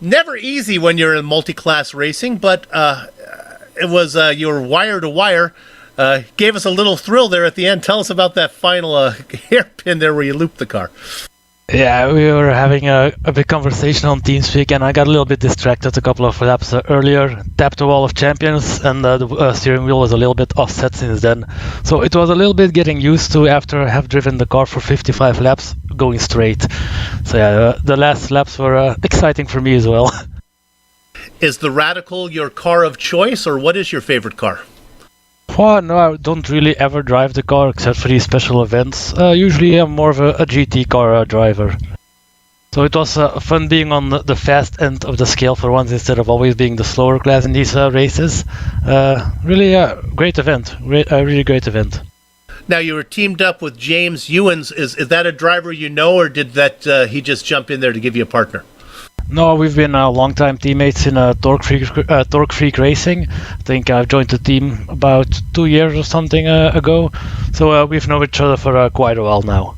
Never easy when you're in multi-class racing, but it was your wire-to-wire. Gave us a little thrill there at the end. Tell us about that final hairpin there where you looped the car. Yeah, we were having a big conversation on TeamSpeak, and I got a little bit distracted a couple of laps earlier. Tapped the wall of champions, and the steering wheel was a little bit offset since then. So it was a little bit getting used to after I have driven the car for 55 laps going straight. So yeah, the last laps were exciting for me as well. Is the Radical your car of choice, or what is your favorite car? Well, no, I don't really ever drive the car except for these special events. Usually I'm more of a GT car driver. So it was fun being on the fast end of the scale for once instead of always being the slower class in these races. Really a great event, really great event. Now you were teamed up with James Ewens. Is that a driver you know, or did that he just jump in there to give you a partner? No, we've been long-time teammates in Torque Freak Racing. I think I've joined the team about 2 years or something ago. So we've known each other for quite a while now.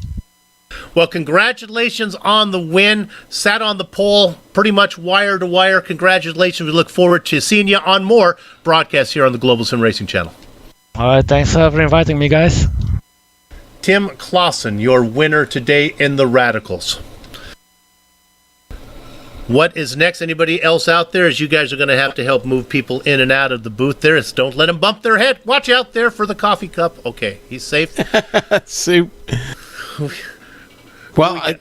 Well, congratulations on the win. Sat on the pole, pretty much wire to wire. Congratulations. We look forward to seeing you on more broadcasts here on the Global Sim Racing Channel. All right, thanks for inviting me, guys. Tim Claeson, your winner today in the Radicals. What is next? Anybody else out there? As you guys are going to have to help move people in and out of the booth there. Don't let them bump their head. Watch out there for the coffee cup. Okay, he's safe. Soup. Well,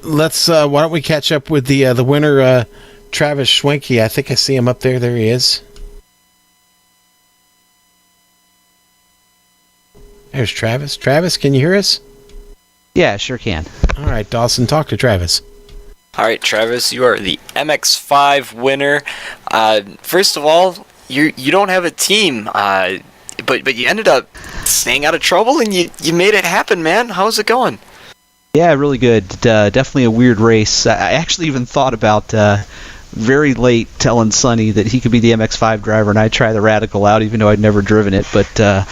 let's. Why don't we catch up with the winner, Travis Schwenke? I think I see him up there. There he is. There's Travis. Travis, can you hear us? Yeah, sure can. All right, Dawson, talk to Travis. All right, Travis, you are the MX-5 winner. First of all, you don't have a team, but you ended up staying out of trouble and you made it happen, man. How's it going? Yeah, really good. Definitely a weird race. I actually even thought about very late telling Sonny that he could be the MX-5 driver and I'd try the Radical out, even though I'd never driven it. But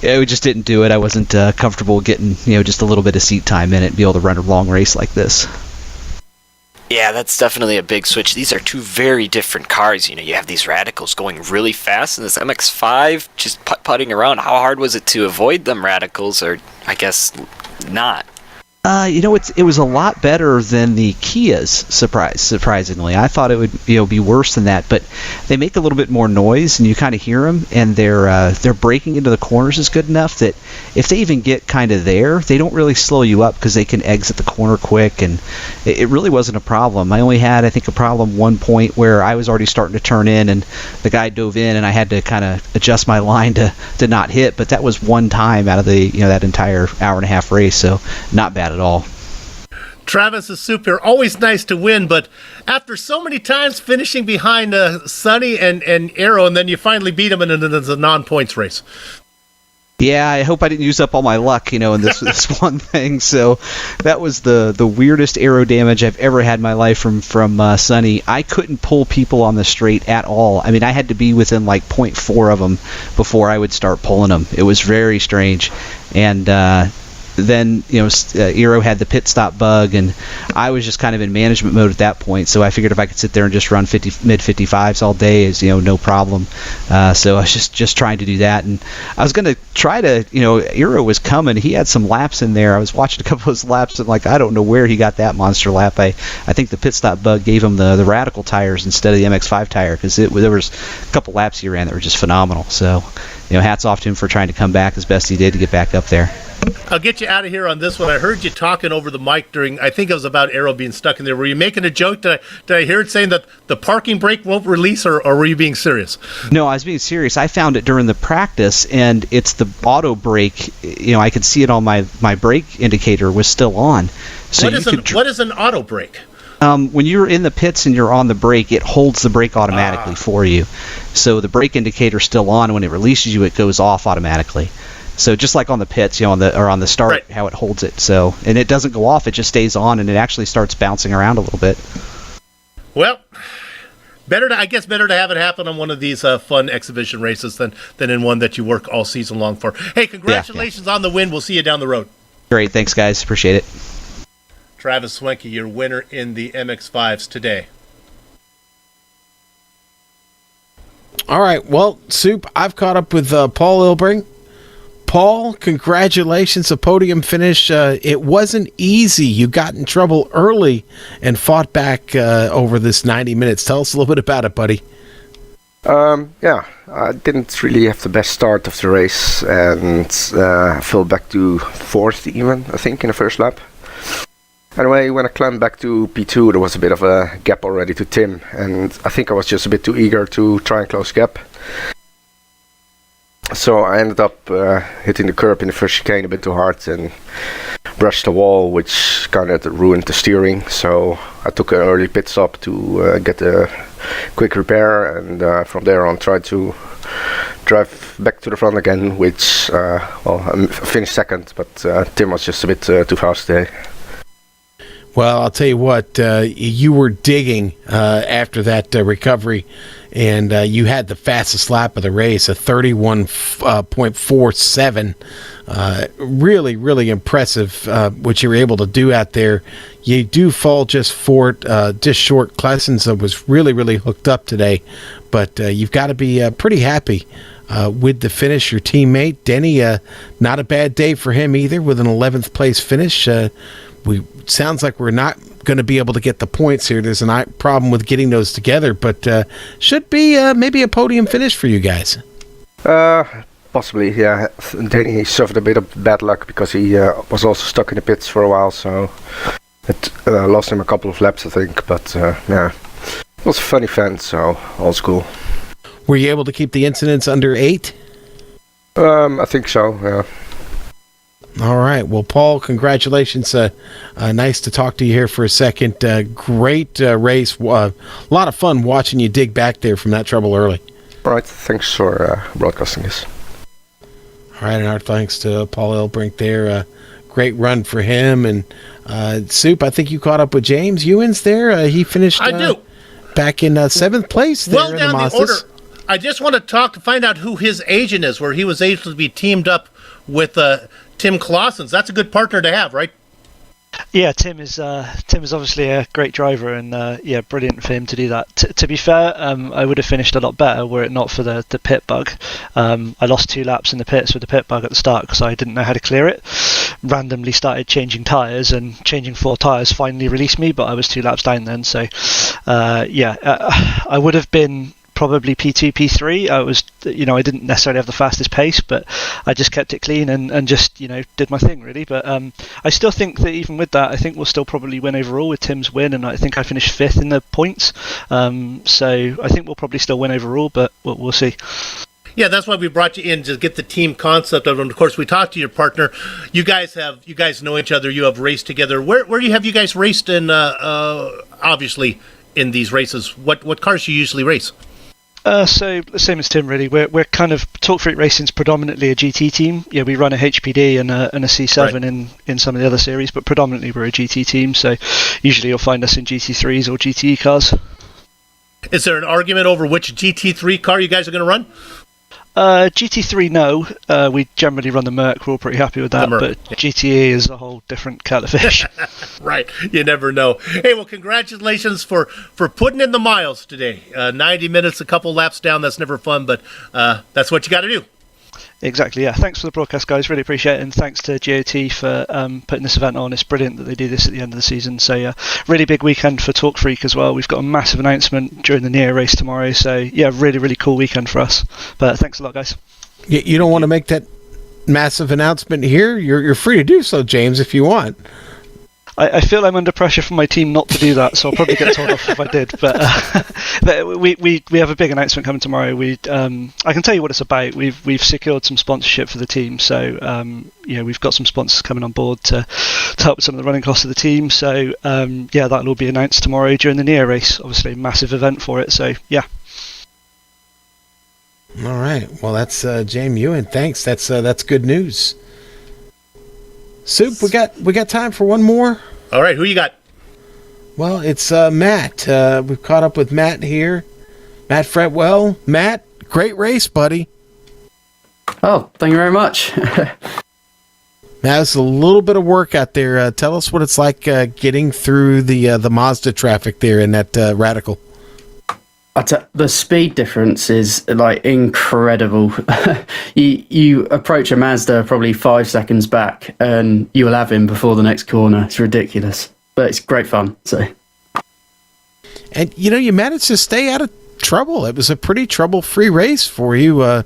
we just didn't do it. I wasn't comfortable getting just a little bit of seat time in it and be able to run a long race like this. Yeah, that's definitely a big switch. These are two very different cars. You have these Radicals going really fast, and this MX-5 just putting around. How hard was it to avoid them Radicals, or I guess not? It was a lot better than the Kias. Surprisingly, I thought it would be worse than that. But they make a little bit more noise, and you kind of hear them, and their braking into the corners is good enough that if they even get kind of there, they don't really slow you up because they can exit the corner quick, and it really wasn't a problem. I only had, I think, a problem one point where I was already starting to turn in, and the guy dove in, and I had to kind of adjust my line to not hit. But that was one time out of the that entire hour and a half race, so not bad at all. Travis is super. Always nice to win, but after so many times finishing behind Sonny and Arrow, and then you finally beat him, and then it's a non-points race. Yeah, I hope I didn't use up all my luck, in this one thing. So that was the weirdest aero damage I've ever had in my life from Sonny. I couldn't pull people on the straight at all. I mean, I had to be within like 0.4 of them before I would start pulling them. It was very strange, and then Eero had the pit stop bug, and I was just kind of in management mode at that point. So I figured if I could sit there and just run mid 55s all day, is no problem. So I was just trying to do that, and I was going to try to Eero was coming. He had some laps in there. I was watching a couple of his laps, and I don't know where he got that monster lap. I think the pit stop bug gave him the Radical tires instead of the MX-5 tire, because there was a couple laps he ran that were just phenomenal. So hats off to him for trying to come back as best he did to get back up there. I'll get you out of here on this one. I heard you talking over the mic during, I think it was about Arrow being stuck in there. Were you making a joke? Did I hear it saying that the parking brake won't release, or were you being serious? No, I was being serious. I found it during the practice, and it's the auto brake. I could see it on my brake indicator was still on. So what is an auto brake? When you're in the pits and you're on the brake, it holds the brake automatically for you. So the brake indicator's still on. When it releases you, it goes off automatically. So just like on the pits, on the start, right, how it holds it. So, and it doesn't go off; it just stays on, and it actually starts bouncing around a little bit. Well, better to have it happen on one of these fun exhibition races than in one that you work all season long for. Hey, congratulations on the win. We'll see you down the road. Great, thanks, guys. Appreciate it. Travis Swenke, your winner in the MX-5s today. All right, well, Soup, I've caught up with Paul Ilbring. Paul, congratulations, a podium finish. It wasn't easy. You got in trouble early and fought back over this 90 minutes. Tell us a little bit about it, buddy. Yeah, I didn't really have the best start of the race, and fell back to fourth even, I think, in the first lap. Anyway, when I climbed back to P2, there was a bit of a gap already to Tim, and I think I was just a bit too eager to try and close the gap. So I ended up hitting the curb in the first chicane a bit too hard and brushed the wall, which kind of ruined the steering. So I took an early pit stop to get a quick repair, and from there on tried to drive back to the front again, which, I finished second, but Tim was just a bit too fast today. Well, I'll tell you what, you were digging after that recovery, and you had the fastest lap of the race, a 31.47. Really, really impressive what you were able to do out there. You do fall just short. Klessens was really, really hooked up today, but you've got to be pretty happy with the finish. Your teammate, Denny, not a bad day for him either, with an 11th place finish. Sounds like we're not going to be able to get the points here. There's a problem with getting those together, but should be maybe a podium finish for you guys. Possibly, yeah. Danny suffered a bit of bad luck because he was also stuck in the pits for a while, so it lost him a couple of laps, I think. But yeah, it was a fun event, so all's cool. Were you able to keep the incidents under 8? I think so, yeah. All right. Well, Paul, congratulations. Nice to talk to you here for a second. Great race. A lot of fun watching you dig back there from that trouble early. All right. Thanks for broadcasting this. All right. And our thanks to Paul Elbrink there. Great run for him. And Soup, I think you caught up with James Ewens there. He finished. I do. back in 7th place there Well in down the the order. Mazdas. I just want to find out who his agent is, where he was able to be teamed up with Tim Clausen's. That's a good partner to have, right? Yeah, Tim is obviously a great driver, and brilliant for him to do that. To be fair, I would have finished a lot better were it not for the pit bug. I lost 2 laps in the pits with the pit bug at the start because I didn't know how to clear it. Randomly started changing tyres, and changing 4 tyres finally released me, but I was 2 laps down then. So, I would have been probably P2, P3. I didn't necessarily have the fastest pace, but I just kept it clean and just, did my thing really. But I still think that even with that, I think we'll still probably win overall with Tim's win, and I think I finished 5th in the points. So I think we'll probably still win overall, but we'll see. Yeah, that's why we brought you in, to get the team concept of it. And of course, we talked to your partner. You guys know each other. You have raced together. Where have you guys raced in? Obviously, in these races, what cars do you usually race? So same as Tim, really. We're kind of Talk Freak Racing's predominantly a GT team. Yeah, we run a HPD and a C7 right. in some of the other series, but predominantly we're a GT team. So usually you'll find us in GT3s or GTE cars. Is there an argument over which GT3 car you guys are going to run? GT3, no. We generally run the Merc. We're all pretty happy with that. But GTE is a whole different kettle of fish. Right. You never know. Hey, well, congratulations for putting in the miles today. 90 minutes, a couple laps down. That's never fun, but that's what you got to do. Exactly, yeah. Thanks for the broadcast, guys. Really appreciate it. And thanks to GOT for putting this event on. It's brilliant that they do this at the end of the season. So, yeah, really big weekend for Talk Freak as well. We've got a massive announcement during the Neo race tomorrow. So, yeah, really, really cool weekend for us. But thanks a lot, guys. You don't want to make that massive announcement here? You're free to do so, James, if you want. I feel I'm under pressure from my team not to do that, so I'll probably get told off if I did. But we have a big announcement coming tomorrow. I can tell you what it's about. We've secured some sponsorship for the team, so we've got some sponsors coming on board to help with some of the running costs of the team. So that'll all be announced tomorrow during the Neo race. Obviously, a massive event for it. So yeah. All right. Well, that's James Ewan. Thanks. That's good news. Soup, we got time for one more. All right, who you got? Well, it's Matt. We've caught up with Matt here. Matt Fretwell. Matt, great race, buddy. Oh, thank you very much. Matt, it's a little bit of work out there. Tell us what it's like getting through the Mazda traffic there in that Radical. The speed difference is like incredible. you approach a Mazda probably 5 seconds back and you will have him before the next corner. It's ridiculous, but it's great fun. So, and you managed to stay out of trouble. It was a pretty trouble-free race for you.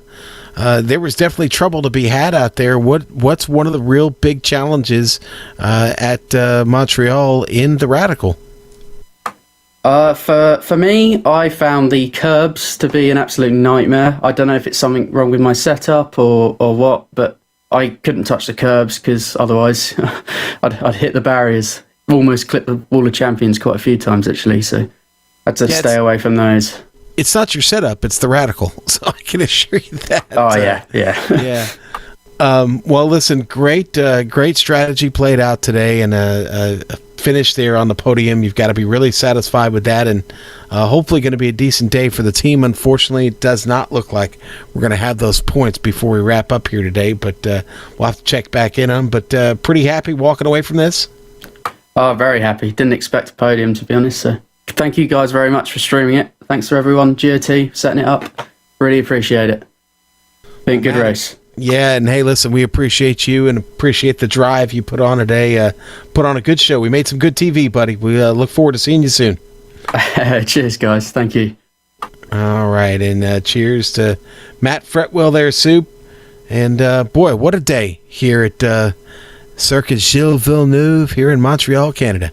There was definitely trouble to be had out there. What's one of the real big challenges at Montreal in the Radical? For me, I found the curbs to be an absolute nightmare. I don't know if it's something wrong with my setup or what, but I couldn't touch the curbs because otherwise I'd hit the barriers. Almost clipped the Wall of Champions quite a few times, actually, so I had to stay away from those. It's not your setup, it's the Radical, so I can assure you that. Oh, yeah. Yeah. Well, listen, great strategy played out today, and a finish there on the podium. You've got to be really satisfied with that, and hopefully going to be a decent day for the team. Unfortunately, it does not look like we're going to have those points before we wrap up here today, but we'll have to check back in on them. But pretty happy walking away from this? Oh, very happy. Didn't expect a podium, to be honest, so thank you guys very much for streaming it. Thanks for everyone, GOT, setting it up. Really appreciate it. Been a good race. Yeah, and hey, listen, we appreciate you and appreciate the drive you put on today. Put on a good show. We made some good TV, buddy. We look forward to seeing you soon. Cheers, guys. Thank you. All right, and cheers to Matt Fretwell there, Soup. And boy, what a day here at Circuit Gilles Villeneuve here in Montreal, Canada.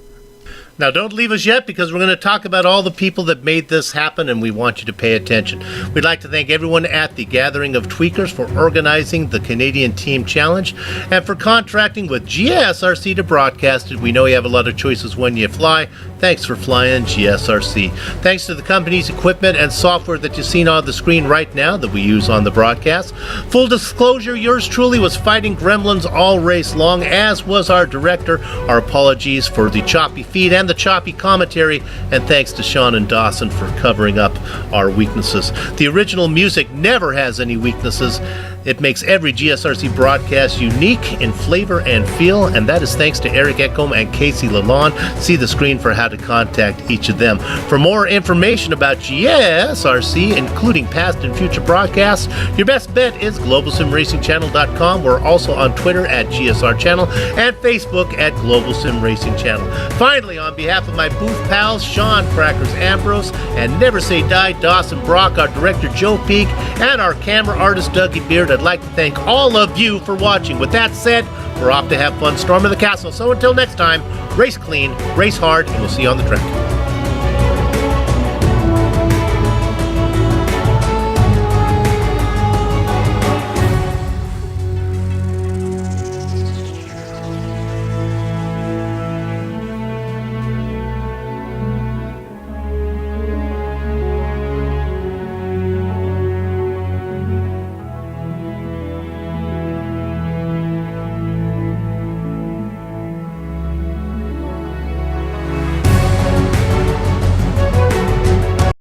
Now, don't leave us yet, because we're going to talk about all the people that made this happen, and we want you to pay attention. We'd like to thank everyone at the Gathering of Tweakers for organizing the Canadian Team Challenge and for contracting with GSRC to broadcast it. We know you have a lot of choices when you fly. Thanks for flying GSRC. Thanks to the company's equipment and software that you've seen on the screen right now that we use on the broadcast. Full disclosure, yours truly was fighting gremlins all race long, as was our director. Our apologies for the choppy feed and the choppy commentary, and thanks to Sean and Dawson for covering up our weaknesses. The original music never has any weaknesses. It makes every GSRC broadcast unique in flavor and feel, and that is thanks to Eric Eckhom and Casey Lalonde. See the screen for how to contact each of them. For more information about GSRC, including past and future broadcasts, your best bet is GlobalSimRacingChannel.com. We're also on Twitter at GSR Channel and Facebook at Global Sim Racing Channel. Finally, on behalf of my booth pals, Sean Crackers Ambrose and Never Say Die Dawson Brock, our director Joe Peak, and our camera artist Dougie Beard, I'd like to thank all of you for watching. With that said, we're off to have fun storming the castle. So until next time, race clean, race hard, and we'll see you on the track.